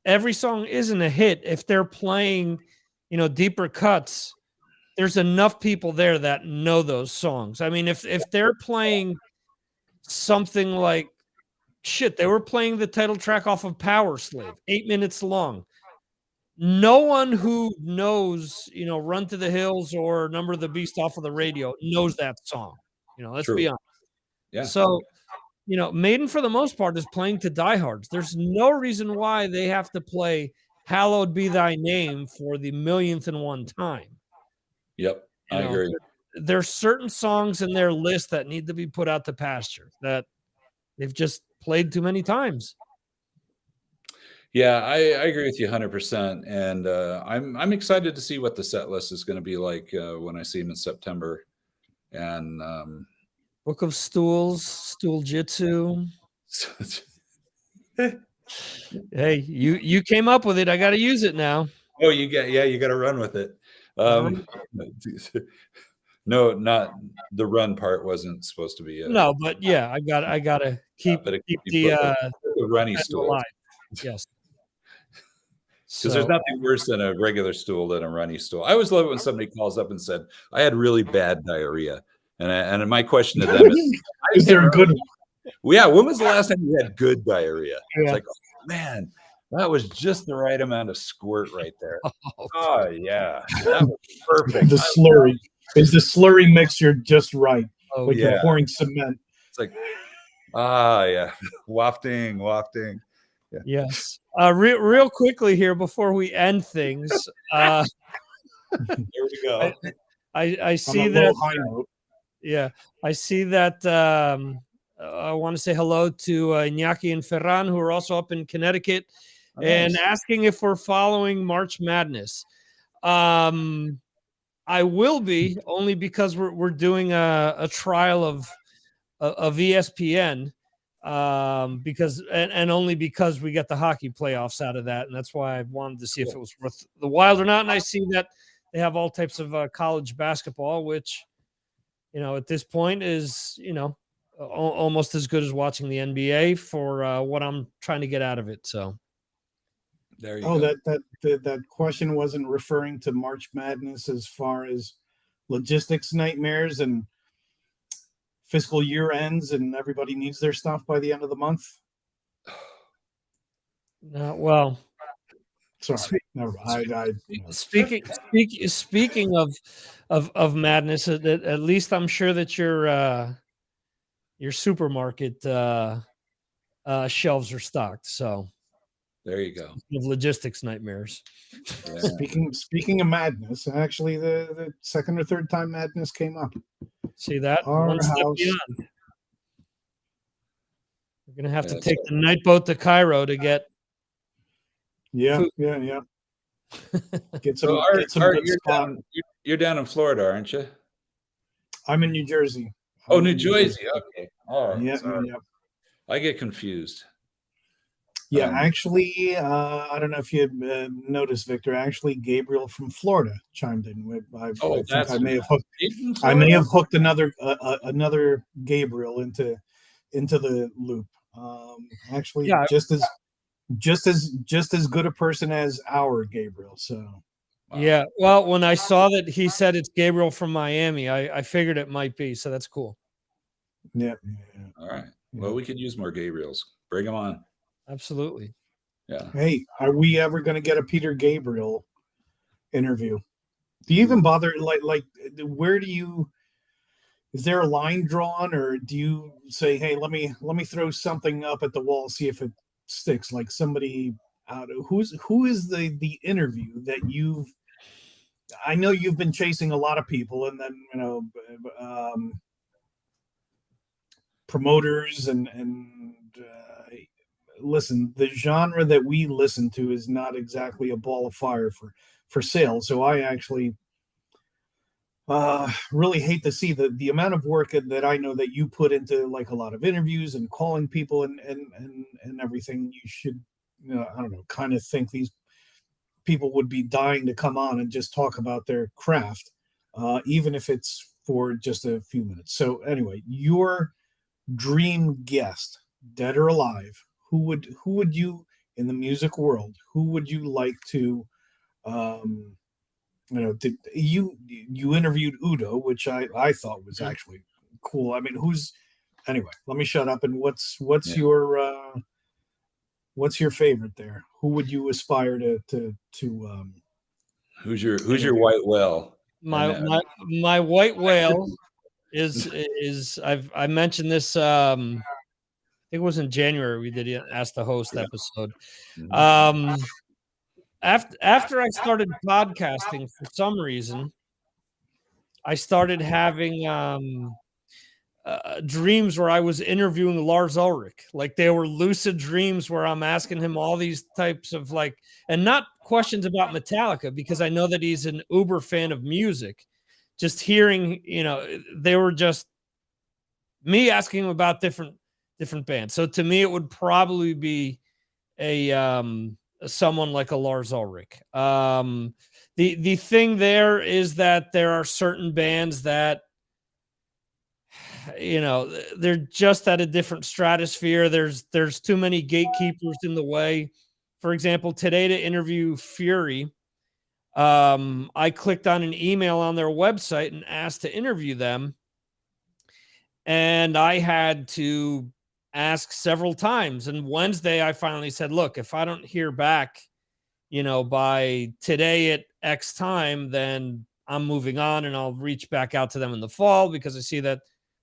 every song isn't a hit, if they're playing, you know, deeper cuts, there's enough people there that know those songs. I mean, if they're playing something like, shit, they were playing the title track off of Power Slave, 8 minutes long. No one who knows, you know, Run to the Hills or Number of the Beast off of the radio knows that song. You know, let's be honest. Yeah. So, you know, Maiden for the most part is playing to diehards. There's no reason why they have to play Hallowed Be Thy Name for the millionth and one time. Yep, I agree. There's certain songs in their list that need to be put out to pasture that they've just played too many times. Yeah, I agree with you 100%. And I'm excited to see what the set list is going to be like when I see them in September. And Book of Stools, Stool Jitsu. Hey, you came up with it. I got to use it now. Oh, you got to run with it. No, not the run part wasn't supposed to be. No, but yeah, I gotta keep but it keep could be the the runny pet stool. alive. Yes. Because there's nothing worse than a regular stool than a runny stool. I always love it when somebody calls up and said, I had really bad diarrhea. And my question to them is there a good one? Well, yeah, when was the last time you had good diarrhea? Yeah. It's like, oh, man, that was just the right amount of squirt right there. Oh, yeah. That was perfect. The slurry. Is the slurry mixture just right? Oh, like yeah. you're pouring cement. It's like, yeah. Wafting. Yeah. Yes. Real quickly here before we end things. There we go. I see On a that. low high note. Yeah, I see that. I want to say hello to Iñaki and Ferran, who are also up in Connecticut, and asking if we're following March Madness. I will be, only because we're doing a trial of ESPN, because and only because we got the hockey playoffs out of that, and that's why I wanted to see if it was worth the while or not. And I see that they have all types of college basketball, which, at this point is, almost as good as watching the NBA for what I'm trying to get out of it. So there you go. That question wasn't referring to March Madness as far as logistics nightmares and fiscal year ends and everybody needs their stuff by the end of the month. Well, sorry. Never mind. Speaking of madness, at least I'm sure that your supermarket shelves are stocked. So there you go. Of logistics nightmares. Yeah. Speaking of madness, actually the second or third time madness came up. See that? Our One step house. beyond. We're gonna have to take the night boat to Cairo to get. Yeah, food. yeah. Get So some Art, good you're down in Florida, aren't you? I'm in New Jersey. Oh, New Jersey. Okay. Oh, Yeah, sorry. yeah. I get confused. Yeah, actually, I don't know if you noticed, Victor. Actually, Gabriel from Florida chimed in. I think I may have hooked another Gabriel into the loop. Actually, Yeah. just as good a person as our Gabriel. So Yeah. Well, when I saw that he said it's Gabriel from Miami, I figured it might be. So that's cool. Yeah. All right. Well, we could use more Gabriels. Bring them on. Absolutely. Yeah. Hey, are we ever going to get a Peter Gabriel interview? Do you even bother? Like, where do you? Is there a line drawn, or do you say, "Hey, let me throw something up at the wall, see if it sticks"? Like somebody out. Who is the interview that you've? I know you've been chasing a lot of people, and then promoters and listen, the genre that we listen to is not exactly a ball of fire for sale. So I actually really hate to see the amount of work that I know that you put into like a lot of interviews and calling people and everything. You should, I don't know, kind of think these people would be dying to come on and just talk about their craft, even if it's for just a few minutes. So anyway, your dream guest, dead or alive, who would you, in the music world, who would you like to you interviewed Udo, which I thought was actually cool. I mean, anyway, let me shut up. And what's your favorite there? Who would you aspire to Who's your white whale? My white whale is I mentioned this I think it was in January we did Ask the Host episode. After I started podcasting, for some reason, I started having dreams where I was interviewing Lars Ulrich. Like they were lucid dreams where I'm asking him all these types of and not questions about Metallica, because I know that he's an uber fan of music. Just hearing, they were just me asking him about different bands. So to me, it would probably be a someone like a Lars Ulrich. The thing there is that there are certain bands that, you know, they're just at a different stratosphere. There's too many gatekeepers in the way. For example, today to interview Fury, I clicked on an email on their website and asked to interview them. And I had to ask several times. And Wednesday, I finally said, look, if I don't hear back, you know, by today at X time, then I'm moving on and I'll reach back out to them in the fall, because I see that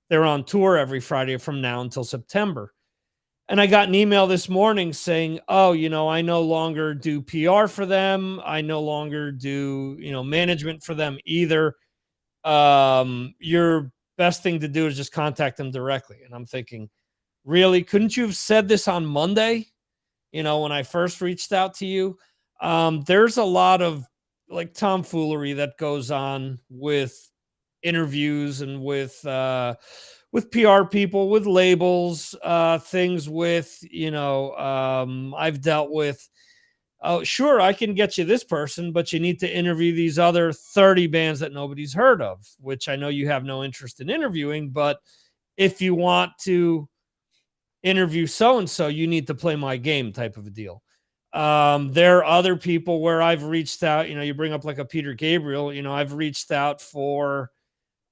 they're on tour every Friday from now until September. And I got an email this morning saying, oh, you know, I no longer do PR for them. I no longer do, you know, management for them either. Your best thing to do is just contact them directly. And I'm thinking, really? Couldn't you have said this on Monday? You know, when I first reached out to you? There's a lot of like tomfoolery that goes on with interviews and with PR people, with labels, things with, you know, I've dealt with, oh, sure, I can get you this person, but you need to interview these other 30 bands that nobody's heard of, which I know you have no interest in interviewing, but if you want to interview so-and-so, you need to play my game type of a deal. There are other people where I've reached out, you know, you bring up like a Peter Gabriel, you know, I've reached out for,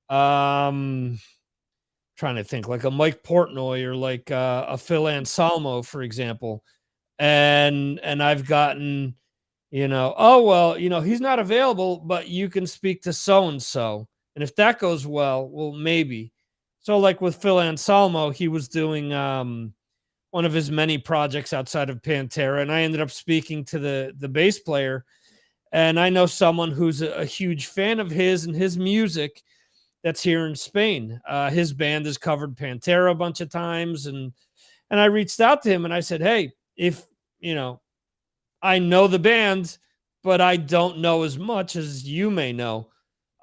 trying to think, like a Mike Portnoy or like a Phil Anselmo, for example. And I've gotten, you know, oh, well, you know, he's not available, but you can speak to so-and-so. And if that goes well, maybe. So like with Phil Anselmo, he was doing one of his many projects outside of Pantera. And I ended up speaking to the bass player. And I know someone who's a huge fan of his and his music that's here in Spain. His band has covered Pantera a bunch of times. And I reached out to him and I said, hey, if, you know, I know the band, but I don't know as much as you may know.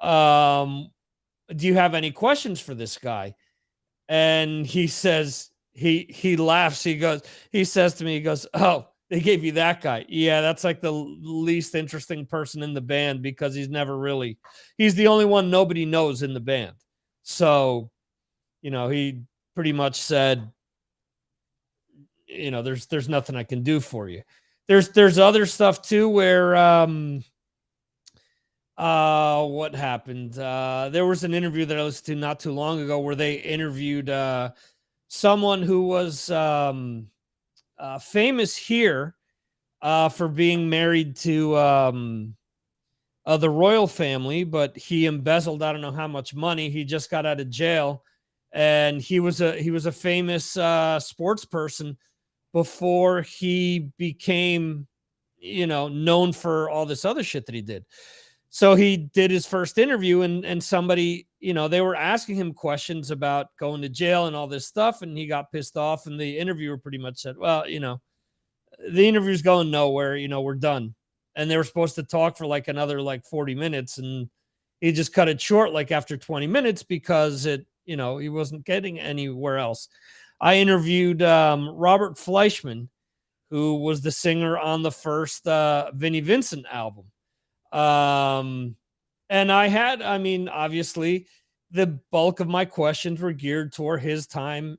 Do you have any questions for this guy? And he says, he laughs. He says to me, he goes, oh, they gave you that guy. Yeah, that's like the least interesting person in the band, because he's the only one nobody knows in the band. So, you know, he pretty much said, you know, there's nothing I can do for you. There's other stuff too where what happened? There was an interview that I listened to not too long ago where they interviewed someone who was famous here for being married to the royal family, but he embezzled I don't know how much money. He just got out of jail, and he was a famous sports person before he became, you know, known for all this other shit that he did. So he did his first interview, and somebody, you know, they were asking him questions about going to jail and all this stuff, and he got pissed off, and the interviewer pretty much said, well, you know, the interview's going nowhere, you know, we're done. And they were supposed to talk for like another like 40 minutes, and he just cut it short like after 20 minutes because you know, he wasn't getting anywhere else. I interviewed Robert Fleischman, who was the singer on the first Vinnie Vincent album. And I mean, obviously the bulk of my questions were geared toward his time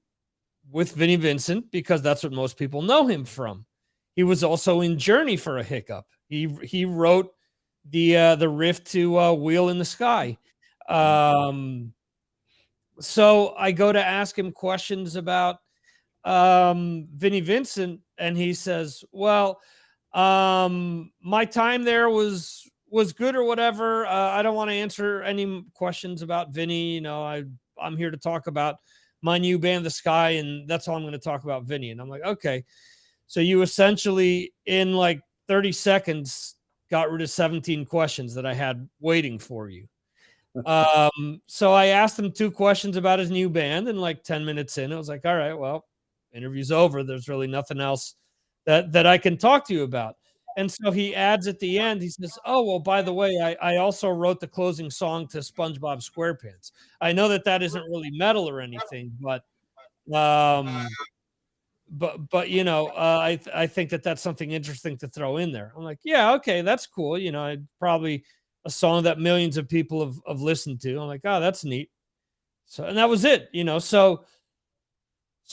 with Vinnie Vincent, because that's what most people know him from. He was also in Journey for a hiccup. He wrote the riff to Wheel in the Sky. So I go to ask him questions about Vinnie Vincent, and he says, well, my time there was good or whatever. I don't want to answer any questions about Vinny. You know, I'm here to talk about my new band, The Sky, and that's all I'm going to talk about Vinny. And I'm like, okay. So you essentially in like 30 seconds got rid of 17 questions that I had waiting for you. So I asked him 2 questions about his new band, and like 10 minutes in, I was like, all right, well, interview's over. There's really nothing else that I can talk to you about. And so he adds at the end, he says, oh, well, by the way, I also wrote the closing song to SpongeBob SquarePants. I know that isn't really metal or anything, but but you know, I think that's something interesting to throw in there. I'm like, yeah, okay, that's cool. You know, probably a song that millions of people have listened to. I'm like, oh, that's neat. So, and that was it, you know. So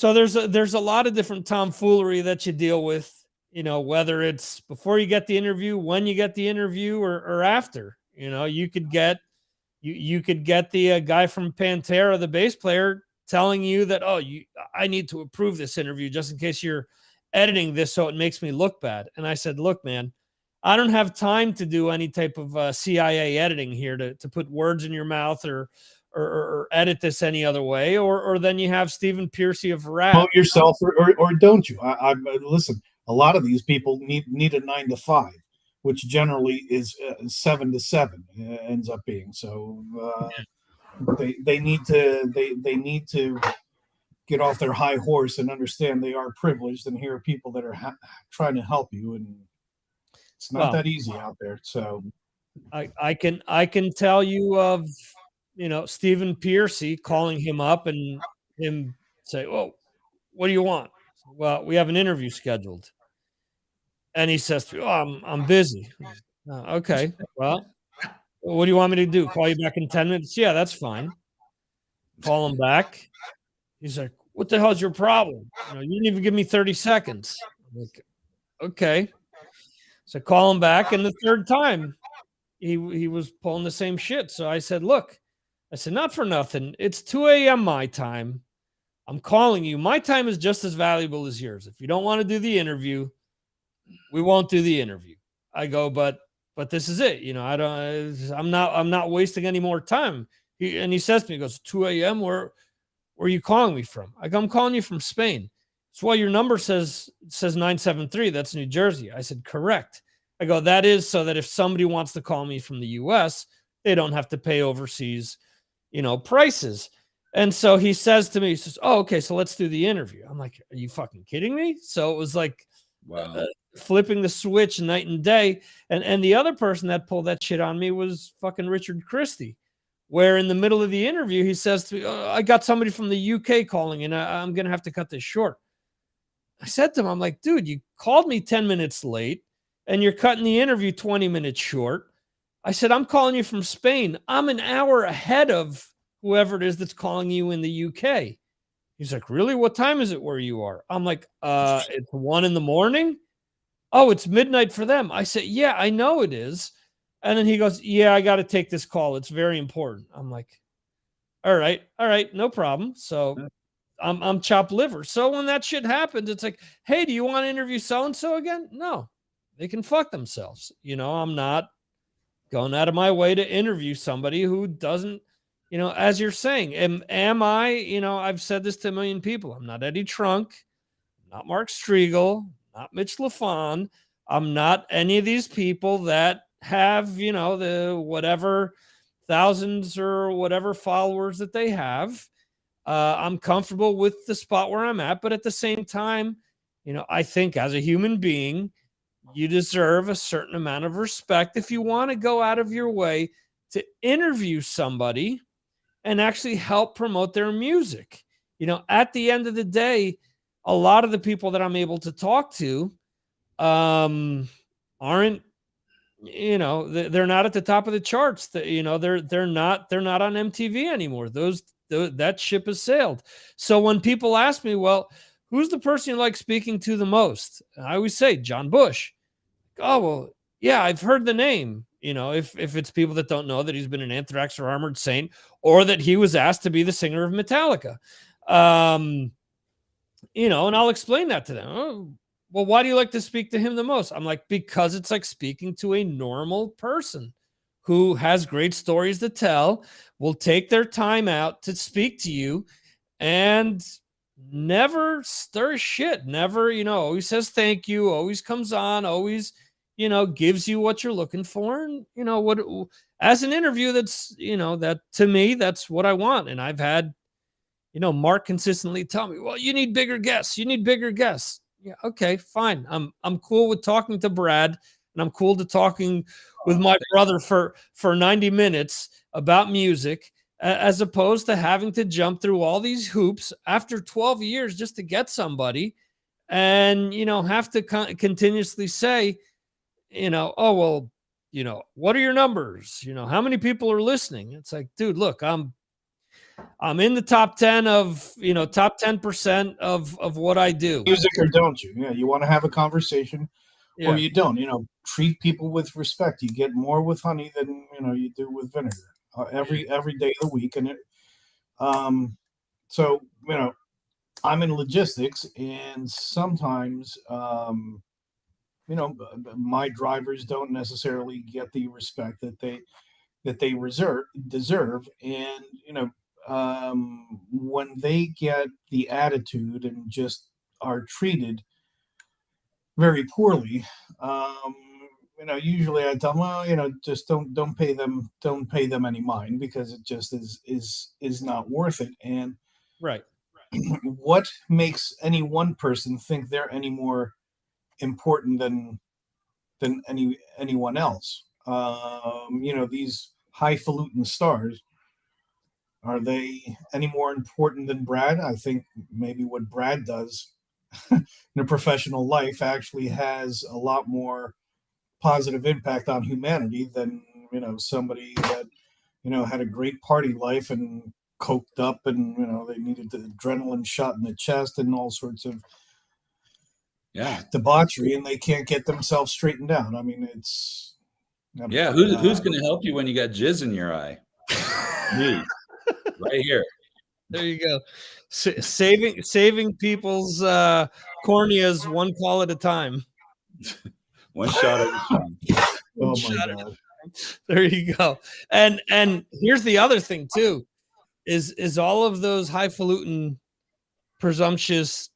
there's a lot of different tomfoolery that you deal with, you know, whether it's before you get the interview, when you get the interview, or after. You know, you could get the guy from Pantera, the bass player, telling you that, oh, I need to approve this interview just in case you're editing this so it makes me look bad. And I said, look, man, I don't have time to do any type of CIA editing here to put words in your mouth or edit this any other way. Or then you have Stephen Piercy of Rap. Promote yourself or don't you? I listen, a lot of these people need a 9 to 5, which generally is 7 to 7 ends up being. So they need to get off their high horse and understand they are privileged, and here are people that are trying to help you, and it's not that easy out there. So I can tell you of, you know, Stephen Piercy calling him up and him say, "Oh, what do you want?" Well, we have an interview scheduled. And he says, "Oh, I'm busy." Okay. Well, what do you want me to do? Call you back in 10 minutes? Yeah, that's fine. Call him back. He's like, "What the hell's your problem? You know, you didn't even give me 30 seconds." I'm like, okay. So call him back. And the third time he was pulling the same shit. So I said, look, not for nothing. It's 2 a.m. my time. I'm calling you. My time is just as valuable as yours. If you don't want to do the interview, we won't do the interview. I go, but this is it. You know, I'm not wasting any more time. He says to me, he goes, 2 a.m. Where are you calling me from? I go, I'm calling you from Spain. That's why your number says 973. That's New Jersey. I said, correct. I go, that is so that if somebody wants to call me from the US, they don't have to pay overseas, you know, prices. And so he says to me, he says, oh, okay, so let's do the interview. I'm like, are you fucking kidding me? So it was like, wow. Flipping the switch night and day. And the other person that pulled that shit on me was fucking Richard Christie, where in the middle of the interview, he says to me, oh, I got somebody from the UK calling and I'm going to have to cut this short. I said to him, I'm like, dude, you called me 10 minutes late and you're cutting the interview 20 minutes short. I said, I'm calling you from Spain. I'm an hour ahead of whoever it is that's calling you in the UK. He's like, really? What time is it where you are? I'm like, it's 1 a.m. Oh, it's midnight for them. I said, yeah, I know it is. And then he goes, yeah, I got to take this call. It's very important. I'm like, all right, no problem. So I'm chopped liver. So when that shit happens, it's like, hey, do you want to interview so-and-so again? No, they can fuck themselves. You know, I'm not going out of my way to interview somebody who doesn't, you know, as you're saying, am I, you know, I've said this to a million people. I'm not Eddie Trunk, not Mark Striegel, not Mitch LaFon. I'm not any of these people that have, you know, the whatever thousands or whatever followers that they have. I'm comfortable with the spot where I'm at, but at the same time, you know, I think as a human being, you deserve a certain amount of respect if you want to go out of your way to interview somebody and actually help promote their music. You know, at the end of the day, a lot of the people that I'm able to talk to aren't, you know, they're not at the top of the charts. You know, they're not on MTV anymore. That ship has sailed. So when people ask me, well, who's the person you like speaking to the most? I always say John Bush. Oh, well, yeah, I've heard the name. You know, if it's people that don't know that he's been in Anthrax or Armored Saint, or that he was asked to be the singer of Metallica. You know, and I'll explain that to them. Oh, well, why do you like to speak to him the most? I'm like, because it's like speaking to a normal person who has great stories to tell, will take their time out to speak to you and never stirs shit, never, you know, always says thank you, always comes on, always, you know, gives you what you're looking for. And, you know, what, as an interview, that's, you know, that to me, that's what I want. And I've had, you know, Mark consistently tell me, well, you need bigger guests. You need bigger guests. Yeah. Okay, fine. I'm cool with talking to Brad, and I'm cool to talking with my brother for 90 minutes about music, as opposed to having to jump through all these hoops after 12 years just to get somebody. and have to continuously say, oh well, what are your numbers? How many people are listening? It's like, dude, look, I'm in the top 10 of top 10% of what I do. Music or don't you? Yeah, you want to have a conversation, Yeah. or you don't. Treat people with respect. You get more with honey than you do with vinegar every day of the week, and so I'm in logistics, and sometimes my drivers don't necessarily get the respect that they deserve, and when they get the attitude and just are treated very poorly, usually I tell them, well, just don't pay them any mind, because it just is not worth it. And right, what makes any one person think they're any more important than anyone else? These highfalutin stars, are they any more important than Brad? I think maybe what Brad does in a professional life actually has a lot more positive impact on humanity than somebody that had a great party life and coked up, and they needed the adrenaline shot in the chest and all sorts of debauchery, and they can't get themselves straightened out. I mean, it's who's going to help you when you got jizz in your eye? Me, right here. There you go. Saving people's corneas one call at a time. One shot at a time. Oh my God. There you go. And here's the other thing too, is all of those highfalutin, presumptuous,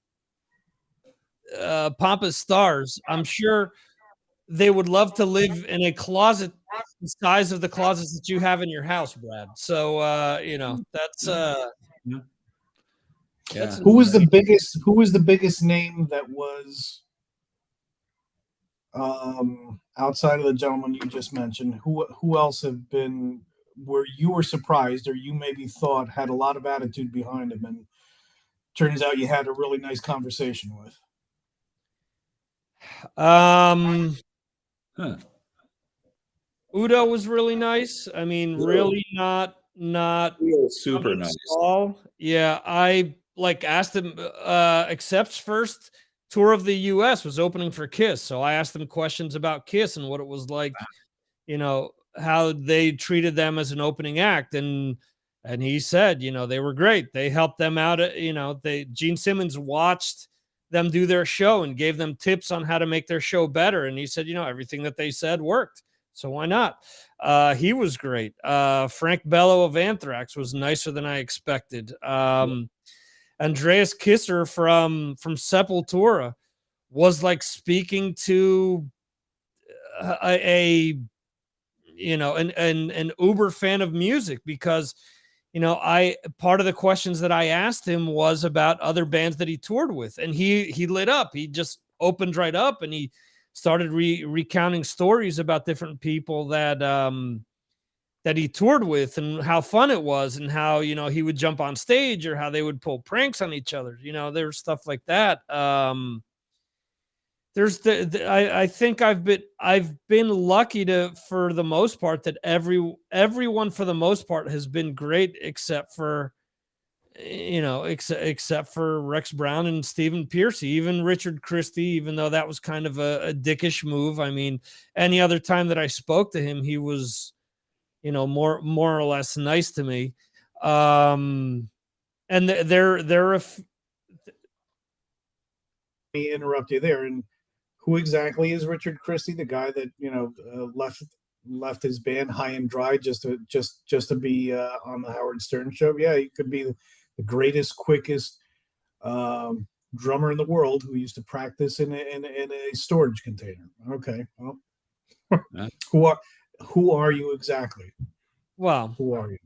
pompous stars, I'm sure they would love to live in a closet the size of the closets that you have in your house, Brad. So that's Who was the biggest name that was outside of the gentleman you just mentioned? Who else have been where you were surprised, or you maybe thought had a lot of attitude behind him, and turns out you had a really nice conversation with? Udo was really nice. I mean, really not super nice. Yeah, I asked him. Accept's first tour of the U.S. was opening for Kiss, so I asked him questions about Kiss and what it was like, how they treated them as an opening act, and he said, they were great. They helped them out. Gene Simmons watched them do their show and gave them tips on how to make their show better, and he said, everything that they said worked. So why not? He was great. Frank Bello of Anthrax was nicer than I expected. Andreas Kisser from Sepultura was like speaking to an uber fan of music, because part of the questions that I asked him was about other bands that he toured with, and he lit up. He just opened right up, and he started recounting stories about different people that he toured with, and how fun it was, and how he would jump on stage, or how they would pull pranks on each other. There was stuff like that. I think I've been lucky for the most part, that everyone for the most part has been great, except for except for Rex Brown and Stephen Pearcy. Even Richard Christie, even though that was kind of a dickish move. I mean, any other time that I spoke to him, he was more or less nice to me. And they're me interrupt you there. And who exactly is Richard Christie? The guy that left his band high and dry just to be on the Howard Stern show. Yeah, he could be the greatest, quickest drummer in the world who used to practice in a storage container. Okay, well, who are you exactly? Well, who are you?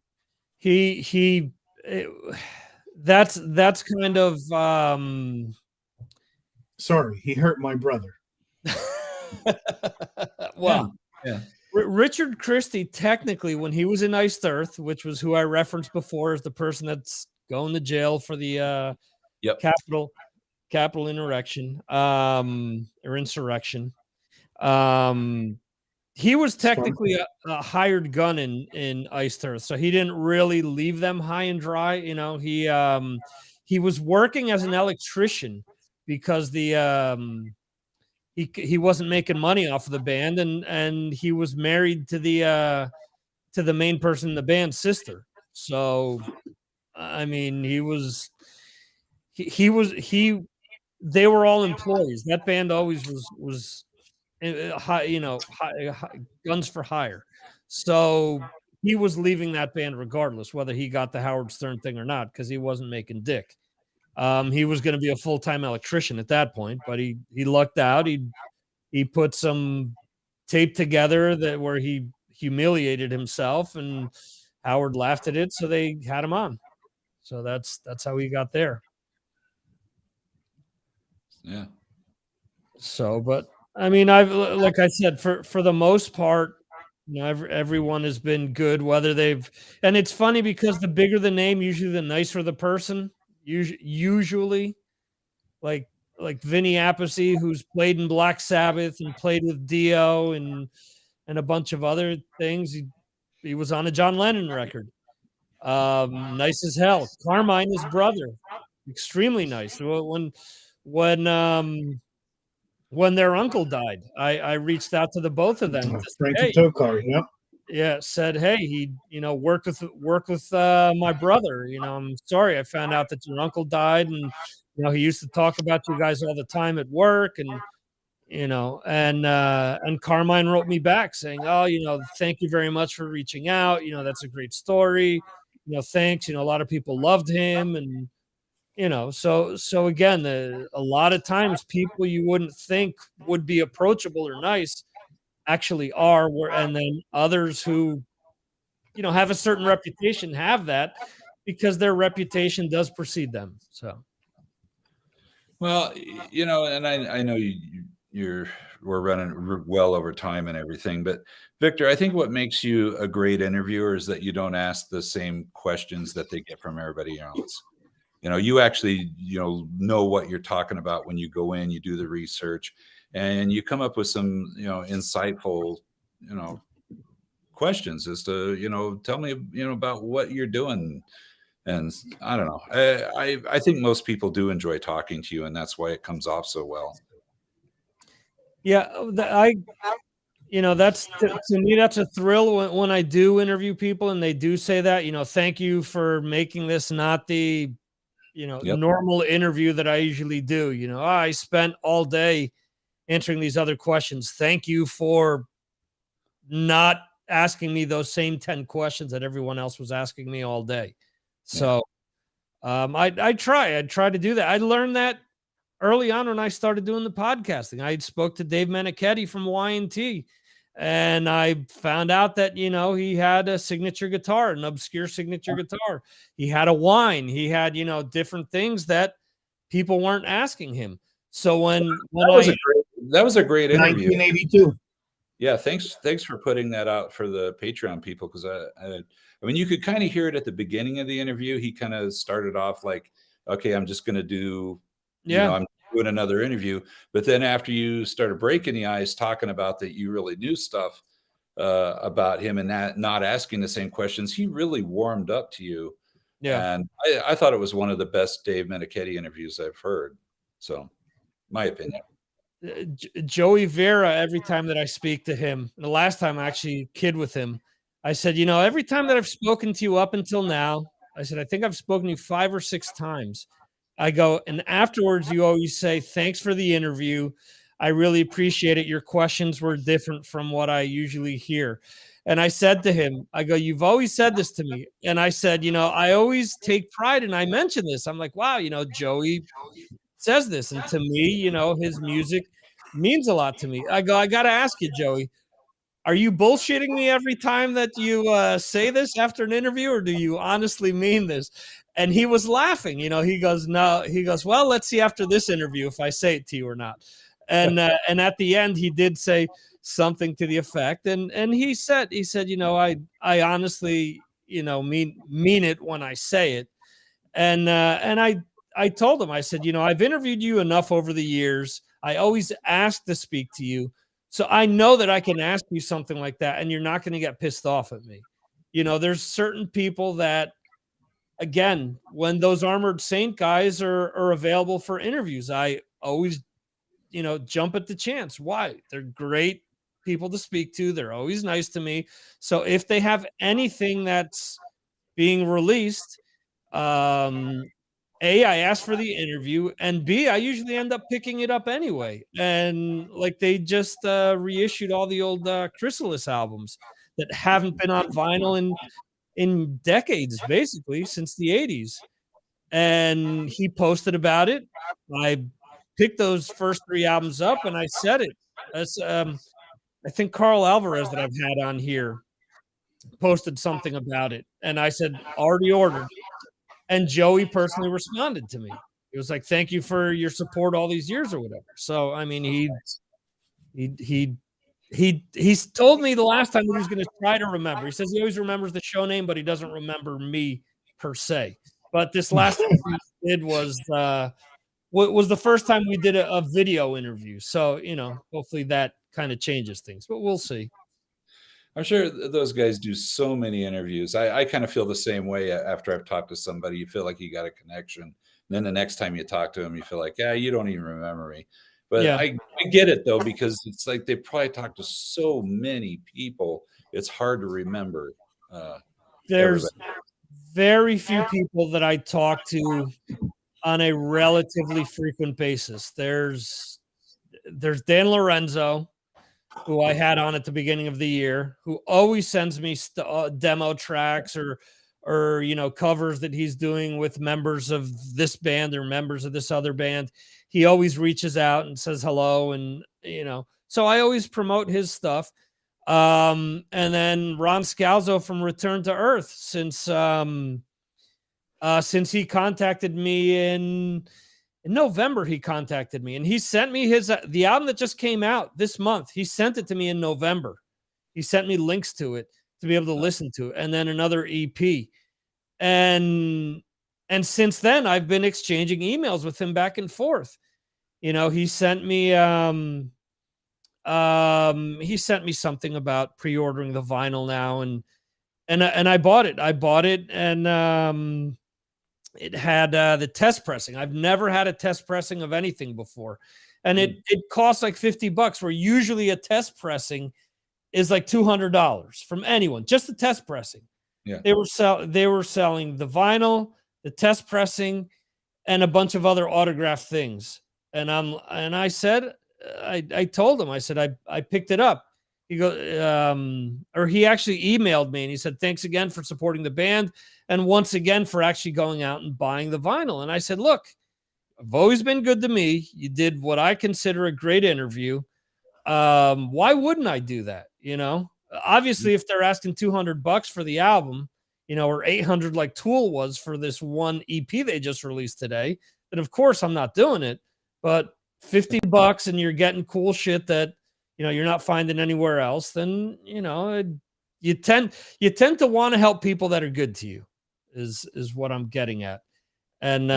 That's kind of sorry, he hurt my brother. Well, yeah. Richard Christie, technically, when he was in Iced Earth, which was who I referenced before as the person that's going to jail for the Capitol Capitol insurrection, or insurrection. He was technically a hired gun in Iced Earth, so he didn't really leave them high and dry. You know, he was working as an electrician because he wasn't making money off of the band, and he was married to the main person in the band's sister. So, I mean, they were all employees. That band always was high, you know, guns for hire. So he was leaving that band regardless, whether he got the Howard Stern thing or not, because he wasn't making dick. He was going to be a full-time electrician at that point, but he lucked out. He put some tape together where he humiliated himself, and Howard laughed at it, so they had him on. So that's how he got there. Yeah. So, but I mean, like I said, for the most part, you know, everyone has been good. Whether and it's funny because the bigger the name, usually the nicer the person. Usually, like Vinny Appice, who's played in Black Sabbath and played with Dio and a bunch of other things. He was on a John Lennon record. Nice as hell. Carmine, his brother, extremely nice. When their uncle died, I reached out to the both of them. Frankie Tokar, yep. Yeah, said, hey, he, you know, worked with my brother. You know, I'm sorry, I found out that your uncle died, and you know, he used to talk about you guys all the time at work, and you know, and Carmine wrote me back saying, oh, you know, thank you very much for reaching out. You know, that's a great story. You know, thanks. You know, a lot of people loved him, and you know, so again, a lot of times people you wouldn't think would be approachable or nice actually are, and then others who, you know, have a certain reputation have that because their reputation does precede them. So, well, you know, and I know we're running well over time and everything, but Victor, I think what makes you a great interviewer is that you don't ask the same questions that they get from everybody else. You know, you actually, you know what you're talking about when you go in, you do the research, and you come up with some, you know, insightful, you know, questions as to, you know, tell me, you know, about what you're doing. And I don't know. I think most people do enjoy talking to you, and that's why it comes off so well. Yeah, you know, that's to me, that's a thrill when I do interview people and they do say that, you know, thank you for making this not the, you know, normal interview that I usually do. You know, I spent all day answering these other questions. Thank you for not asking me those same 10 questions that everyone else was asking me all day. So I try to do that. I learned that early on when I started doing the podcasting. I spoke to Dave Meniketti from Y&T, and I found out that, you know, he had a signature guitar, an obscure signature guitar. He had a whine. He had, you know, different things that people weren't asking him. So when that was a great interview. 1982. Yeah, thanks for putting that out for the Patreon people, because I mean, you could kind of hear it at the beginning of the interview. He kind of started off like, okay, I'm just going to do, you know, I'm doing another interview. But then after you started breaking the ice, talking about that you really knew stuff about him and that not asking the same questions, he really warmed up to you. Yeah. And I thought it was one of the best Dave Meniketti interviews I've heard. So, my opinion. Joey Vera, every time that I speak to him, the last time I actually kid with him, I said, you know, every time that I've spoken to you up until now, I said, I think I've spoken to you 5 or 6 times. I go, and afterwards you always say, thanks for the interview. I really appreciate it. Your questions were different from what I usually hear. And I said to him, I go, you've always said this to me. And I said, you know, I always take pride, and I mention this. I'm like, wow, you know, Joey says this. And to me, you know, his music means a lot to me. I go, I got to ask you, Joey, are you bullshitting me every time that you say this after an interview, or do you honestly mean this? And he was laughing. You know, he goes, no. He goes, well, let's see after this interview if I say it to you or not. And at the end, he did say something to the effect. And he said, you know, I honestly, you know, mean it when I say it. And I I told him, I said, you know, I've interviewed you enough over the years. I always ask to speak to you. So I know that I can ask you something like that and you're not going to get pissed off at me. You know, there's certain people that, again, when those Armored Saint guys are available for interviews, I always, you know, jump at the chance. Why? They're great people to speak to. They're always nice to me. So if they have anything that's being released, A, I asked for the interview, and B, I usually end up picking it up anyway. And like they just reissued all the old Chrysalis albums that haven't been on vinyl in decades, basically since the 80s. And he posted about it. I picked those first 3 albums up and I said it. That's I think Carl Alvarez that I've had on here posted something about it. And I said, already ordered. And Joey personally responded to me. He was like, thank you for your support all these years or whatever. So, I mean, he's told me the last time he was going to try to remember. He says he always remembers the show name, but he doesn't remember me per se. But this last thing we did was the first time we did a video interview. So, you know, hopefully that kind of changes things, but we'll see. I'm sure those guys do so many interviews. I kind of feel the same way after I've talked to somebody. You feel like you got a connection. And then the next time you talk to them, you feel like, yeah, you don't even remember me. But Yeah. I get it, though, because it's like they probably talked to so many people. It's hard to remember. There's everybody. very few people that I talk to on a relatively frequent basis. There's Dan Lorenzo, who I had on at the beginning of the year, who always sends me demo tracks or you know, covers that he's doing with members of this band or members of this other band. He always reaches out and says hello, and you know, so I always promote his stuff. And then Ron Scalzo from Return to Earth, since he contacted me in November, he contacted me and he sent me the album that just came out this month. He sent it to me in November. He sent me links to it to be able to listen to it, and then another EP. And since then I've been exchanging emails with him back and forth. You know, he sent me something about pre-ordering the vinyl now, and I bought it. And it had the test pressing. I've never had a test pressing of anything before. And it costs like $50, where usually a test pressing is like $200 from anyone, just the test pressing. Yeah. They were selling the vinyl, the test pressing, and a bunch of other autographed things. And I said, I told him, I said, I picked it up. He goes, or he actually emailed me and he said, thanks again for supporting the band. And once again, for actually going out and buying the vinyl. And I said, look, I've always been good to me. You did what I consider a great interview. Why wouldn't I do that? You know, obviously if they're asking $200 for the album, you know, or $800 like Tool was for this one EP they just released today, then of course I'm not doing it. But $50 and you're getting cool shit that, you know, you're not finding anywhere else, then, you know, you tend to want to help people that are good to you is what I'm getting at. And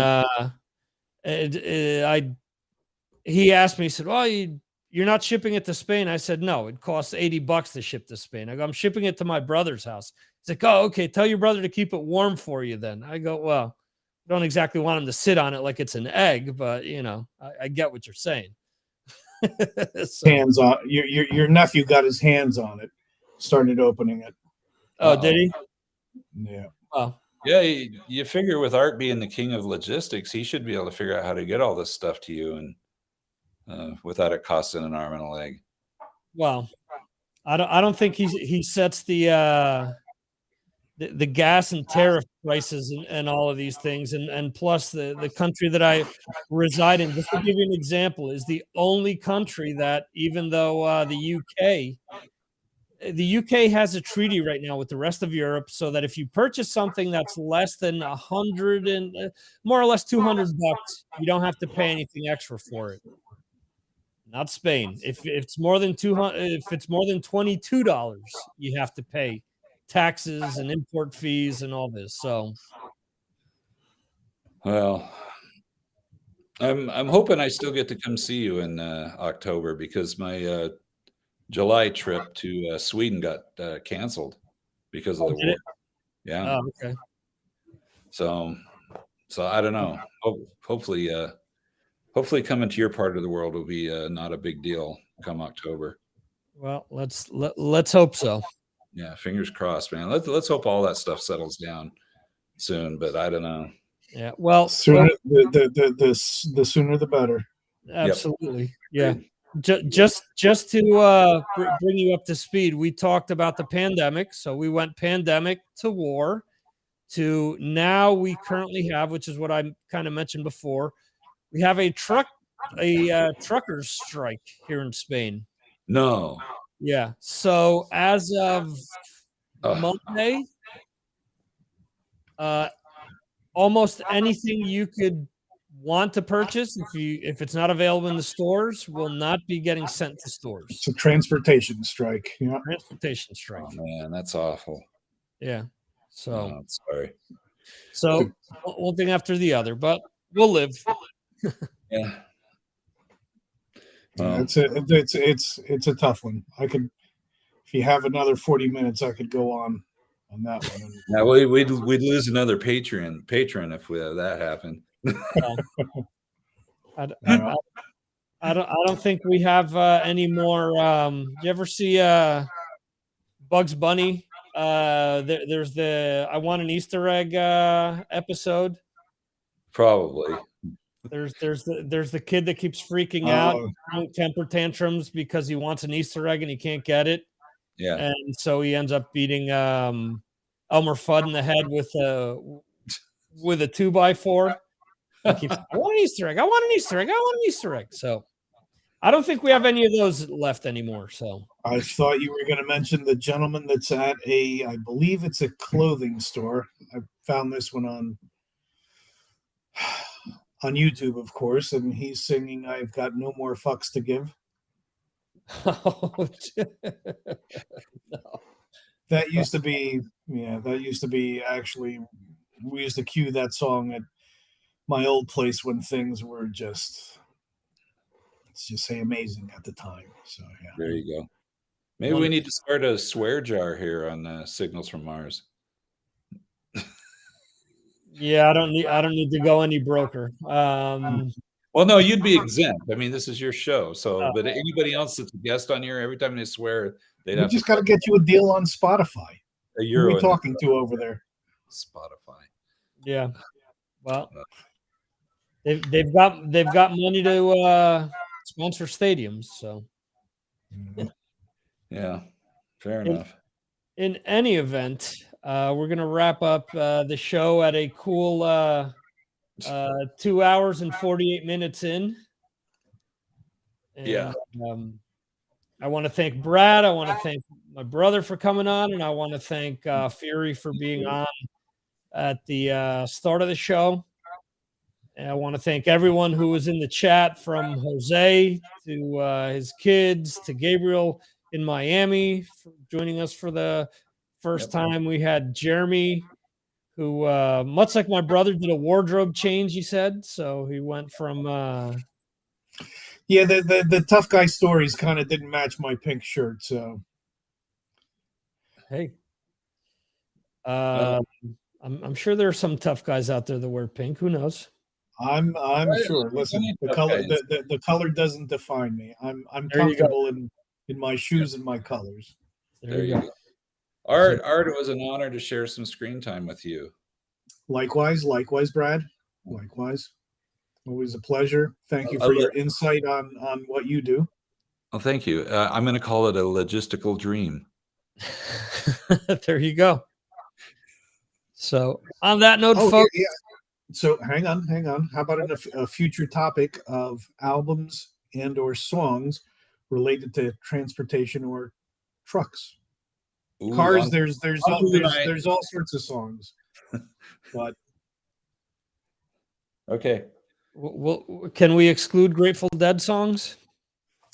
he asked me, he said, well, you're not shipping it to Spain. I said, no, it costs $80 to ship to Spain. I go, I'm shipping it to my brother's house. He's like, oh, okay. Tell your brother to keep it warm for you then. I go, well, I don't exactly want him to sit on it like it's an egg, but you know, I get what you're saying. So, Hands on your nephew got his hands on it, started opening it. oh, did he? Yeah. Oh, Yeah, you figure with Art being the king of logistics, he should be able to figure out how to get all this stuff to you and without it costing an arm and a leg. well, I don't think he sets the gas and tariff prices and all of these things. And plus the country that I reside in, just to give you an example, is the only country that, even though the UK has a treaty right now with the rest of Europe, so that if you purchase something that's less than 100 and more or less $200, you don't have to pay anything extra for it. Not Spain. If it's more than $22, you have to pay taxes and import fees and all this. So, Well, I'm hoping I still get to come see you in October because my July trip to Sweden got canceled because of Oh, the did war. it? Yeah. Oh, okay. So I don't know. Hopefully coming to your part of the world will be not a big deal come October. Well, let's hope so. Yeah, fingers crossed, man. Let's hope all that stuff settles down soon. But I don't know. Yeah. Well, Sooner the sooner the better. absolutely. Yeah. Agreed. Just to bring you up to speed, we talked about the pandemic. So we went pandemic to war to now we currently have, which is what I kind of mentioned before, we have a truckers strike here in Spain. No. Yeah. So as of Monday, almost anything you could want to purchase, if it's not available in the stores, will not be getting sent to stores. It's a transportation strike. Yeah. Transportation strike. Oh man, that's awful. Yeah. So Oh, sorry. so one thing after the other, but we'll live. Yeah. Yeah, it's a tough one. I could, if you have another 40 minutes, I could go on that one. Now we'd lose another patron if that happened. I don't think we have any more. You ever see Bugs Bunny? There's the I Want an Easter Egg episode. Probably. There's the kid that keeps freaking out, throwing temper tantrums because he wants an Easter egg and he can't get it. Yeah. And so he ends up beating Elmer Fudd in the head with a 2x4. He keeps, I want an Easter egg. I want an Easter egg. I want an Easter egg. So I don't think we have any of those left anymore. So I thought you were going to mention the gentleman that's at I believe it's a clothing store. I found this one on YouTube, of course, and he's singing "I've Got No More Fucks to Give." No. That used to be, actually, we used to cue that song at my old place when things were let's just say amazing at the time. So yeah. There you go. Maybe we need to start a swear jar here on Signals from Mars. Yeah, I don't need to go any broker. Well, no, you'd be exempt. I mean, this is your show. So, but anybody else that's a guest on here, every time they swear, they'd We have just got to get you a deal on Spotify. a Who euro. are we in talking to over there? Spotify. Yeah. Well, they've got money to sponsor stadiums. So Yeah, fair enough. in any event, we're gonna wrap up the show at a cool 2 hours and 48 minutes in. And, Yeah. I want to thank Brad. I want to thank my brother for coming on, and I want to thank Fury for being on at the start of the show. And I want to thank everyone who was in the chat, from Jose to his kids to Gabriel in Miami for joining us for the first time. We had Jeremy, who much like my brother did a wardrobe change, he said. So he went from Yeah, the tough guy stories kind of didn't match my pink shirt. So hey, I'm sure there are some tough guys out there that wear pink. Who knows? I'm sure. Listen, the color doesn't define me. I'm comfortable in my shoes and my colors. There you go. Art, it was an honor to share some screen time with you. Likewise, Brad. Likewise. Always a pleasure. Thank you for your insight on what you do. Oh, thank you. I'm going to call it a logistical dream. There you go. So on that note, folks. Yeah. So hang on. How about a future topic of albums and or songs related to transportation or trucks? Ooh, Cars, there's all sorts of songs. But okay. Well, can we exclude Grateful Dead songs?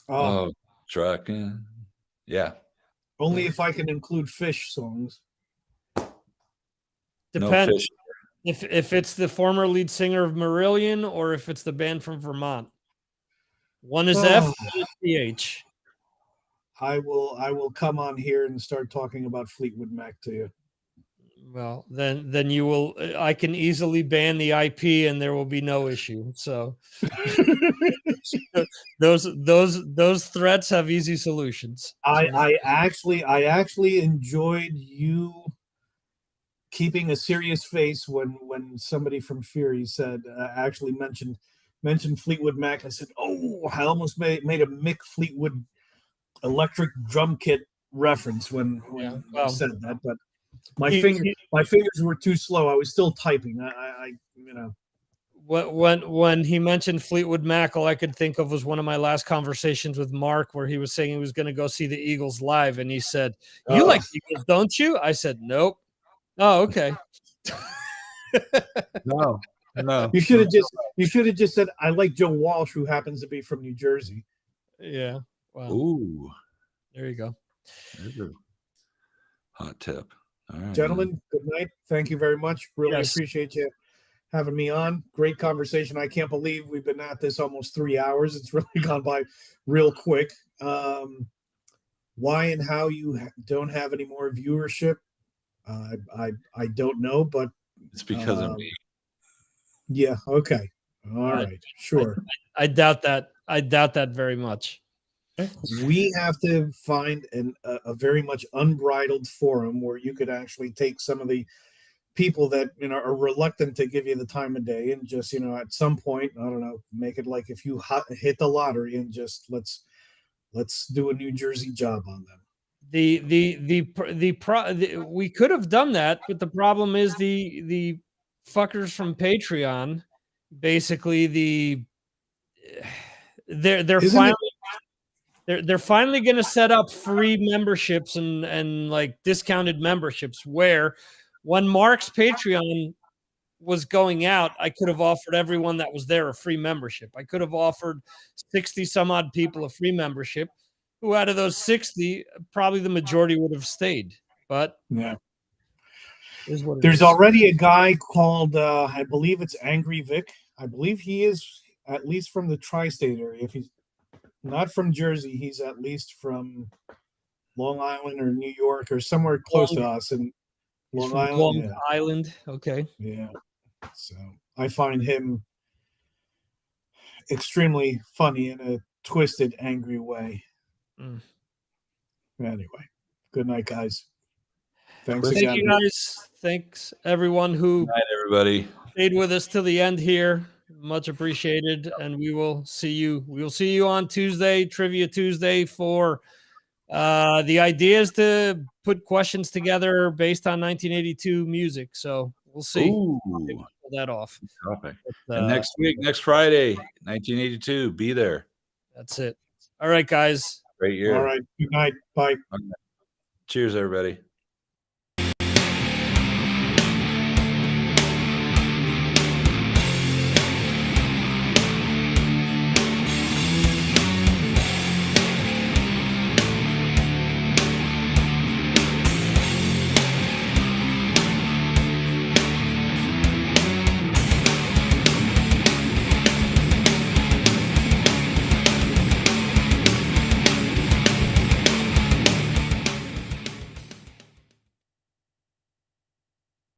Oh, trucking. Yeah. Only if I can include Fish songs. Depends. If it's the former lead singer of Marillion or if it's the band from Vermont. One is F, Oh. one is CH. I will come on here and start talking about Fleetwood Mac to you. Well, then you will. I can easily ban the IP, and there will be no issue. So those threats have easy solutions. I actually enjoyed you keeping a serious face when somebody from Fury said actually mentioned Fleetwood Mac. I said, oh, I almost made a Mick Fleetwood electric drum kit reference when I said that, but my fingers were too slow. I was still typing. I when he mentioned Fleetwood Mac, all I could think of was one of my last conversations with Mark, where he was saying he was going to go see the Eagles live, and he said, "You like Eagles, don't you?" I said, "Nope." Oh, okay. No. You should have just said, "I like Joe Walsh, who happens to be from New Jersey." Yeah. Wow. Ooh, there you go. There's a hot tip. All right, gentlemen, good night. Thank you very much. Really appreciate you having me on. Great conversation. I can't believe we've been at this almost 3 hours. It's really gone by real quick. Why and how you don't have any more viewership, I don't know, but it's because of me. Yeah. Okay. All right. Sure. I doubt that. I doubt that very much. We have to find a very much unbridled forum where you could actually take some of the people that are reluctant to give you the time of day and just at some point, I don't know, make it like if you hit the lottery and just let's do a New Jersey job on them. We could have done that, but the problem is the fuckers from Patreon, basically they're finally going to set up free memberships and like discounted memberships, where when Mark's Patreon was going out, I could have offered everyone that was there a free membership. I could have offered 60 some odd people a free membership, who out of those 60, probably the majority would have stayed. But yeah, there's already a guy called, I believe it's Angry Vic. I believe he is at least from the tri-state area. If he's not from Jersey, he's at least from Long Island or New York or somewhere close to us. And Long Island. Okay. Yeah. So I find him extremely funny in a twisted, angry way. Anyway, good night, guys. Thanks again. Thank you, guys. Thanks everyone who everybody stayed with us till the end here. Much appreciated, and we will see you on Tuesday, Trivia Tuesday, for the idea is to put questions together based on 1982 music. So we'll see. Ooh. Pull that off. And next week, next Friday, 1982, be there. That's it. All right, guys. Great year. All right. Good night. Bye. Okay. Cheers, everybody.